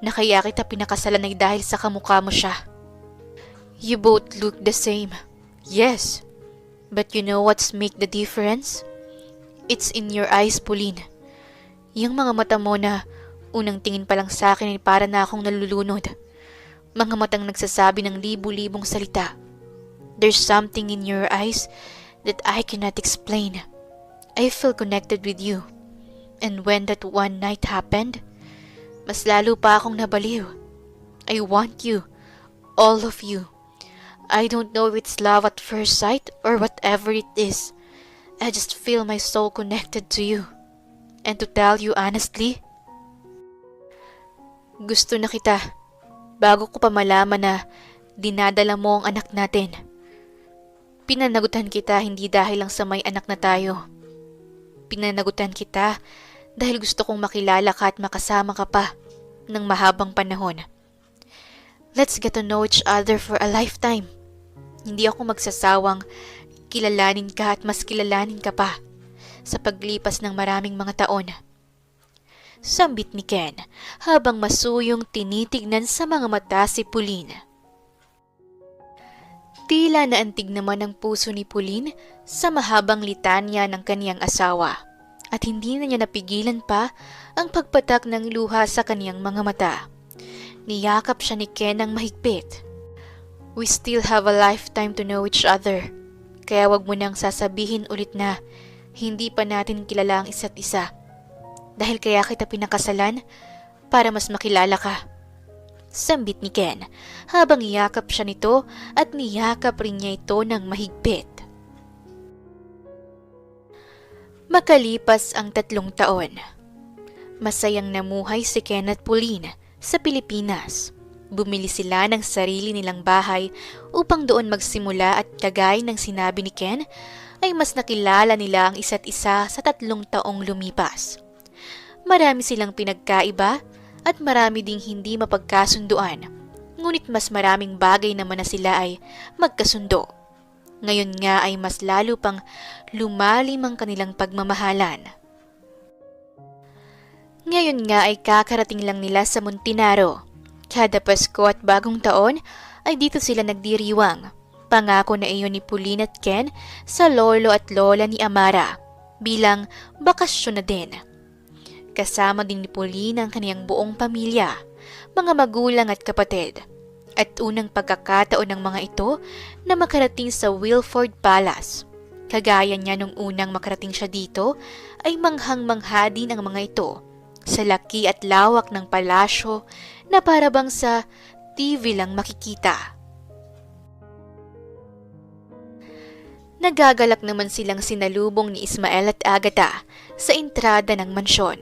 A: na kaya kita pinakasalan ay dahil sa kamukha mo siya. You both look the same. Yes. But you know what's make the difference? It's in your eyes, Pauline. Yung mga mata mo na unang tingin pa lang sa akin ay para na akong nalulunod. Mga matang nagsasabi ng libu-libong salita. There's something in your eyes that I cannot explain. I feel connected with you. And when that one night happened, mas lalo pa akong nabaliw. I want you. All of you. I don't know if it's love at first sight or whatever it is. I just feel my soul connected to you. And to tell you honestly, gusto na kita bago ko pa malaman na dinadala mo ang anak natin. Pinanagutan kita hindi dahil lang sa may anak na tayo. Pinanagutan kita dahil gusto kong makilala ka at makasama ka pa ng mahabang panahon. Let's get to know each other for a lifetime. Hindi ako magsasawang kilalanin ka at mas kilalanin ka pa sa paglipas ng maraming mga taon. Sambit ni Ken habang masuyong tinitignan sa mga mata si Pauline. Tila naantig naman ang puso ni Pauline sa mahabang litanya ng kaniyang asawa at hindi na niya napigilan pa ang pagpatak ng luha sa kaniyang mga mata. Niyakap siya ni Ken ng mahigpit. We still have a lifetime to know each other, kaya wag mo nang sasabihin ulit na hindi pa natin kilala ang isa't isa. Dahil kaya kita pinakasalan para mas makilala ka. Sambit ni Ken habang iyakap siya nito at niyakap rin niya ito ng mahigpit. Makalipas ang 3 taon, masayang namuhay si Ken at Pauline sa Pilipinas. Bumili sila ng sarili nilang bahay upang doon magsimula at kagaya ng sinabi ni Ken ay mas nakilala nila ang isa't isa sa 3 taong lumipas. Marami silang pinagkaiba at marami ding hindi mapagkasunduan, ngunit mas maraming bagay naman na sila ay magkasundo. Ngayon nga ay mas lalo pang lumalim ang kanilang pagmamahalan. Ngayon nga ay kakarating lang nila sa Montinaro. Kada Pasko at Bagong Taon ay dito sila nagdiriwang. Pangako na iyon ni Pauline at Ken sa lolo at lola ni Amara bilang bakasyon na din. Kasama din ni Pauline ang kaniyang buong pamilya, mga magulang at kapatid. At unang pagkakataon ng mga ito na makarating sa Wilford Palace. Kagaya niya nung unang makarating siya dito ay manghang-mangha din ang mga ito sa laki at lawak ng palasyo na parabang sa TV lang makikita. Nagagalak naman silang sinalubong ni Ismael at Agatha sa entrada ng mansyon.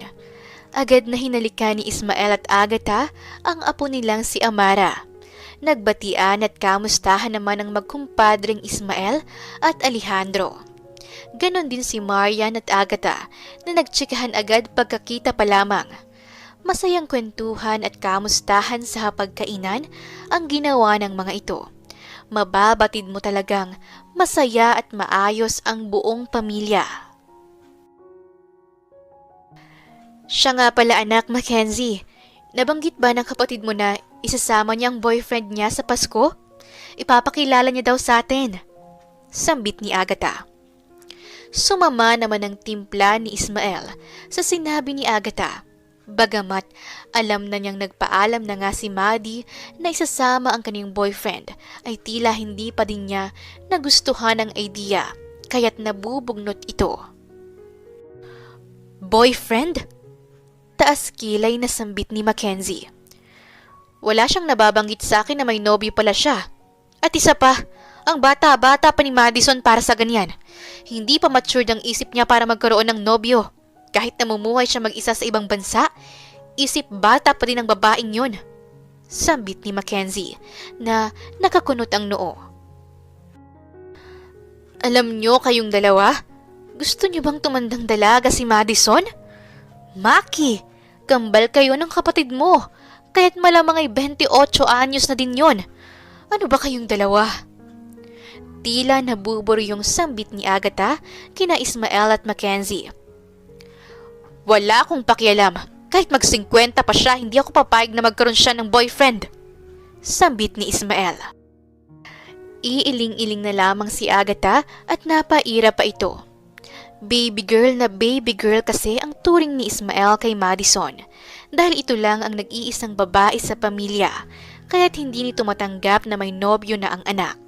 A: Agad na hinalikan ni Ismael at Agatha ang apo nilang si Amara. Nagbatian at kamustahan naman ang magkumpadring Ismael at Alejandro. Ganon din si Marian at Agatha na nagtsikahan agad pagkakita pa lamang. Masayang kwentuhan at kamustahan sa hapagkainan ang ginawa ng mga ito. Mababatid mo talagang masaya at maayos ang buong pamilya. Siya nga pala anak, Mackenzie. Nabanggit ba ng kapatid mo na isasama niya ang boyfriend niya sa Pasko? Ipapakilala niya daw sa atin. Sambit ni Agatha. Sumama naman ang timpla ni Ismael sa sinabi ni Agatha. Bagamat alam na niyang nagpaalam na nga si Maddie na isasama ang kanyang boyfriend, ay tila hindi pa din niya nagustuhan ang idea, kaya't nabubugnot ito. Boyfriend? Taas kilay na sambit ni Mackenzie. Wala siyang nababanggit sa akin na may nobyo pala siya. At isa pa, ang bata-bata pa ni Madison para sa ganyan. Hindi pa matured ang isip niya para magkaroon ng nobyo. Kahit namumuhay siya mag-isa sa ibang bansa, isip bata pa din ang babaeng yun. Sambit ni Mackenzie na nakakunot ang noo. Alam nyo kayong dalawa? Gusto nyo bang tumandang dalaga si Madison? Maki, kambal kayo ng kapatid mo. Kaya't malamang ay 28 anyos na din yon. Ano ba kayong dalawa? Tila nabuburo yung sambit ni Agatha kina Ismael at Mackenzie. Wala akong pakialam. Kahit mag-50 pa siya, hindi ako papayag na magkaroon siya ng boyfriend. Sambit ni Ismael. Iiling-iling na lamang si Agatha at napaira pa ito. Baby girl na baby girl kasi ang turing ni Ismael kay Madison dahil ito lang ang nag-iisang babae sa pamilya kaya't hindi nito matanggap na may nobyo na ang anak.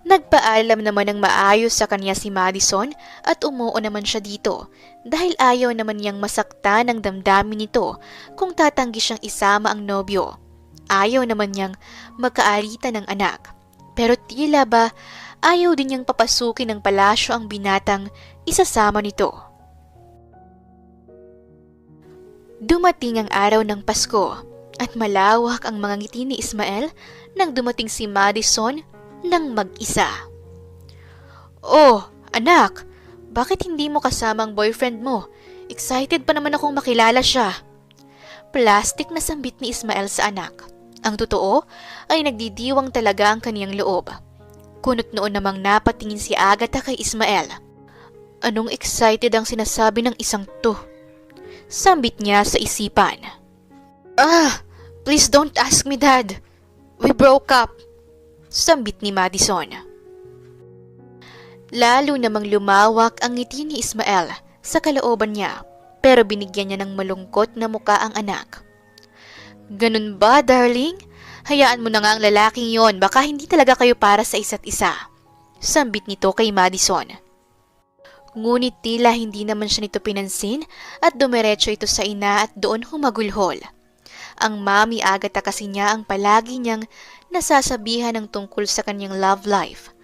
A: Nagpaalam naman ng maayos sa kanya si Madison at umuo naman siya dito dahil ayaw naman niyang masaktan ng damdamin nito kung tatanggi siyang isama ang nobyo. Ayaw naman niyang magkaalitan ng anak. Pero tila ba ayaw din niyang papasukin ng palasyo ang binatang isasama nito. Dumating ang araw ng Pasko at malawak ang mga ngiti ni Ismael nang dumating si Madison nang mag-isa. Oh, anak, bakit hindi mo kasama ang boyfriend mo? Excited pa naman akong makilala siya. Plastic na sambit ni Ismael sa anak. Ang totoo ay nagdidiwang talaga ang kaniyang loob. Kunot noon namang napatingin si Agatha kay Ismael. Anong excited ang sinasabi ng isang to? Sambit niya sa isipan. Please don't ask me, Dad. We broke up. Sambit ni Madison. Lalo namang lumawak ang ngiti ni Ismael sa kalooban niya pero binigyan niya ng malungkot na muka ang anak. Ganun ba, darling? Hayaan mo na nga ang lalaking yon, baka hindi talaga kayo para sa isa't isa. Sambit nito kay Madison. Ngunit tila hindi naman siya nito pinansin at dumiretso ito sa ina at doon humagulhol. Ang mami Agatha kasi niya ang palagi niyang nasasabihan ng tungkol sa kanyang love life.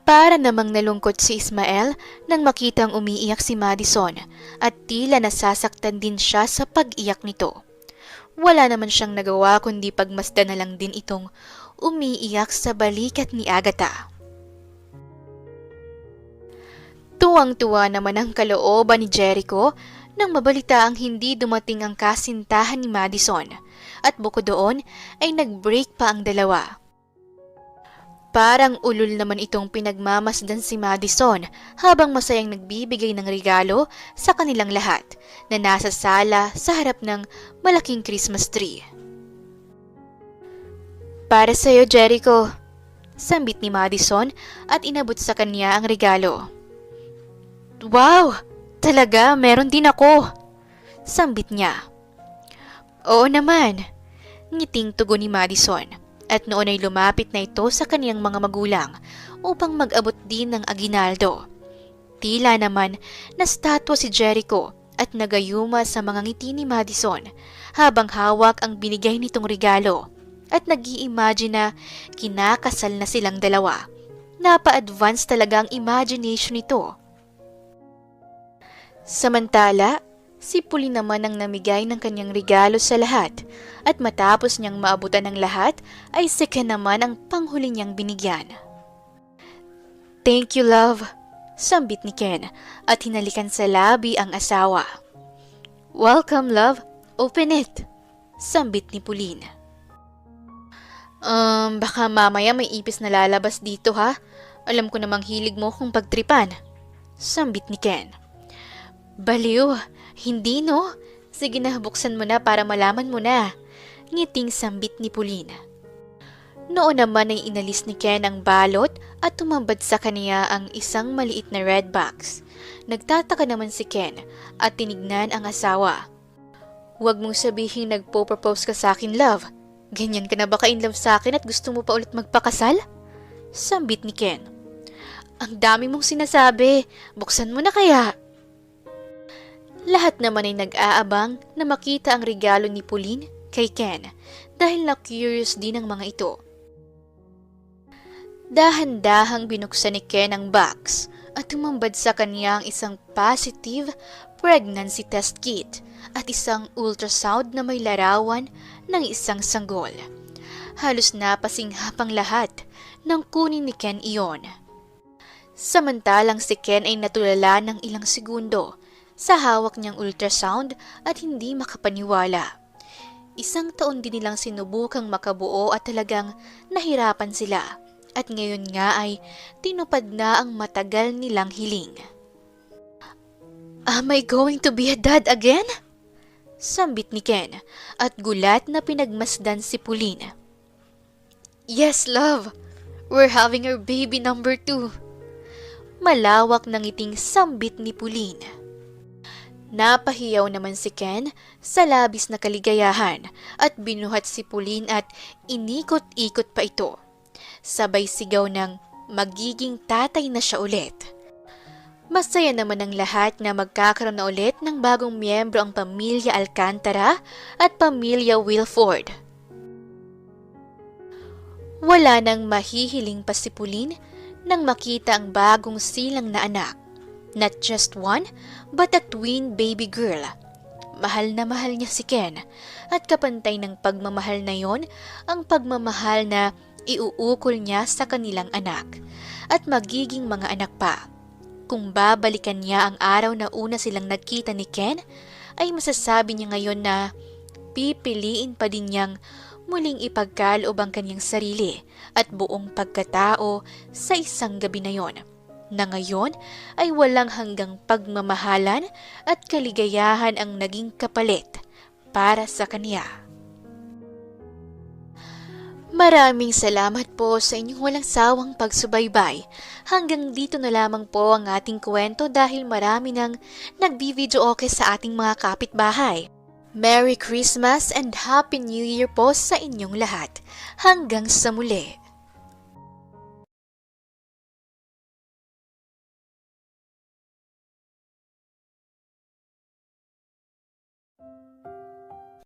A: Para namang nalungkot si Ismael nang makitang umiiyak si Madison at tila nasasaktan din siya sa pag-iyak nito. Wala naman siyang nagawa kundi pagmasdan na lang din itong umiiyak sa balikat ni Agatha. Tuwang-tuwa naman ang kalooban ni Jericho nang mabalita ang hindi dumating ang kasintahan ni Madison at bukod doon ay nag-break pa ang dalawa. Parang ulol naman itong pinagmamasdan si Madison habang masayang nagbibigay ng regalo sa kanilang lahat na nasa sala sa harap ng malaking Christmas tree. Para sa'yo, Jericho, sambit ni Madison at inabot sa kanya ang regalo. Wow! Talaga, meron din ako! Sambit niya. Oo naman, ngiting tugon ni Madison. At noon ay lumapit na ito sa kaniyang mga magulang upang mag-abot din ng aginaldo. Tila naman nastatwa si Jericho at nagayuma sa mga ngiti ni Madison habang hawak ang binigay nitong regalo at nag-i-imagine na kinakasal na silang dalawa. Napa-advance talaga ang imagination nito. Samantala, si Pauline naman ang namigay ng kanyang regalo sa lahat at matapos niyang maabutan ng lahat ay si Ken naman ang panghuli niyang binigyan. Thank you, love, sambit ni Ken at hinalikan sa labi ang asawa. Welcome, love. Open it, sambit ni Pauline. Baka mamaya may ipis na lalabas dito ha. Alam ko namang hilig mo kung pagtripan, sambit ni Ken. Baliw, hindi no? Sige na, buksan mo na para malaman mo na. Ngiting sambit ni Pauline. Noon naman ay inalis ni Ken ang balot at tumambad sa kaniya ang isang maliit na red box. Nagtataka naman si Ken at tinignan ang asawa. Huwag mong sabihin nagpo-propose ka sa akin, love. Ganyan ka na ba ka-in love sa akin at gusto mo pa ulit magpakasal? Sambit ni Ken. Ang dami mong sinasabi. Buksan mo na kaya. Lahat naman ay nag-aabang na makita ang regalo ni Pauline kay Ken dahil na-curious din ang mga ito. Dahan-dahang binuksan ni Ken ang box at tumambad sa kanya ang isang positive pregnancy test kit at isang ultrasound na may larawan ng isang sanggol. Halos napasinghap ang lahat nang kunin ni Ken iyon. Samantalang si Ken ay natulala ng ilang segundo sa hawak niyang ultrasound at hindi makapaniwala. 1 taon din nilang sinubukang makabuo at talagang nahirapan sila. At ngayon nga ay tinupad na ang matagal nilang hiling. Am I going to be a dad again? Sambit ni Ken at gulat na pinagmasdan si Pauline. Yes, love. We're having our baby number 2. Malawak ng ngiting sambit ni Pauline. Napahiyaw naman si Ken sa labis na kaligayahan at binuhat si Pauline at inikot-ikot pa ito. Sabay sigaw ng magiging tatay na siya ulit. Masaya naman ang lahat na magkakaroon na ulit ng bagong miyembro ang pamilya Alcantara at pamilya Wilford. Wala nang mahihiling pa si Pauline nang makita ang bagong silang na anak. Not just one, but a twin baby girl. Mahal na mahal niya si Ken at kapantay ng pagmamahal na yon ang pagmamahal na iuukol niya sa kanilang anak at magiging mga anak pa. Kung babalikan niya ang araw na una silang nagkita ni Ken, ay masasabi niya ngayon na pipiliin pa din niyang muling ipagkaloob ang kanyang sarili at buong pagkatao sa isang gabi na yon, na ngayon ay walang hanggang pagmamahalan at kaligayahan ang naging kapalit para sa kanya. Maraming salamat po sa inyong walang sawang pagsubaybay. Hanggang dito na lamang po ang ating kwento dahil marami nang nagbi-video okay sa ating mga kapitbahay. Merry Christmas and Happy New Year po sa inyong lahat. Hanggang sa muli.